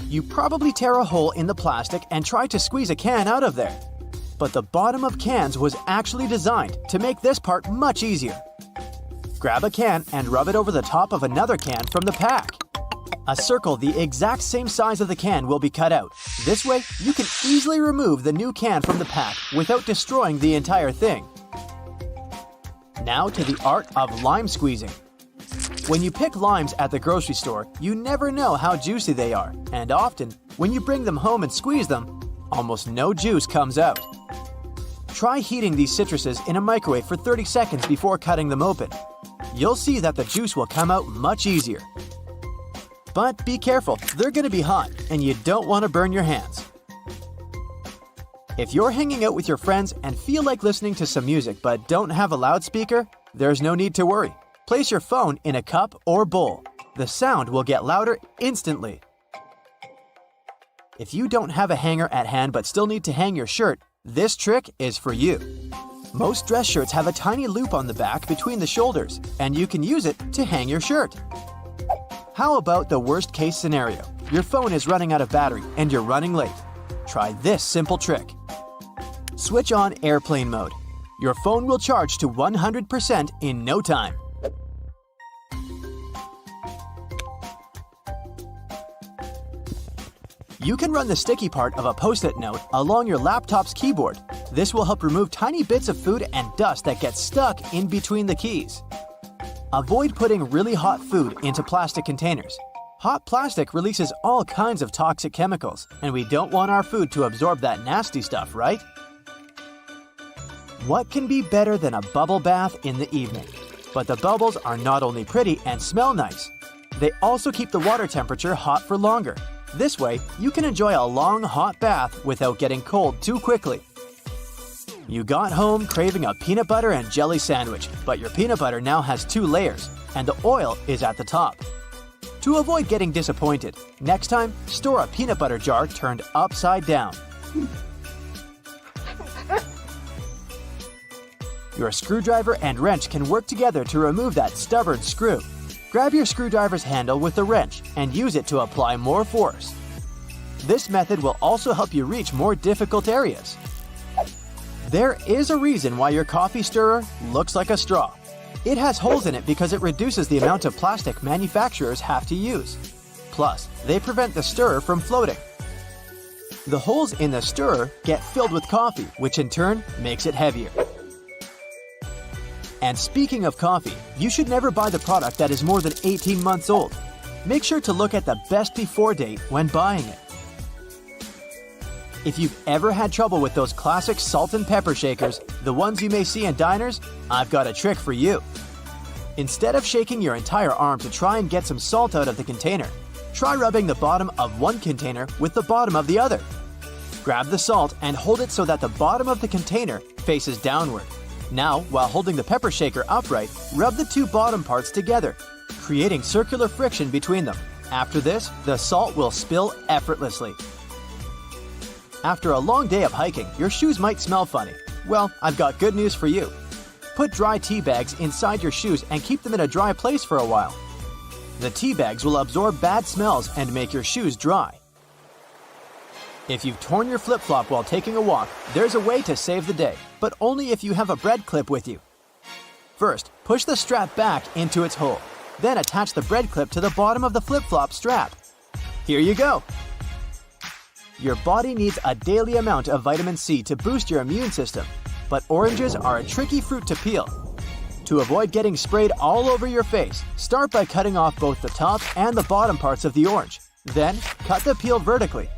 You probably tear a hole in the plastic and try to squeeze a can out of there. But the bottom of cans was actually designed to make this part much easier. Grab a can and rub it over the top of another can from the pack. A circle the exact same size of the can will be cut out. This way, you can easily remove the new can from the pack without destroying the entire thing. Now to the art of lime squeezing. When you pick limes at the grocery store, you never know how juicy they are, and often, when you bring them home and squeeze them, almost no juice comes out. Try heating these citruses in a microwave for 30 seconds before cutting them open. You'll see that the juice will come out much easier. But be careful, they're going to be hot, and you don't want to burn your hands. If you're hanging out with your friends and feel like listening to some music but don't have a loudspeaker, there's no need to worry. Place your phone in a cup or bowl. The sound will get louder instantly. If you don't have a hanger at hand but still need to hang your shirt, this trick is for you. Most dress shirts have a tiny loop on the back between the shoulders, and you can use it to hang your shirt. How about the worst case scenario? Your phone is running out of battery and you're running late. Try this simple trick. Switch on airplane mode. Your phone will charge to 100% in no time. You can run the sticky part of a Post-it note along your laptop's keyboard. This will help remove tiny bits of food and dust that get stuck in between the keys. Avoid putting really hot food into plastic containers. Hot plastic releases all kinds of toxic chemicals, and we don't want our food to absorb that nasty stuff, right? What can be better than a bubble bath in the evening? But the bubbles are not only pretty and smell nice, they also keep the water temperature hot for longer. This way, you can enjoy a long hot bath without getting cold too quickly. You got home craving a peanut butter and jelly sandwich, but your peanut butter now has 2 layers, and the oil is at the top. To avoid getting disappointed, next time, store a peanut butter jar turned upside down. Your screwdriver and wrench can work together to remove that stubborn screw. Grab your screwdriver's handle with the wrench and use it to apply more force. This method will also help you reach more difficult areas. There is a reason why your coffee stirrer looks like a straw. It has holes in it because it reduces the amount of plastic manufacturers have to use. Plus, they prevent the stirrer from floating. The holes in the stirrer get filled with coffee, which in turn makes it heavier. And speaking of coffee, you should never buy the product that is more than 18 months old. Make sure to look at the best before date when buying it. If you've ever had trouble with those classic salt and pepper shakers, the ones you may see in diners, I've got a trick for you. Instead of shaking your entire arm to try and get some salt out of the container, try rubbing the bottom of one container with the bottom of the other. Grab the salt and hold it so that the bottom of the container faces downward. Now, while holding the pepper shaker upright, rub the 2 bottom parts together, creating circular friction between them. After this, the salt will spill effortlessly. After a long day of hiking, your shoes might smell funny. Well, I've got good news for you. Put dry tea bags inside your shoes and keep them in a dry place for a while. The tea bags will absorb bad smells and make your shoes dry. If you've torn your flip-flop while taking a walk, there's a way to save the day, but only if you have a bread clip with you. First, push the strap back into its hole. Then attach the bread clip to the bottom of the flip-flop strap. Here you go! Your body needs a daily amount of vitamin C to boost your immune system, but oranges are a tricky fruit to peel. To avoid getting sprayed all over your face, start by cutting off both the top and the bottom parts of the orange. Then, cut the peel vertically.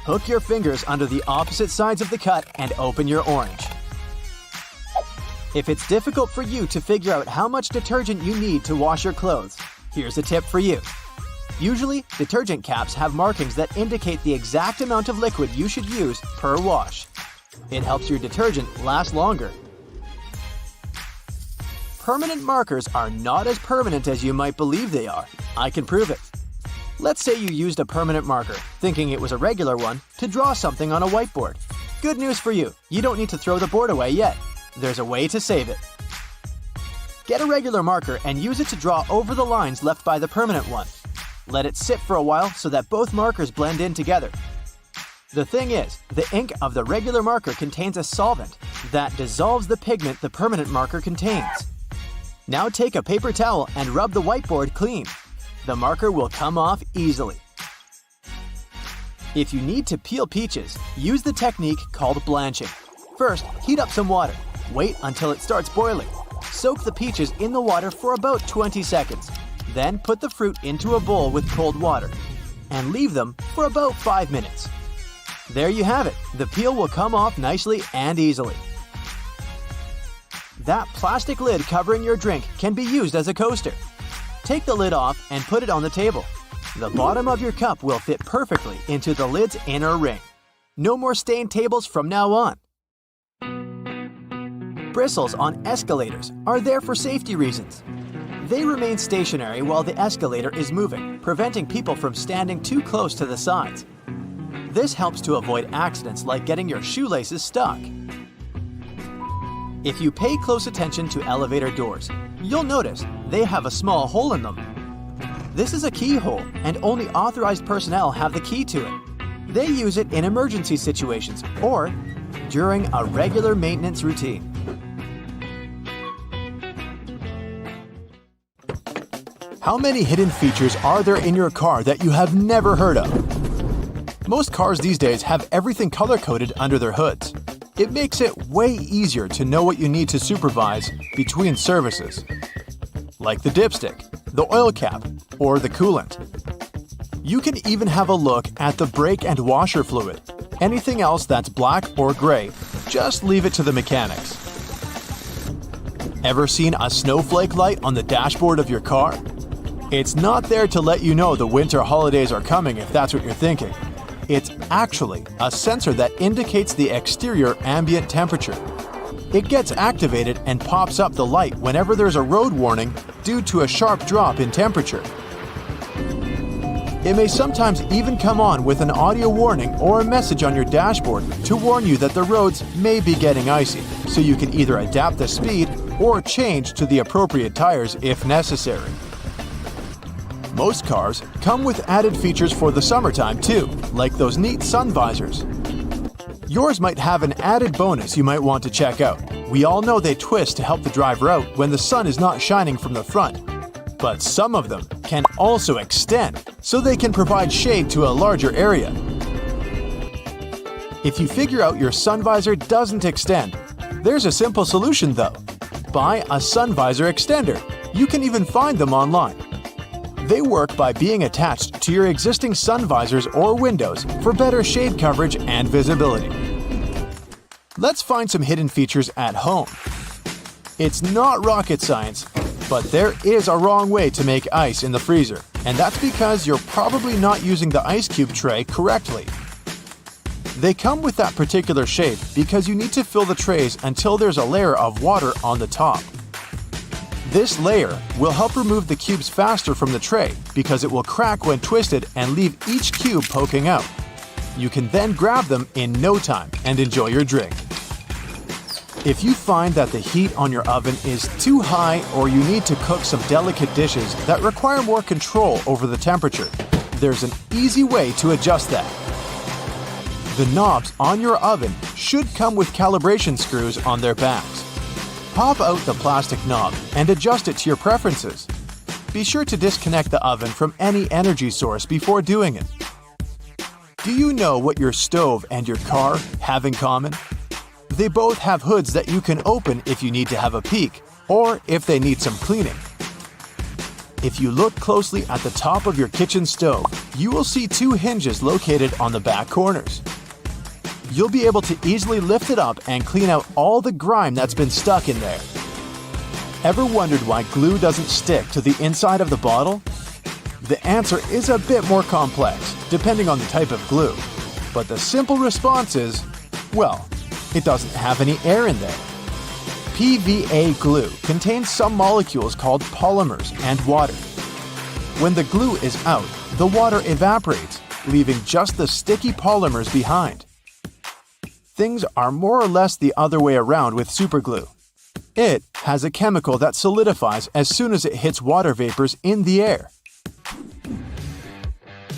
Hook your fingers under the opposite sides of the cut and open your orange. If it's difficult for you to figure out how much detergent you need to wash your clothes, here's a tip for you. Usually, detergent caps have markings that indicate the exact amount of liquid you should use per wash. It helps your detergent last longer. Permanent markers are not as permanent as you might believe they are. I can prove it. Let's say you used a permanent marker, thinking it was a regular one, to draw something on a whiteboard. Good news for you, you don't need to throw the board away yet. There's a way to save it. Get a regular marker and use it to draw over the lines left by the permanent one. Let it sit for a while so that both markers blend in together. The thing is, the ink of the regular marker contains a solvent that dissolves the pigment the permanent marker contains. Now take a paper towel and rub the whiteboard clean. The marker will come off easily. If you need to peel peaches, use the technique called blanching. First, heat up some water. Wait until it starts boiling. Soak the peaches in the water for about 20 seconds. Then put the fruit into a bowl with cold water and leave them for about 5 minutes. There you have it. The peel will come off nicely and easily. That plastic lid covering your drink can be used as a coaster. Take the lid off and put it on the table. The bottom of your cup will fit perfectly into the lid's inner ring. No more stained tables from now on. Bristles on escalators are there for safety reasons. They remain stationary while the escalator is moving, preventing people from standing too close to the sides. This helps to avoid accidents like getting your shoelaces stuck. If you pay close attention to elevator doors, you'll notice they have a small hole in them. This is a keyhole, and only authorized personnel have the key to it. They use it in emergency situations or during a regular maintenance routine. How many hidden features are there in your car that you have never heard of? Most cars these days have everything color-coded under their hoods. It makes it way easier to know what you need to supervise between services, like the dipstick, the oil cap, or the coolant. You can even have a look at the brake and washer fluid. Anything else that's black or gray, just leave it to the mechanics. Ever seen a snowflake light on the dashboard of your car? It's not there to let you know the winter holidays are coming if that's what you're thinking. It's actually a sensor that indicates the exterior ambient temperature. It gets activated and pops up the light whenever there's a road warning due to a sharp drop in temperature. It may sometimes even come on with an audio warning or a message on your dashboard to warn you that the roads may be getting icy, so you can either adapt the speed or change to the appropriate tires if necessary. Most cars come with added features for the summertime too, like those neat sun visors. Yours might have an added bonus you might want to check out. We all know they twist to help the driver out when the sun is not shining from the front. But some of them can also extend, so they can provide shade to a larger area. If you figure out your sun visor doesn't extend, there's a simple solution though. Buy a sun visor extender. You can even find them online. They work by being attached to your existing sun visors or windows for better shade coverage and visibility. Let's find some hidden features at home. It's not rocket science, but there is a wrong way to make ice in the freezer, and that's because you're probably not using the ice cube tray correctly. They come with that particular shape because you need to fill the trays until there's a layer of water on the top. This layer will help remove the cubes faster from the tray because it will crack when twisted and leave each cube poking out. You can then grab them in no time and enjoy your drink. If you find that the heat on your oven is too high or you need to cook some delicate dishes that require more control over the temperature, there's an easy way to adjust that. The knobs on your oven should come with calibration screws on their backs. Pop out the plastic knob and adjust it to your preferences. Be sure to disconnect the oven from any energy source before doing it. Do you know what your stove and your car have in common? They both have hoods that you can open if you need to have a peek, or if they need some cleaning. If you look closely at the top of your kitchen stove, you will see two hinges located on the back corners. You'll be able to easily lift it up and clean out all the grime that's been stuck in there. Ever wondered why glue doesn't stick to the inside of the bottle? The answer is a bit more complex, depending on the type of glue. But the simple response is, well, it doesn't have any air in there. PVA glue contains some molecules called polymers and water. When the glue is out, the water evaporates, leaving just the sticky polymers behind. Things are more or less the other way around with superglue. It has a chemical that solidifies as soon as it hits water vapors in the air.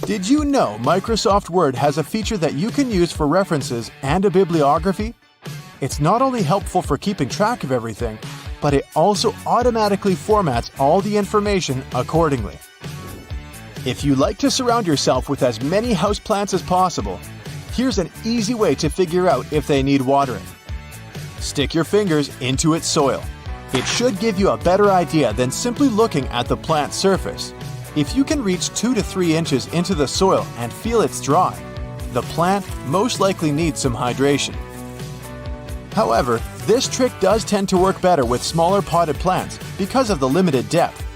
Did you know Microsoft Word has a feature that you can use for references and a bibliography? It's not only helpful for keeping track of everything, but it also automatically formats all the information accordingly. If you like to surround yourself with as many houseplants as possible, here's an easy way to figure out if they need watering. Stick your fingers into its soil. It should give you a better idea than simply looking at the plant's surface. If you can reach 2 to 3 inches into the soil and feel it's dry, the plant most likely needs some hydration. However, this trick does tend to work better with smaller potted plants because of the limited depth.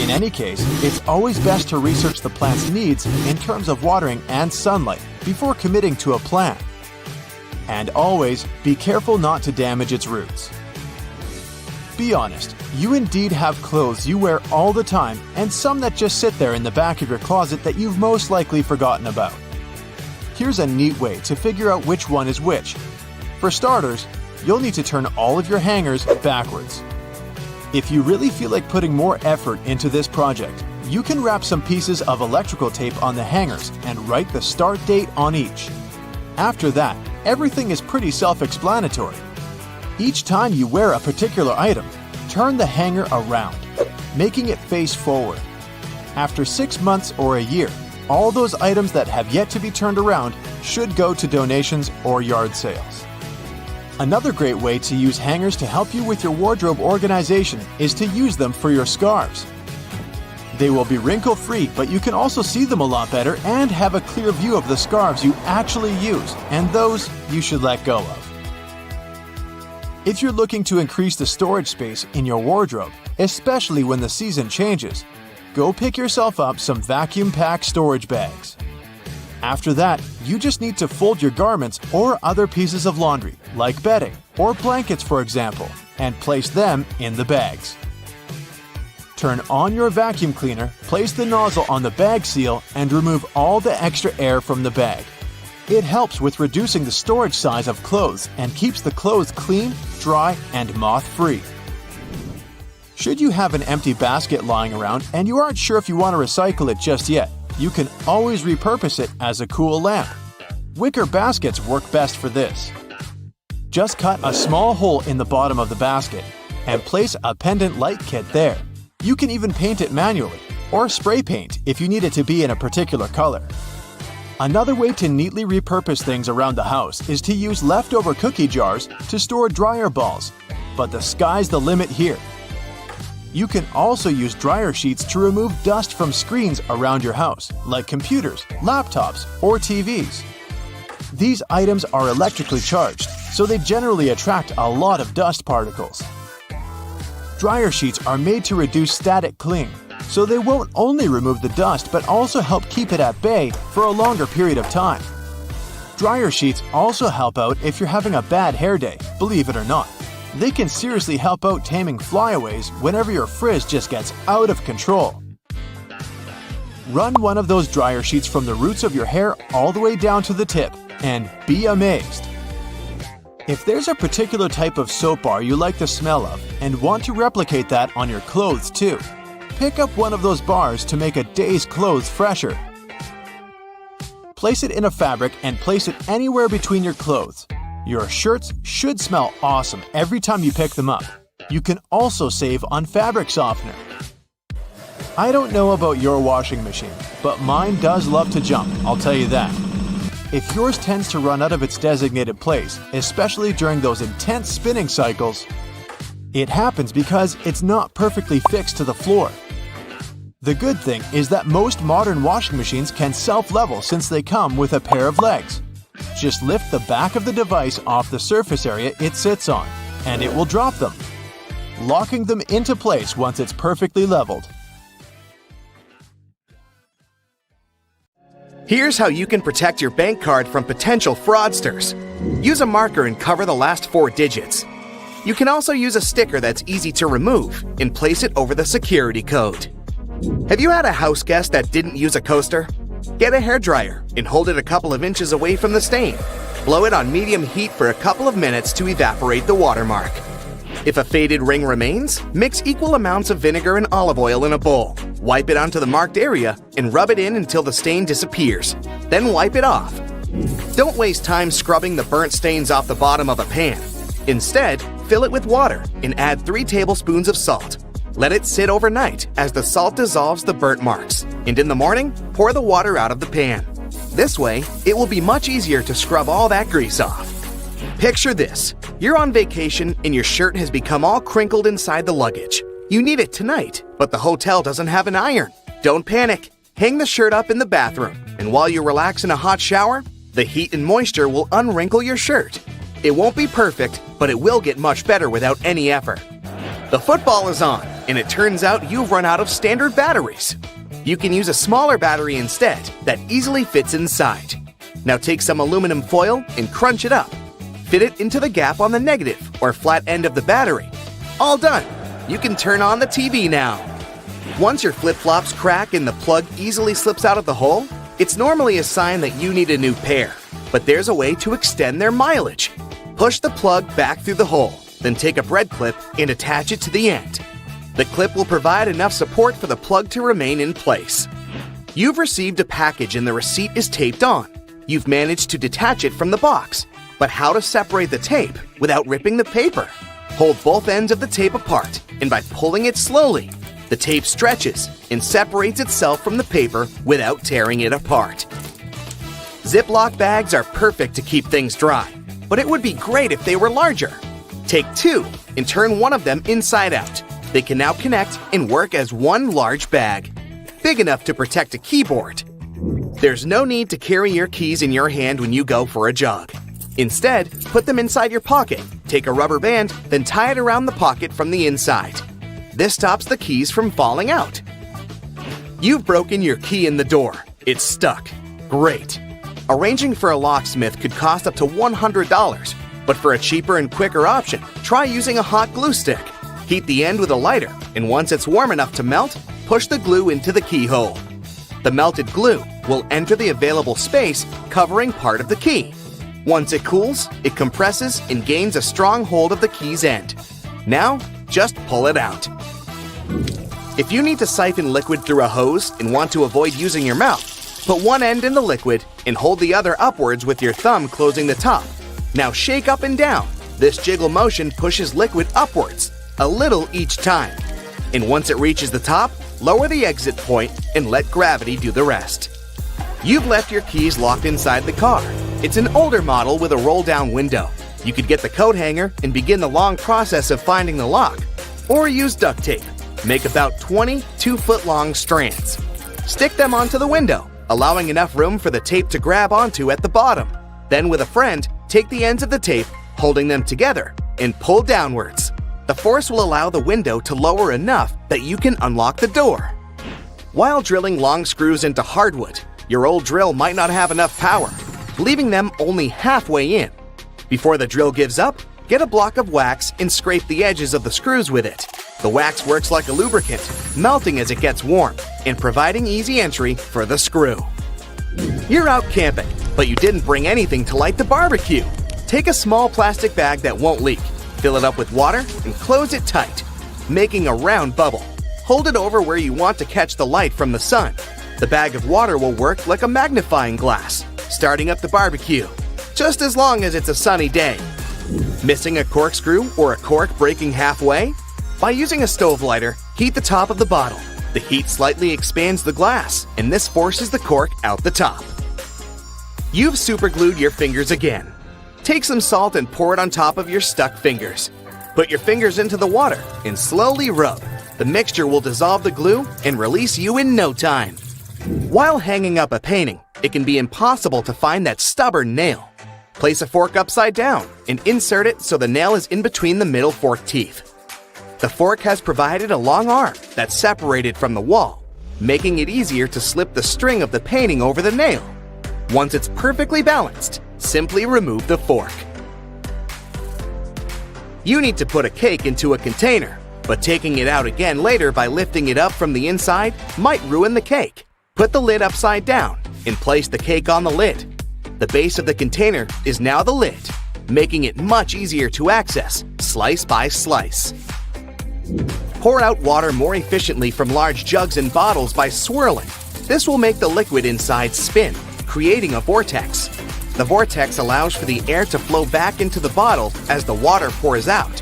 In any case, it's always best to research the plant's needs in terms of watering and sunlight before committing to a plan. And always be careful not to damage its roots. Be honest, you indeed have clothes you wear all the time and some that just sit there in the back of your closet that you've most likely forgotten about. Here's a neat way to figure out which one is which. For starters, you'll need to turn all of your hangers backwards. If you really feel like putting more effort into this project, you can wrap some pieces of electrical tape on the hangers and write the start date on each. After that, everything is pretty self-explanatory. Each time you wear a particular item, turn the hanger around, making it face forward. After 6 months or a year, all those items that have yet to be turned around should go to donations or yard sales. Another great way to use hangers to help you with your wardrobe organization is to use them for your scarves. They will be wrinkle-free, but you can also see them a lot better and have a clear view of the scarves you actually use and those you should let go of. If you're looking to increase the storage space in your wardrobe, especially when the season changes, go pick yourself up some vacuum-packed storage bags. After that, you just need to fold your garments or other pieces of laundry, like bedding or blankets for example, and place them in the bags. Turn on your vacuum cleaner, place the nozzle on the bag seal, and remove all the extra air from the bag. It helps with reducing the storage size of clothes and keeps the clothes clean, dry, and moth-free. Should you have an empty basket lying around and you aren't sure if you want to recycle it just yet, you can always repurpose it as a cool lamp. Wicker baskets work best for this. Just cut a small hole in the bottom of the basket and place a pendant light kit there. You can even paint it manually or spray paint if you need it to be in a particular color. Another way to neatly repurpose things around the house is to use leftover cookie jars to store dryer balls, but the sky's the limit here. You can also use dryer sheets to remove dust from screens around your house, like computers, laptops, or TVs. These items are electrically charged, so they generally attract a lot of dust particles. Dryer sheets are made to reduce static cling, so they won't only remove the dust but also help keep it at bay for a longer period of time. Dryer sheets also help out if you're having a bad hair day, believe it or not. They can seriously help out taming flyaways whenever your frizz just gets out of control. Run one of those dryer sheets from the roots of your hair all the way down to the tip, and be amazed. If there's a particular type of soap bar you like the smell of and want to replicate that on your clothes too, pick up one of those bars to make a day's clothes fresher. Place it in a fabric and place it anywhere between your clothes. Your shirts should smell awesome every time you pick them up. You can also save on fabric softener. I don't know about your washing machine, but mine does love to jump, I'll tell you that. If yours tends to run out of its designated place, especially during those intense spinning cycles, it happens because it's not perfectly fixed to the floor. The good thing is that most modern washing machines can self-level since they come with a pair of legs. Just lift the back of the device off the surface area it sits on, and it will drop them, locking them into place once it's perfectly leveled. Here's how you can protect your bank card from potential fraudsters. Use a marker and cover the last 4 digits. You can also use a sticker that's easy to remove and place it over the security code. Have you had a house guest that didn't use a coaster? Get a hairdryer and hold it a couple of inches away from the stain. Blow it on medium heat for a couple of minutes to evaporate the watermark. If a faded ring remains, mix equal amounts of vinegar and olive oil in a bowl. Wipe it onto the marked area and rub it in until the stain disappears. Then wipe it off. Don't waste time scrubbing the burnt stains off the bottom of a pan. Instead, fill it with water and add 3 tablespoons of salt. Let it sit overnight as the salt dissolves the burnt marks, and in the morning, pour the water out of the pan. This way, it will be much easier to scrub all that grease off. Picture this. You're on vacation and your shirt has become all crinkled inside the luggage. You need it tonight, but the hotel doesn't have an iron. Don't panic. Hang the shirt up in the bathroom, and while you relax in a hot shower, the heat and moisture will unwrinkle your shirt. It won't be perfect, but it will get much better without any effort. The football is on, and it turns out you've run out of standard batteries. You can use a smaller battery instead that easily fits inside. Now take some aluminum foil and crunch it up. Fit it into the gap on the negative or flat end of the battery. All done. You can turn on the TV now. Once your flip-flops crack and the plug easily slips out of the hole, it's normally a sign that you need a new pair. But there's a way to extend their mileage. Push the plug back through the hole, then take a bread clip and attach it to the end. The clip will provide enough support for the plug to remain in place. You've received a package and the receipt is taped on. You've managed to detach it from the box. But how to separate the tape without ripping the paper? Hold both ends of the tape apart, and by pulling it slowly, The tape stretches and separates itself from the paper without tearing it apart. Ziploc bags are perfect to keep things dry, but it would be great if they were larger. Take 2 and turn one of them inside out. They can now connect and work as one large bag, big enough to protect a keyboard. There's no need to carry your keys in your hand when you go for a jog. Instead, put them inside your pocket, take a rubber band, then tie it around the pocket from the inside. This stops the keys from falling out. You've broken your key in the door. It's stuck. Great. Arranging for a locksmith could cost up to $100, but for a cheaper and quicker option, try using a hot glue stick. Heat the end with a lighter, and once it's warm enough to melt, push the glue into the keyhole. The melted glue will enter the available space, covering part of the key. Once it cools, it compresses and gains a strong hold of the key's end. Now, just pull it out. If you need to siphon liquid through a hose and want to avoid using your mouth, put one end in the liquid and hold the other upwards with your thumb closing the top. Now shake up and down. This jiggle motion pushes liquid upwards, a little each time. And once it reaches the top, lower the exit point and let gravity do the rest. You've left your keys locked inside the car. It's an older model with a roll-down window. You could get the coat hanger and begin the long process of finding the lock. Or use duct tape. Make about 20 2-foot-long strands. Stick them onto the window, allowing enough room for the tape to grab onto at the bottom. Then with a friend, take the ends of the tape, holding them together, and pull downwards. The force will allow the window to lower enough that you can unlock the door. While drilling long screws into hardwood, your old drill might not have enough power, leaving them only halfway in. Before the drill gives up, get a block of wax and scrape the edges of the screws with it. The wax works like a lubricant, melting as it gets warm and providing easy entry for the screw. You're out camping, but you didn't bring anything to light the barbecue. Take a small plastic bag that won't leak, fill it up with water, and close it tight, making a round bubble. Hold it over where you want to catch the light from the sun. The bag of water will work like a magnifying glass, starting up the barbecue, just as long as it's a sunny day. Missing a corkscrew or a cork breaking halfway? By using a stove lighter, heat the top of the bottle. The heat slightly expands the glass, and this forces the cork out the top. You've superglued your fingers again. Take some salt and pour it on top of your stuck fingers. Put your fingers into the water and slowly rub. The mixture will dissolve the glue and release you in no time. While hanging up a painting, it can be impossible to find that stubborn nail. Place a fork upside down and insert it so the nail is in between the middle fork teeth. The fork has provided a long arm that's separated from the wall, making it easier to slip the string of the painting over the nail. Once it's perfectly balanced, simply remove the fork. You need to put a cake into a container, but taking it out again later by lifting it up from the inside might ruin the cake. Put the lid upside down and place the cake on the lid. The base of the container is now the lid, making it much easier to access, slice by slice. Pour out water more efficiently from large jugs and bottles by swirling. This will make the liquid inside spin, creating a vortex. The vortex allows for the air to flow back into the bottle as the water pours out,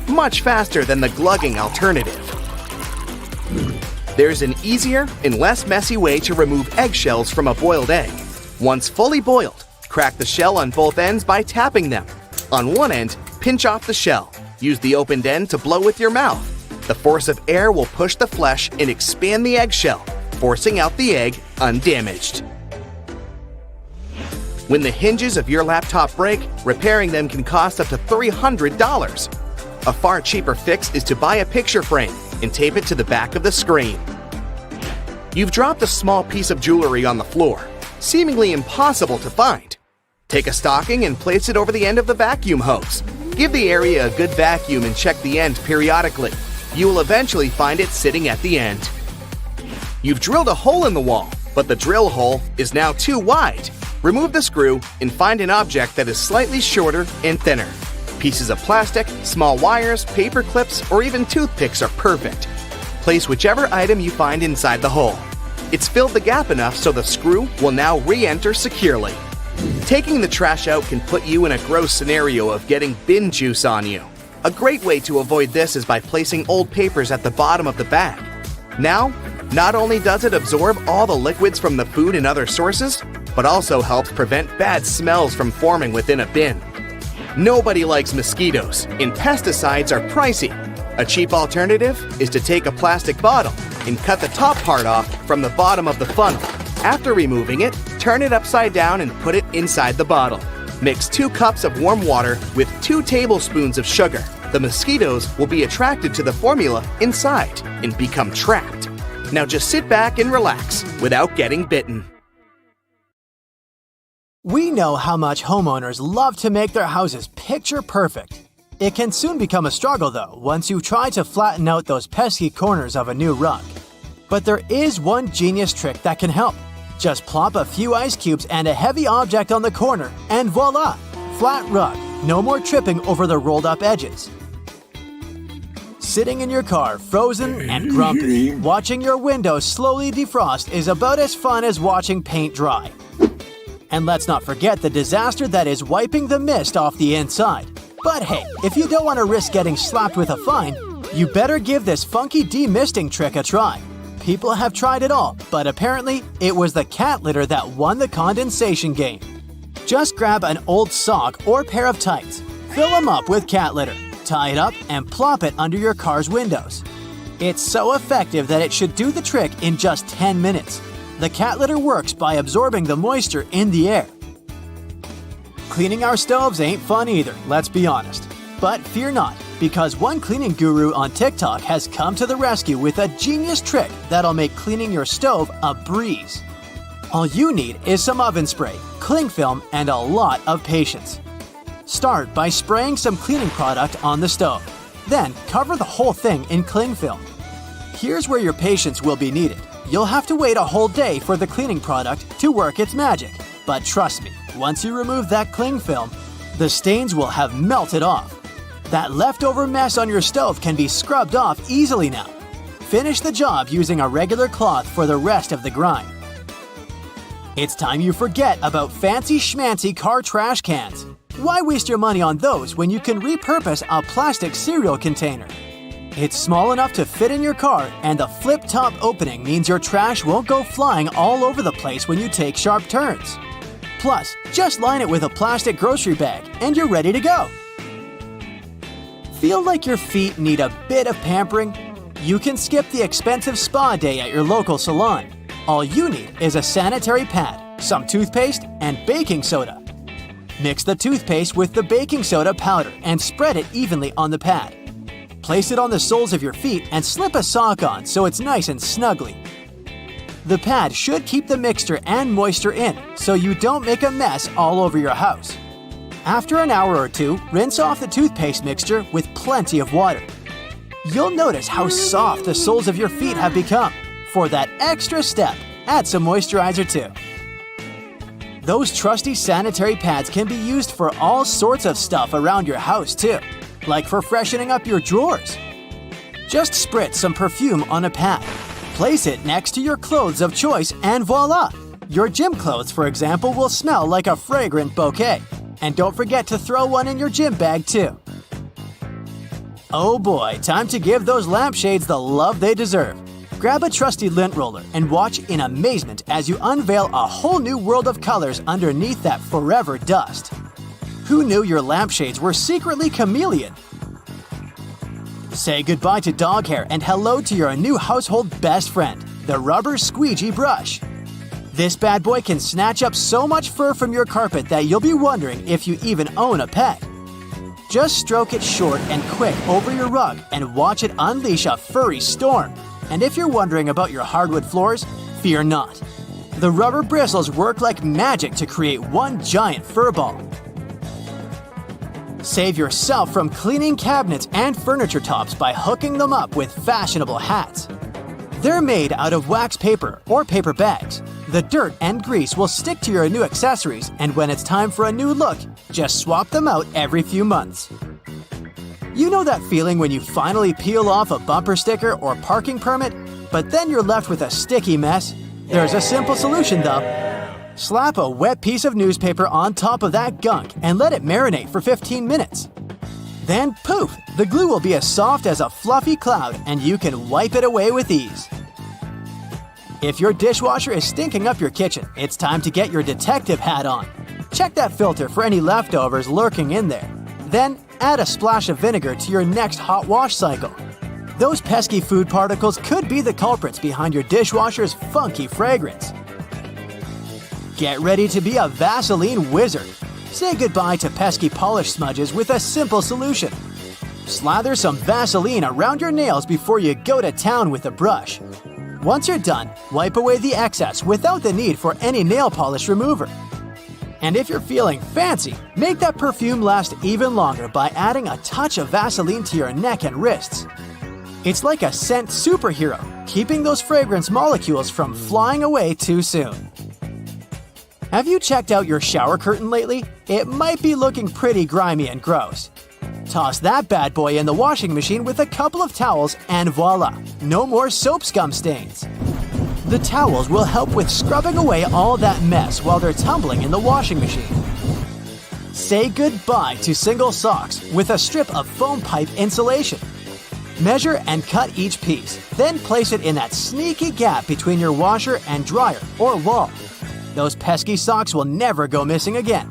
much faster than the glugging alternative. There's an easier and less messy way to remove eggshells from a boiled egg. Once fully boiled, crack the shell on both ends by tapping them. On one end, pinch off the shell. Use the opened end to blow with your mouth. The force of air will push the flesh and expand the eggshell, forcing out the egg undamaged. When the hinges of your laptop break, repairing them can cost up to $300. A far cheaper fix is to buy a picture frame and tape it to the back of the screen. You've dropped a small piece of jewelry on the floor, seemingly impossible to find. Take a stocking and place it over the end of the vacuum hose. Give the area a good vacuum and check the end periodically. You will eventually find it sitting at the end. You've drilled a hole in the wall, but the drill hole is now too wide. Remove the screw and find an object that is slightly shorter and thinner. Pieces of plastic, small wires, paper clips, or even toothpicks are perfect. Place whichever item you find inside the hole. It's filled the gap enough so the screw will now re-enter securely. Taking the trash out can put you in a gross scenario of getting bin juice on you. A great way to avoid this is by placing old papers at the bottom of the bag. Now, not only does it absorb all the liquids from the food and other sources, but also helps prevent bad smells from forming within a bin. Nobody likes mosquitoes, and pesticides are pricey. A cheap alternative is to take a plastic bottle and cut the top part off from the bottom of the funnel. After removing it, turn it upside down and put it inside the bottle. Mix 2 cups of warm water with 2 tablespoons of sugar. The mosquitoes will be attracted to the formula inside and become trapped. Now just sit back and relax without getting bitten. We know how much homeowners love to make their houses picture perfect. It can soon become a struggle, though, once you try to flatten out those pesky corners of a new rug. But there is one genius trick that can help. Just plop a few ice cubes and a heavy object on the corner, and voila! Flat rug. No more tripping over the rolled up edges. Sitting in your car, frozen and grumpy, watching your windows slowly defrost is about as fun as watching paint dry. And let's not forget the disaster that is wiping the mist off the inside. But hey, if you don't want to risk getting slapped with a fine, you better give this funky demisting trick a try. People have tried it all, but apparently it was the cat litter that won the condensation game. Just grab an old sock or pair of tights, fill them up with cat litter, tie it up, and plop it under your car's windows. It's so effective that it should do the trick in just 10 minutes. The cat litter works by absorbing the moisture in the air. Cleaning our stoves ain't fun either, let's be honest. But fear not, because one cleaning guru on TikTok has come to the rescue with a genius trick that'll make cleaning your stove a breeze. All you need is some oven spray, cling film, and a lot of patience. Start by spraying some cleaning product on the stove. Then cover the whole thing in cling film. Here's where your patience will be needed. You'll have to wait a whole day for the cleaning product to work its magic. But trust me, once you remove that cling film, the stains will have melted off. That leftover mess on your stove can be scrubbed off easily now. Finish the job using a regular cloth for the rest of the grind. It's time you forget about fancy schmancy car trash cans. Why waste your money on those when you can repurpose a plastic cereal container? It's small enough to fit in your car, and the flip-top opening means your trash won't go flying all over the place when you take sharp turns. Plus, just line it with a plastic grocery bag, and you're ready to go. Feel like your feet need a bit of pampering? You can skip the expensive spa day at your local salon. All you need is a sanitary pad, some toothpaste, and baking soda. Mix the toothpaste with the baking soda powder and spread it evenly on the pad. Place it on the soles of your feet and slip a sock on so it's nice and snuggly. The pad should keep the mixture and moisture in so you don't make a mess all over your house. After an hour or two, rinse off the toothpaste mixture with plenty of water. You'll notice how soft the soles of your feet have become. For that extra step, add some moisturizer too. Those trusty sanitary pads can be used for all sorts of stuff around your house too, like for freshening up your drawers. Just spritz some perfume on a pad. Place it next to your clothes of choice and voila! Your gym clothes, for example, will smell like a fragrant bouquet. And don't forget to throw one in your gym bag too. Oh boy, time to give those lampshades the love they deserve. Grab a trusty lint roller and watch in amazement as you unveil a whole new world of colors underneath that forever dust. Who knew your lampshades were secretly chameleon? Say goodbye to dog hair and hello to your new household best friend, the rubber squeegee brush. This bad boy can snatch up so much fur from your carpet that you'll be wondering if you even own a pet. Just stroke it short and quick over your rug and watch it unleash a furry storm. And if you're wondering about your hardwood floors, fear not. The rubber bristles work like magic to create one giant fur ball. Save yourself from cleaning cabinets and furniture tops by hooking them up with fashionable hats. They're made out of wax paper or paper bags. The dirt and grease will stick to your new accessories, and when it's time for a new look, just swap them out every few months. You know that feeling when you finally peel off a bumper sticker or parking permit, but then you're left with a sticky mess? There's a simple solution though. Slap a wet piece of newspaper on top of that gunk and let it marinate for 15 minutes. Then poof, the glue will be as soft as a fluffy cloud and you can wipe it away with ease. If your dishwasher is stinking up your kitchen, it's time to get your detective hat on. Check that filter for any leftovers lurking in there. Then, add a splash of vinegar to your next hot wash cycle. Those pesky food particles could be the culprits behind your dishwasher's funky fragrance. Get ready to be a Vaseline wizard. Say goodbye to pesky polish smudges with a simple solution. Slather some Vaseline around your nails before you go to town with a brush. Once you're done, wipe away the excess without the need for any nail polish remover. And if you're feeling fancy, make that perfume last even longer by adding a touch of Vaseline to your neck and wrists. It's like a scent superhero, keeping those fragrance molecules from flying away too soon. Have you checked out your shower curtain lately? It might be looking pretty grimy and gross. Toss that bad boy in the washing machine with a couple of towels and voila, no more soap scum stains. The towels will help with scrubbing away all that mess while they're tumbling in the washing machine. Say goodbye to single socks with a strip of foam pipe insulation. Measure and cut each piece, then place it in that sneaky gap between your washer and dryer or wall. Those pesky socks will never go missing again.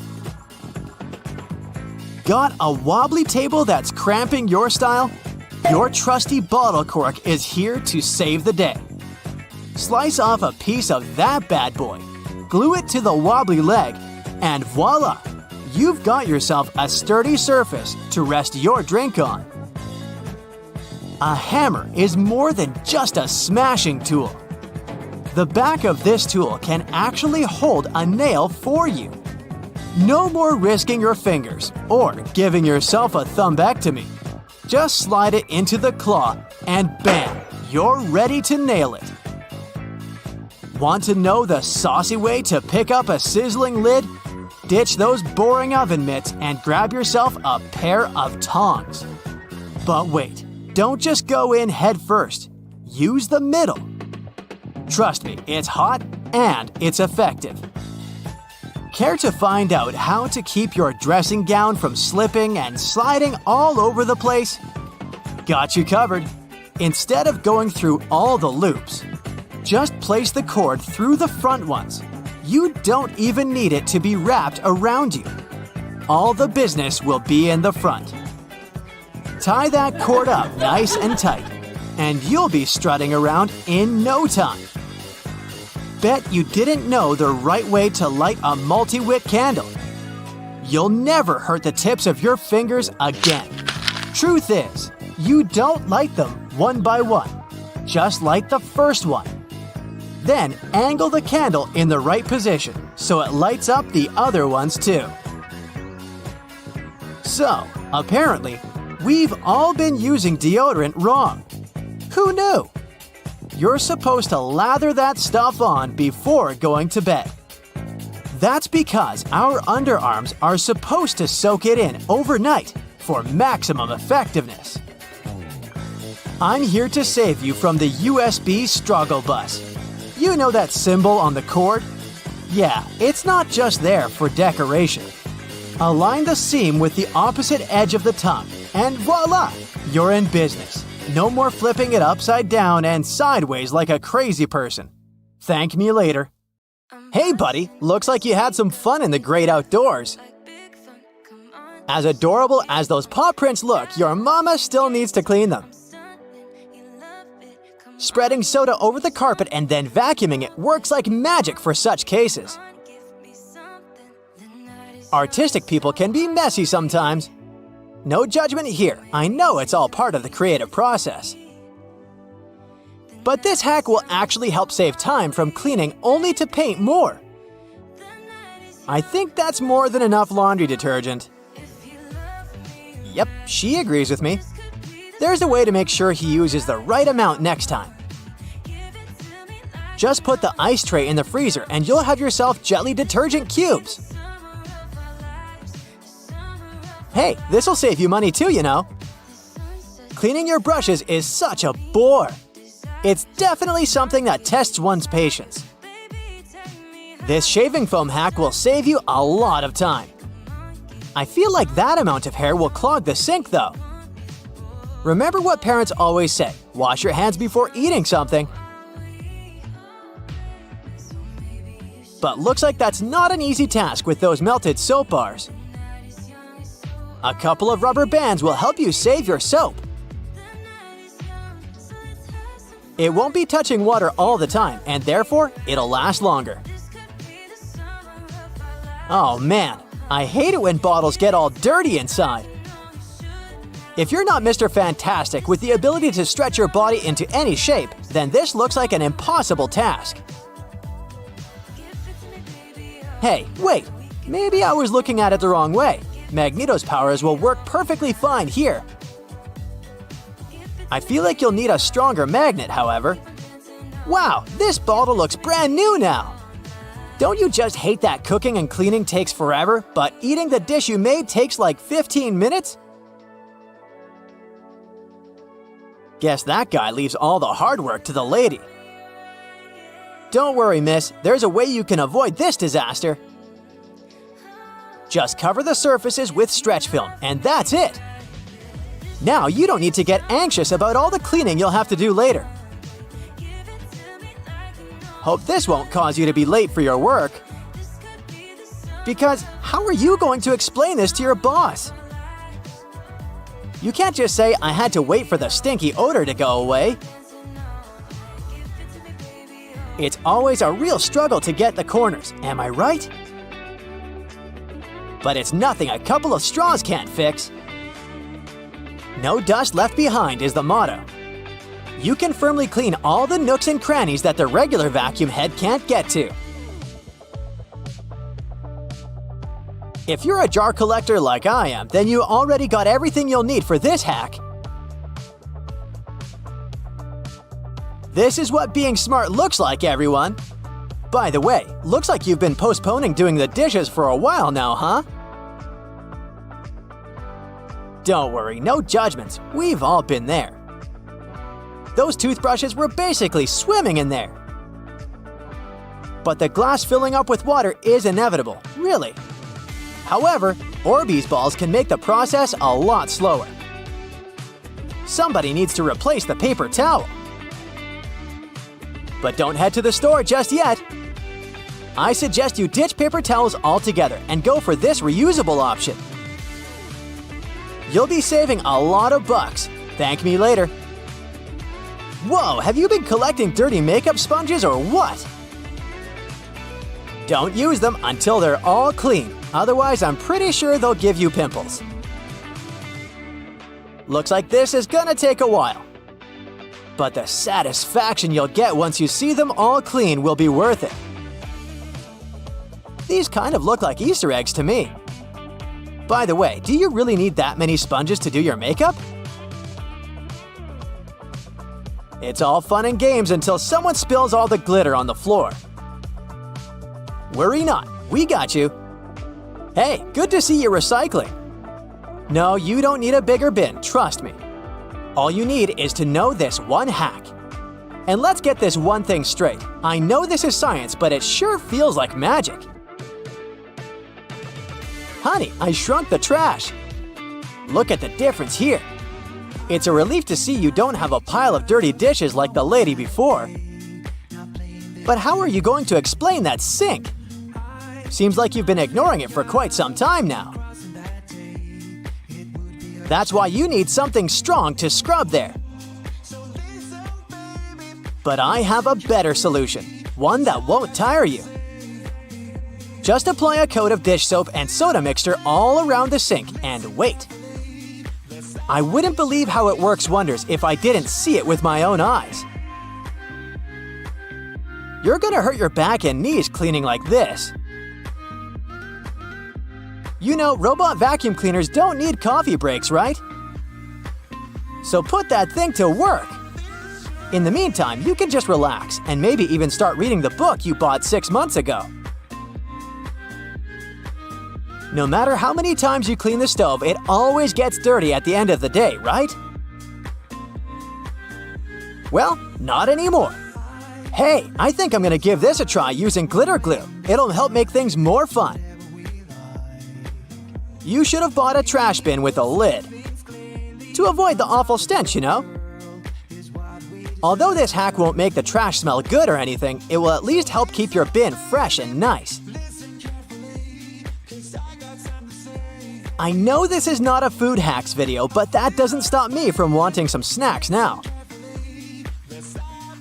Got a wobbly table that's cramping your style? Your trusty bottle cork is here to save the day. Slice off a piece of that bad boy, glue it to the wobbly leg, and voila! You've got yourself a sturdy surface to rest your drink on. A hammer is more than just a smashing tool. The back of this tool can actually hold a nail for you. No more risking your fingers or giving yourself a thumbectomy. Just slide it into the claw and bam, you're ready to nail it. Want to know the saucy way to pick up a sizzling lid? Ditch those boring oven mitts and grab yourself a pair of tongs. But wait, don't just go in head first. Use the middle. Trust me, it's hot and it's effective. Care to find out how to keep your dressing gown from slipping and sliding all over the place? Got you covered. Instead of going through all the loops, just place the cord through the front ones. You don't even need it to be wrapped around you. All the business will be in the front. Tie that cord up nice and tight, and you'll be strutting around in no time. Bet you didn't know the right way to light a multi-wick candle. You'll never hurt the tips of your fingers again. Truth is, you don't light them one by one. Just light the first one. Then angle the candle in the right position so it lights up the other ones too. So, apparently, we've all been using deodorant wrong. Who knew? You're supposed to lather that stuff on before going to bed. That's because our underarms are supposed to soak it in overnight for maximum effectiveness. I'm here to save you from the USB struggle bus. You know that symbol on the cord? Yeah, it's not just there for decoration. Align the seam with the opposite edge of the tongue, and voila! You're in business. No more flipping it upside down and sideways like a crazy person. Thank me later. Hey buddy, looks like you had some fun in the great outdoors. As adorable as those paw prints look, your mama still needs to clean them. Spreading soda over the carpet and then vacuuming it works like magic for such cases. Artistic people can be messy sometimes. No judgment here, I know it's all part of the creative process. But this hack will actually help save time from cleaning only to paint more. I think that's more than enough laundry detergent. Yep, she agrees with me. There's a way to make sure he uses the right amount next time. Just put the ice tray in the freezer and you'll have yourself jelly detergent cubes. Hey, this'll save you money too, you know. Cleaning your brushes is such a bore. It's definitely something that tests one's patience. This shaving foam hack will save you a lot of time. I feel like that amount of hair will clog the sink though. Remember what parents always say, wash your hands before eating something. But looks like that's not an easy task with those melted soap bars. A couple of rubber bands will help you save your soap. It won't be touching water all the time, and therefore, it'll last longer. Oh man, I hate it when bottles get all dirty inside. If you're not Mr. Fantastic with the ability to stretch your body into any shape, then this looks like an impossible task. Hey, wait, maybe I was looking at it the wrong way. Magneto's powers will work perfectly fine here. I feel like you'll need a stronger magnet, however. Wow, this bottle looks brand new now! Don't you just hate that cooking and cleaning takes forever, but eating the dish you made takes like 15 minutes? Guess that guy leaves all the hard work to the lady. Don't worry, miss, there's a way you can avoid this disaster. Just cover the surfaces with stretch film, and that's it! Now you don't need to get anxious about all the cleaning you'll have to do later. Hope this won't cause you to be late for your work. Because how are you going to explain this to your boss? You can't just say, I had to wait for the stinky odor to go away. It's always a real struggle to get the corners, am I right? But it's nothing a couple of straws can't fix. No dust left behind is the motto. You can firmly clean all the nooks and crannies that the regular vacuum head can't get to. If you're a jar collector like I am, then you already got everything you'll need for this hack. This is what being smart looks like, everyone. By the way, looks like you've been postponing doing the dishes for a while now, huh? Don't worry, no judgments. We've all been there. Those toothbrushes were basically swimming in there. But the glass filling up with water is inevitable, really. However, Orbeez balls can make the process a lot slower. Somebody needs to replace the paper towel. But don't head to the store just yet. I suggest you ditch paper towels altogether and go for this reusable option. You'll be saving a lot of bucks. Thank me later. Whoa, have you been collecting dirty makeup sponges or what? Don't use them until they're all clean. Otherwise, I'm pretty sure they'll give you pimples. Looks like this is gonna take a while. But the satisfaction you'll get once you see them all clean will be worth it. These kind of look like Easter eggs to me. By the way, do you really need that many sponges to do your makeup? It's all fun and games until someone spills all the glitter on the floor. Worry not, we got you. Hey, good to see you recycling. No, you don't need a bigger bin, trust me. All you need is to know this one hack. And let's get this one thing straight. I know this is science, but it sure feels like magic. Honey, I shrunk the trash. Look at the difference here. It's a relief to see you don't have a pile of dirty dishes like the lady before. But how are you going to explain that sink? Seems like you've been ignoring it for quite some time now. That's why you need something strong to scrub there. But I have a better solution, one that won't tire you. Just apply a coat of dish soap and soda mixture all around the sink and wait. I wouldn't believe how it works wonders if I didn't see it with my own eyes. You're gonna hurt your back and knees cleaning like this. You know, robot vacuum cleaners don't need coffee breaks, right? So put that thing to work. In the meantime, you can just relax and maybe even start reading the book you bought 6 months ago. No matter how many times you clean the stove, it always gets dirty at the end of the day, right? Well, not anymore. Hey, I think I'm gonna give this a try using glitter glue. It'll help make things more fun. You should have bought a trash bin with a lid. To avoid the awful stench, you know? Although this hack won't make the trash smell good or anything, it will at least help keep your bin fresh and nice. I know this is not a food hacks video, but that doesn't stop me from wanting some snacks now.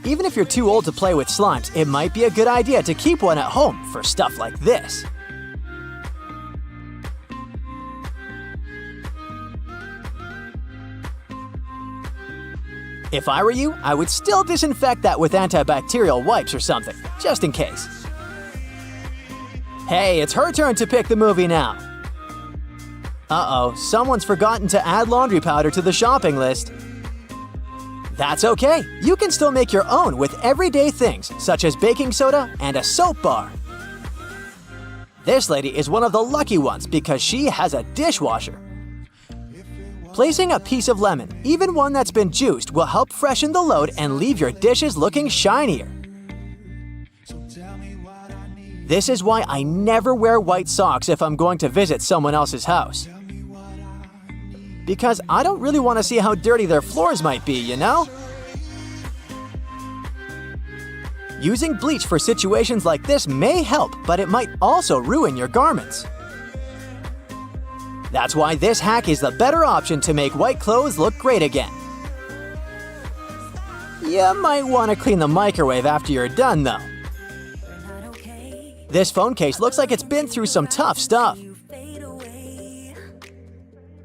Even if you're too old to play with slimes, it might be a good idea to keep one at home for stuff like this. If I were you, I would still disinfect that with antibacterial wipes or something, just in case. Hey, it's her turn to pick the movie now. Uh-oh, someone's forgotten to add laundry powder to the shopping list. That's okay, you can still make your own with everyday things such as baking soda and a soap bar. This lady is one of the lucky ones because she has a dishwasher. Placing a piece of lemon, even one that's been juiced, will help freshen the load and leave your dishes looking shinier. This is why I never wear white socks if I'm going to visit someone else's house. Because I don't really want to see how dirty their floors might be, you know? Using bleach for situations like this may help, but it might also ruin your garments. That's why this hack is the better option to make white clothes look great again. You might want to clean the microwave after you're done, though. This phone case looks like it's been through some tough stuff.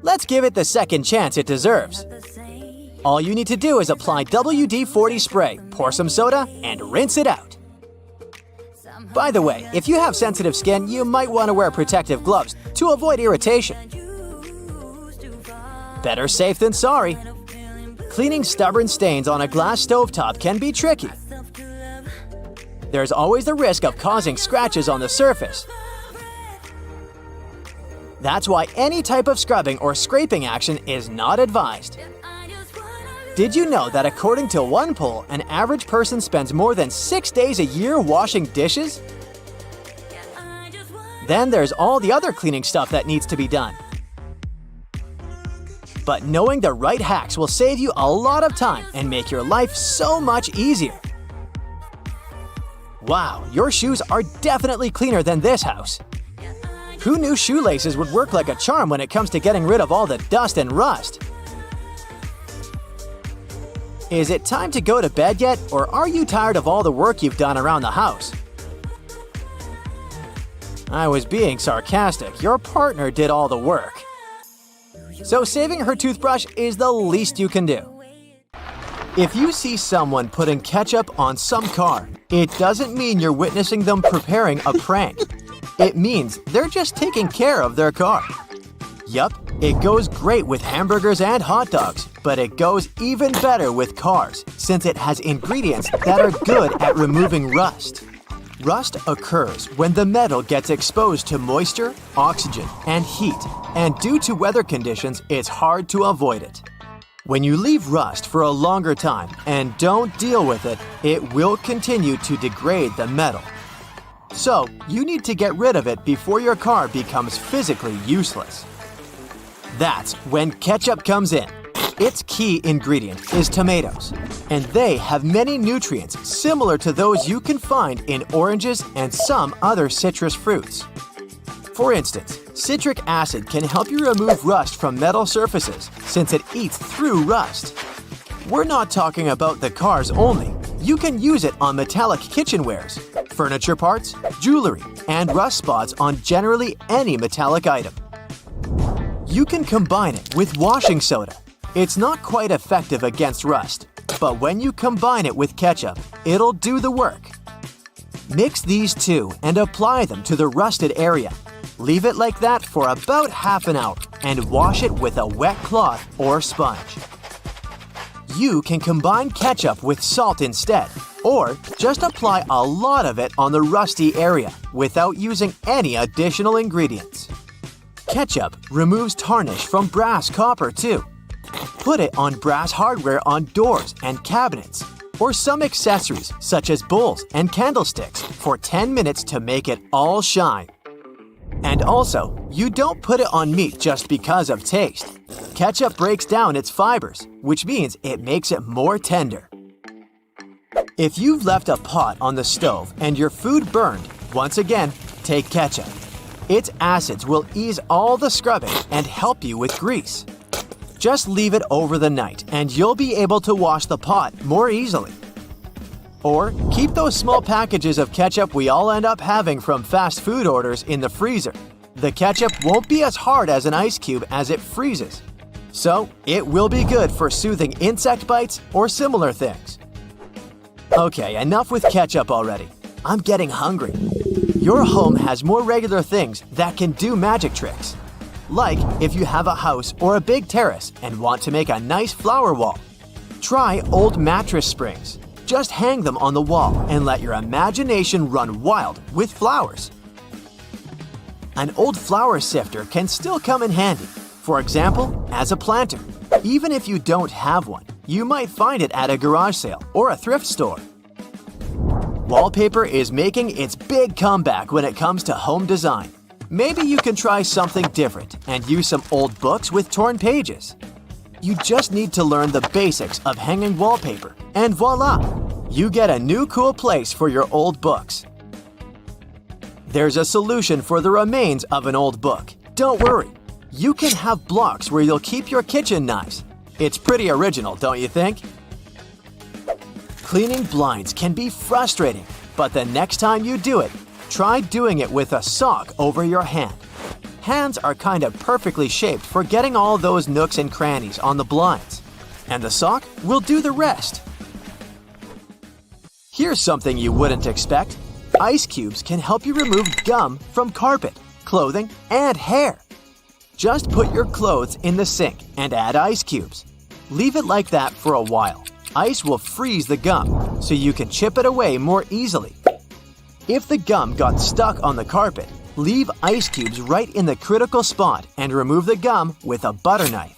Let's give it the second chance it deserves. All you need to do is apply WD-40 spray, pour some soda, and rinse it out. By the way, if you have sensitive skin, you might want to wear protective gloves to avoid irritation. Better safe than sorry. Cleaning stubborn stains on a glass stovetop can be tricky. There's always the risk of causing scratches on the surface. That's why any type of scrubbing or scraping action is not advised. Did you know that according to one poll, an average person spends more than 6 days a year washing dishes? Then there's all the other cleaning stuff that needs to be done. But knowing the right hacks will save you a lot of time and make your life so much easier. Wow, your shoes are definitely cleaner than this house. Who knew shoelaces would work like a charm when it comes to getting rid of all the dust and rust? Is it time to go to bed yet, or are you tired of all the work you've done around the house? I was being sarcastic. Your partner did all the work. So saving her toothbrush is the least you can do. If you see someone putting ketchup on some car, it doesn't mean you're witnessing them preparing a prank. It means they're just taking care of their car. Yup, it goes great with hamburgers and hot dogs, but it goes even better with cars since it has ingredients that are good at removing rust. Rust occurs when the metal gets exposed to moisture, oxygen, and heat, and due to weather conditions, it's hard to avoid it. When you leave rust for a longer time and don't deal with it, it will continue to degrade the metal. So, you need to get rid of it before your car becomes physically useless. That's when ketchup comes in. Its key ingredient is tomatoes, and they have many nutrients similar to those you can find in oranges and some other citrus fruits. For instance, citric acid can help you remove rust from metal surfaces since it eats through rust. We're not talking about the cars only. You can use it on metallic kitchenwares, furniture parts, jewelry, and rust spots on generally any metallic item. You can combine it with washing soda. It's not quite effective against rust, but when you combine it with ketchup, it'll do the work. Mix these two and apply them to the rusted area. Leave it like that for about half an hour and wash it with a wet cloth or sponge. You can combine ketchup with salt instead, or just apply a lot of it on the rusty area without using any additional ingredients. Ketchup removes tarnish from brass copper too. Put it on brass hardware on doors and cabinets, or some accessories such as bowls and candlesticks for 10 minutes to make it all shine. And also, you don't put it on meat just because of taste. Ketchup breaks down its fibers, which means it makes it more tender. If you've left a pot on the stove and your food burned, once again, take ketchup. Its acids will ease all the scrubbing and help you with grease. Just leave it over the night and you'll be able to wash the pot more easily. Or keep those small packages of ketchup we all end up having from fast food orders in the freezer. The ketchup won't be as hard as an ice cube as it freezes. So it will be good for soothing insect bites or similar things. Okay, enough with ketchup already. I'm getting hungry. Your home has more regular things that can do magic tricks. Like if you have a house or a big terrace and want to make a nice flower wall. Try old mattress springs. Just hang them on the wall and let your imagination run wild with flowers. An old flower sifter can still come in handy. For example, as a planter. Even if you don't have one, you might find it at a garage sale or a thrift store. Wallpaper is making its big comeback when it comes to home design. Maybe you can try something different and use some old books with torn pages. You just need to learn the basics of hanging wallpaper, and voila! You get a new cool place for your old books. There's a solution for the remains of an old book. Don't worry. You can have blocks where you'll keep your kitchen knives. It's pretty original, don't you think? Cleaning blinds can be frustrating, but the next time you do it, try doing it with a sock over your hand. Hands are kind of perfectly shaped for getting all those nooks and crannies on the blinds, and the sock will do the rest. Here's something you wouldn't expect. Ice cubes can help you remove gum from carpet, clothing, and hair. Just put your clothes in the sink and add ice cubes. Leave it like that for a while. Ice will freeze the gum, so you can chip it away more easily. If the gum got stuck on the carpet, leave ice cubes right in the critical spot and remove the gum with a butter knife.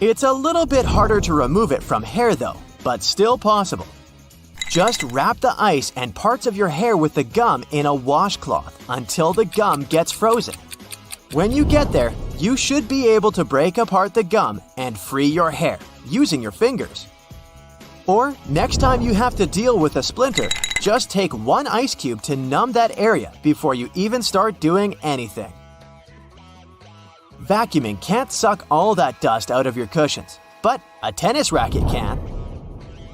It's a little bit harder to remove it from hair though, but still possible. Just wrap the ice and parts of your hair with the gum in a washcloth until the gum gets frozen. When you get there, you should be able to break apart the gum and free your hair using your fingers. Or next time you have to deal with a splinter, just take one ice cube to numb that area before you even start doing anything. Vacuuming can't suck all that dust out of your cushions, but a tennis racket can.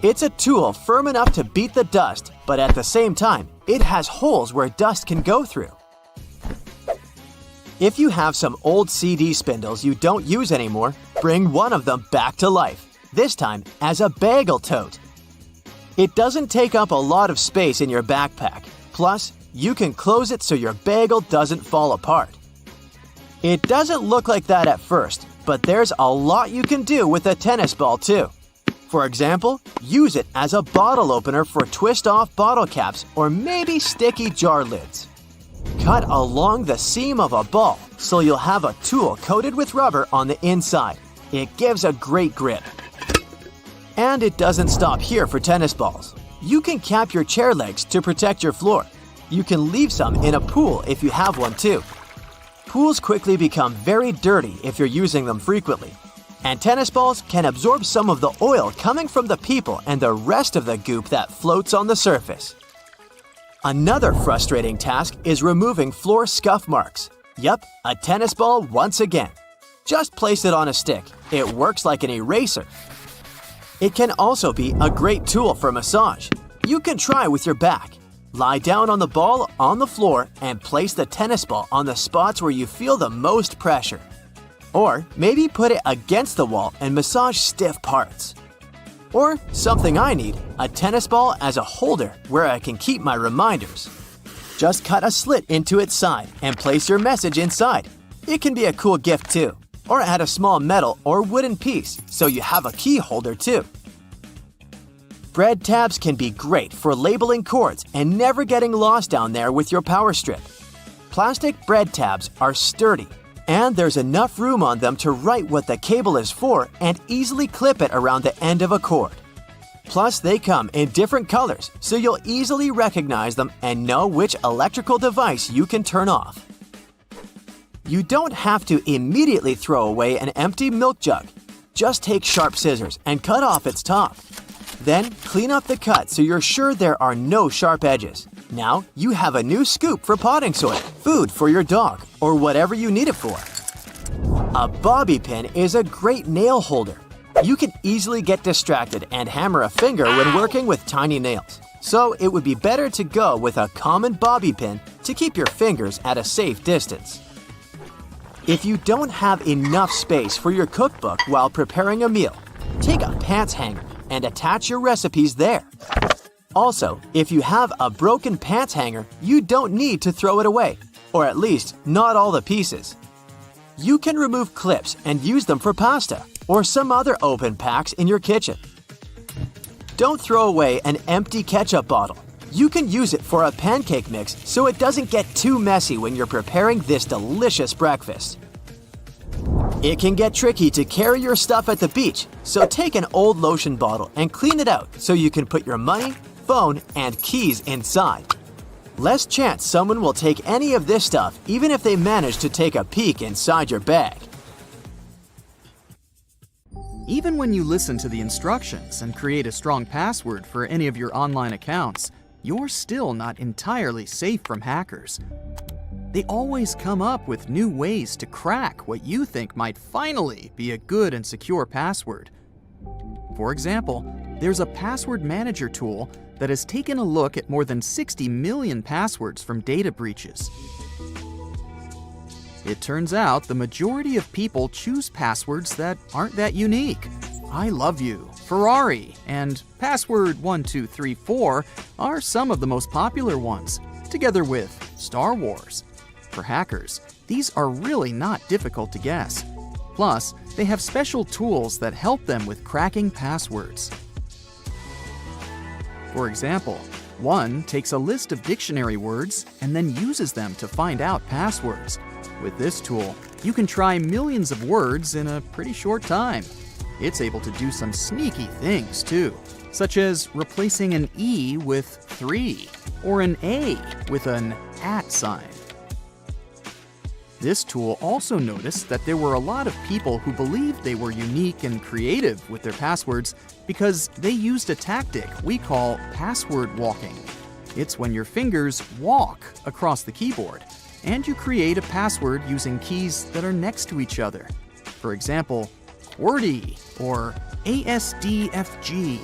It's a tool firm enough to beat the dust, but at the same time, it has holes where dust can go through. If you have some old CD spindles you don't use anymore, bring one of them back to life, this time as a bagel tote. It doesn't take up a lot of space in your backpack, plus you can close it so your bagel doesn't fall apart. It doesn't look like that at first, but there's a lot you can do with a tennis ball too. For example, use it as a bottle opener for twist-off bottle caps or maybe sticky jar lids. Cut along the seam of a ball so you'll have a tool coated with rubber on the inside. It gives a great grip. And it doesn't stop here for tennis balls. You can cap your chair legs to protect your floor. You can leave some in a pool if you have one too. Pools quickly become very dirty if you're using them frequently. And tennis balls can absorb some of the oil coming from the people and the rest of the goop that floats on the surface. Another frustrating task is removing floor scuff marks. Yup, a tennis ball once again. Just place it on a stick. It works like an eraser. It can also be a great tool for massage. You can try with your back. Lie down on the ball on the floor and place the tennis ball on the spots where you feel the most pressure. Or maybe put it against the wall and massage stiff parts. Or something I need, a tennis ball as a holder where I can keep my reminders. Just cut a slit into its side and place your message inside. It can be a cool gift too. Or add a small metal or wooden piece so you have a key holder too. Bread tabs can be great for labeling cords and never getting lost down there with your power strip. Plastic bread tabs are sturdy, and there's enough room on them to write what the cable is for and easily clip it around the end of a cord. Plus, they come in different colors, so you'll easily recognize them and know which electrical device you can turn off. You don't have to immediately throw away an empty milk jug. Just take sharp scissors and cut off its top. Then clean up the cut so you're sure there are no sharp edges. Now you have a new scoop for potting soil, food for your dog, or whatever you need it for. A bobby pin is a great nail holder. You can easily get distracted and hammer a finger when working with tiny nails. So it would be better to go with a common bobby pin to keep your fingers at a safe distance. If you don't have enough space for your cookbook while preparing a meal, take a pants hanger and attach your recipes there. Also, if you have a broken pants hanger, you don't need to throw it away, or at least not all the pieces. You can remove clips and use them for pasta or some other open packs in your kitchen. Don't throw away an empty ketchup bottle. You can use it for a pancake mix so it doesn't get too messy when you're preparing this delicious breakfast. It can get tricky to carry your stuff at the beach, so take an old lotion bottle and clean it out so you can put your money, phone, and keys inside. Less chance someone will take any of this stuff even if they manage to take a peek inside your bag. Even when you listen to the instructions and create a strong password for any of your online accounts, you're still not entirely safe from hackers. They always come up with new ways to crack what you think might finally be a good and secure password. For example, there's a password manager tool that has taken a look at more than 60 million passwords from data breaches. It turns out the majority of people choose passwords that aren't that unique. I love you, Ferrari, and password 1234 are some of the most popular ones, together with Star Wars. For hackers, these are really not difficult to guess. Plus, they have special tools that help them with cracking passwords. For example, one takes a list of dictionary words and then uses them to find out passwords. With this tool, you can try millions of words in a pretty short time. It's able to do some sneaky things too, such as replacing an E with 3 or an A with an @ sign. This tool also noticed that there were a lot of people who believed they were unique and creative with their passwords because they used a tactic we call password walking. It's when your fingers walk across the keyboard, and you create a password using keys that are next to each other. For example, QWERTY or ASDFG.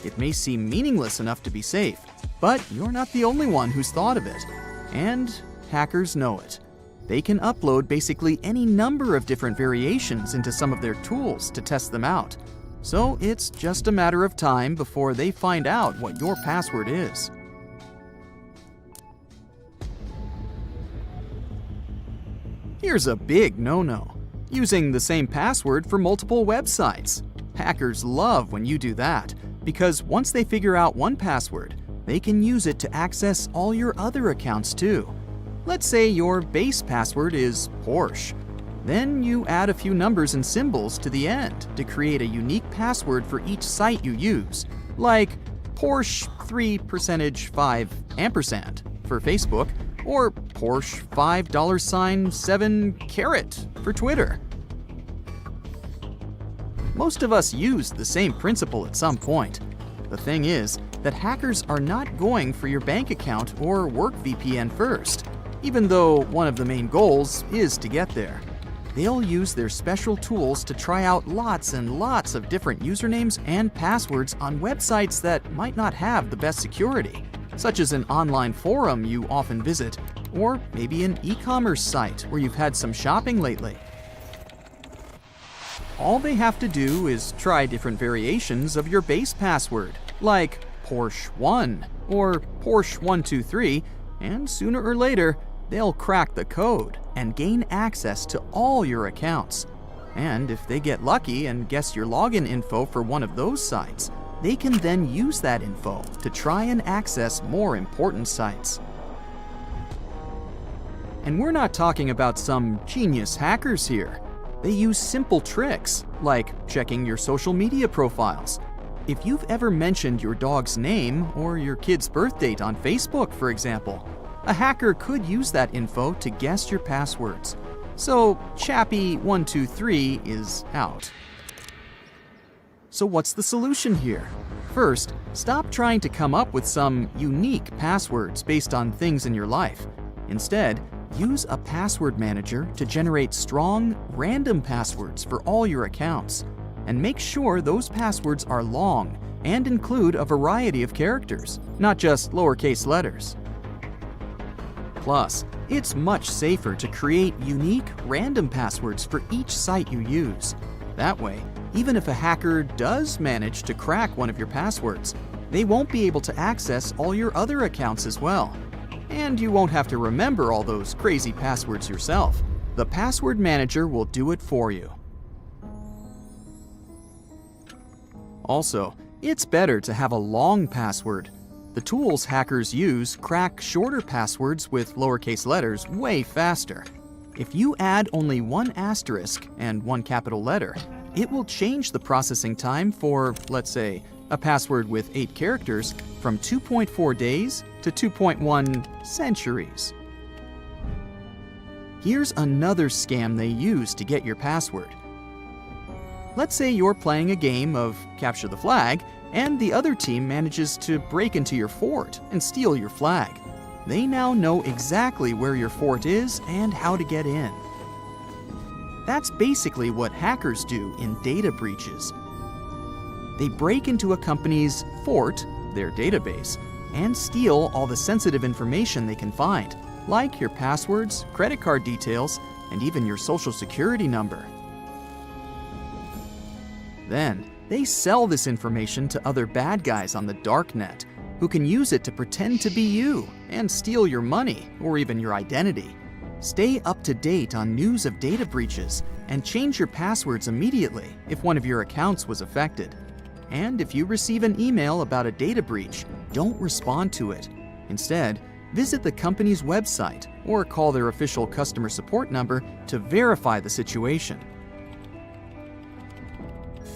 It may seem meaningless enough to be safe, but you're not the only one who's thought of it. And hackers know it. They can upload basically any number of different variations into some of their tools to test them out. So it's just a matter of time before they find out what your password is. Here's a big no-no: using the same password for multiple websites. Hackers love when you do that, because once they figure out one password, they can use it to access all your other accounts too. Let's say your base password is Porsche. Then you add a few numbers and symbols to the end to create a unique password for each site you use, like Porsche 3%5% for Facebook, or Porsche $5.7 for Twitter. Most of us use the same principle at some point. The thing is that hackers are not going for your bank account or work VPN first, even though one of the main goals is to get there. They'll use their special tools to try out lots and lots of different usernames and passwords on websites that might not have the best security, such as an online forum you often visit, or maybe an e-commerce site where you've had some shopping lately. All they have to do is try different variations of your base password, like Porsche 1 or Porsche 123, and sooner or later, they'll crack the code and gain access to all your accounts. And if they get lucky and guess your login info for one of those sites, they can then use that info to try and access more important sites. And we're not talking about some genius hackers here. They use simple tricks, like checking your social media profiles. If you've ever mentioned your dog's name or your kid's birth date on Facebook, for example, a hacker could use that info to guess your passwords. So Chappie123 is out. So what's the solution here? First, stop trying to come up with some unique passwords based on things in your life. Instead, use a password manager to generate strong, random passwords for all your accounts. And make sure those passwords are long and include a variety of characters, not just lowercase letters. Plus, it's much safer to create unique, random passwords for each site you use. That way, even if a hacker does manage to crack one of your passwords, they won't be able to access all your other accounts as well. And you won't have to remember all those crazy passwords yourself. The password manager will do it for you. Also, it's better to have a long password. The tools hackers use crack shorter passwords with lowercase letters way faster. If you add only one asterisk and one capital letter, it will change the processing time for, let's say, a password with 8 characters from 2.4 days to 2.1 centuries. Here's another scam they use to get your password. Let's say you're playing a game of Capture the Flag, and the other team manages to break into your fort and steal your flag. They now know exactly where your fort is and how to get in. That's basically what hackers do in data breaches. They break into a company's fort, their database, and steal all the sensitive information they can find, like your passwords, credit card details, and even your social security number. Then, they sell this information to other bad guys on the darknet, who can use it to pretend to be you and steal your money or even your identity. Stay up to date on news of data breaches and change your passwords immediately if one of your accounts was affected. And if you receive an email about a data breach, don't respond to it. Instead, visit the company's website or call their official customer support number to verify the situation.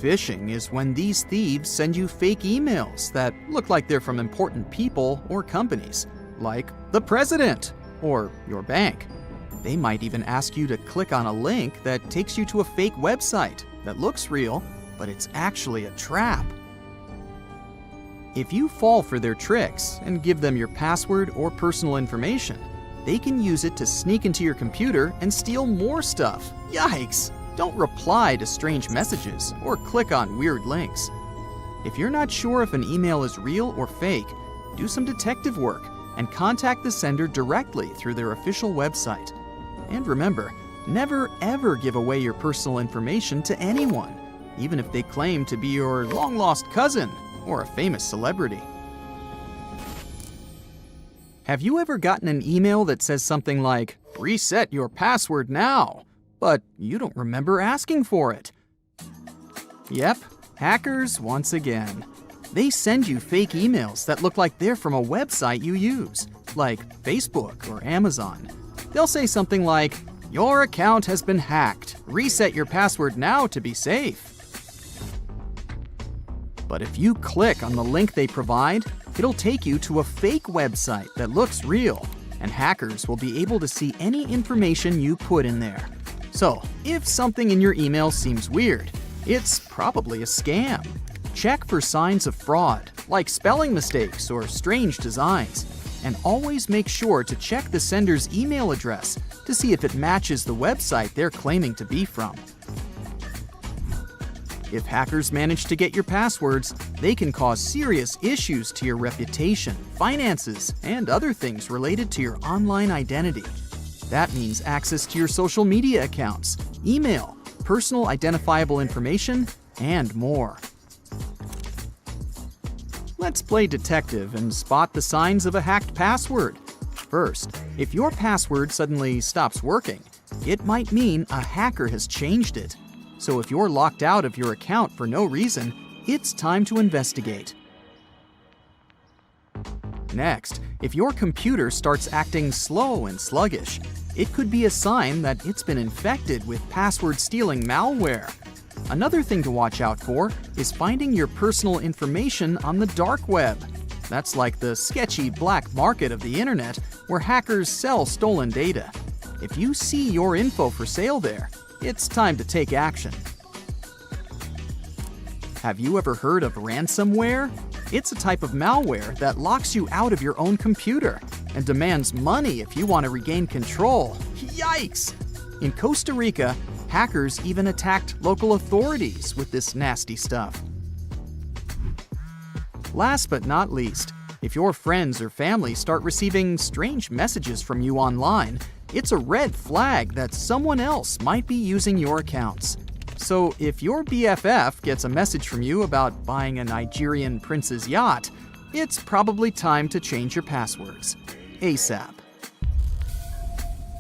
Phishing is when these thieves send you fake emails that look like they're from important people or companies, like the president or your bank. They might even ask you to click on a link that takes you to a fake website that looks real, but it's actually a trap. If you fall for their tricks and give them your password or personal information, they can use it to sneak into your computer and steal more stuff. Yikes! Don't reply to strange messages or click on weird links. If you're not sure if an email is real or fake, do some detective work and contact the sender directly through their official website. And remember, never ever give away your personal information to anyone, even if they claim to be your long-lost cousin or a famous celebrity. Have you ever gotten an email that says something like, "Reset your password now," but you don't remember asking for it? Yep, hackers once again. They send you fake emails that look like they're from a website you use, like Facebook or Amazon. They'll say something like, "Your account has been hacked. Reset your password now to be safe." But if you click on the link they provide, it'll take you to a fake website that looks real, and hackers will be able to see any information you put in there. So, if something in your email seems weird, it's probably a scam. Check for signs of fraud, like spelling mistakes or strange designs, and always make sure to check the sender's email address to see if it matches the website they're claiming to be from. If hackers manage to get your passwords, they can cause serious issues to your reputation, finances, and other things related to your online identity. That means access to your social media accounts, email, personal identifiable information, and more. Let's play detective and spot the signs of a hacked password. First, if your password suddenly stops working, it might mean a hacker has changed it. So if you're locked out of your account for no reason, it's time to investigate. Next, if your computer starts acting slow and sluggish, it could be a sign that it's been infected with password-stealing malware. Another thing to watch out for is finding your personal information on the dark web. That's like the sketchy black market of the internet where hackers sell stolen data. If you see your info for sale there, it's time to take action. Have you ever heard of ransomware? It's a type of malware that locks you out of your own computer and demands money if you want to regain control. Yikes! In Costa Rica, hackers even attacked local authorities with this nasty stuff. Last but not least, if your friends or family start receiving strange messages from you online, it's a red flag that someone else might be using your accounts. So if your BFF gets a message from you about buying a Nigerian prince's yacht, it's probably time to change your passwords ASAP.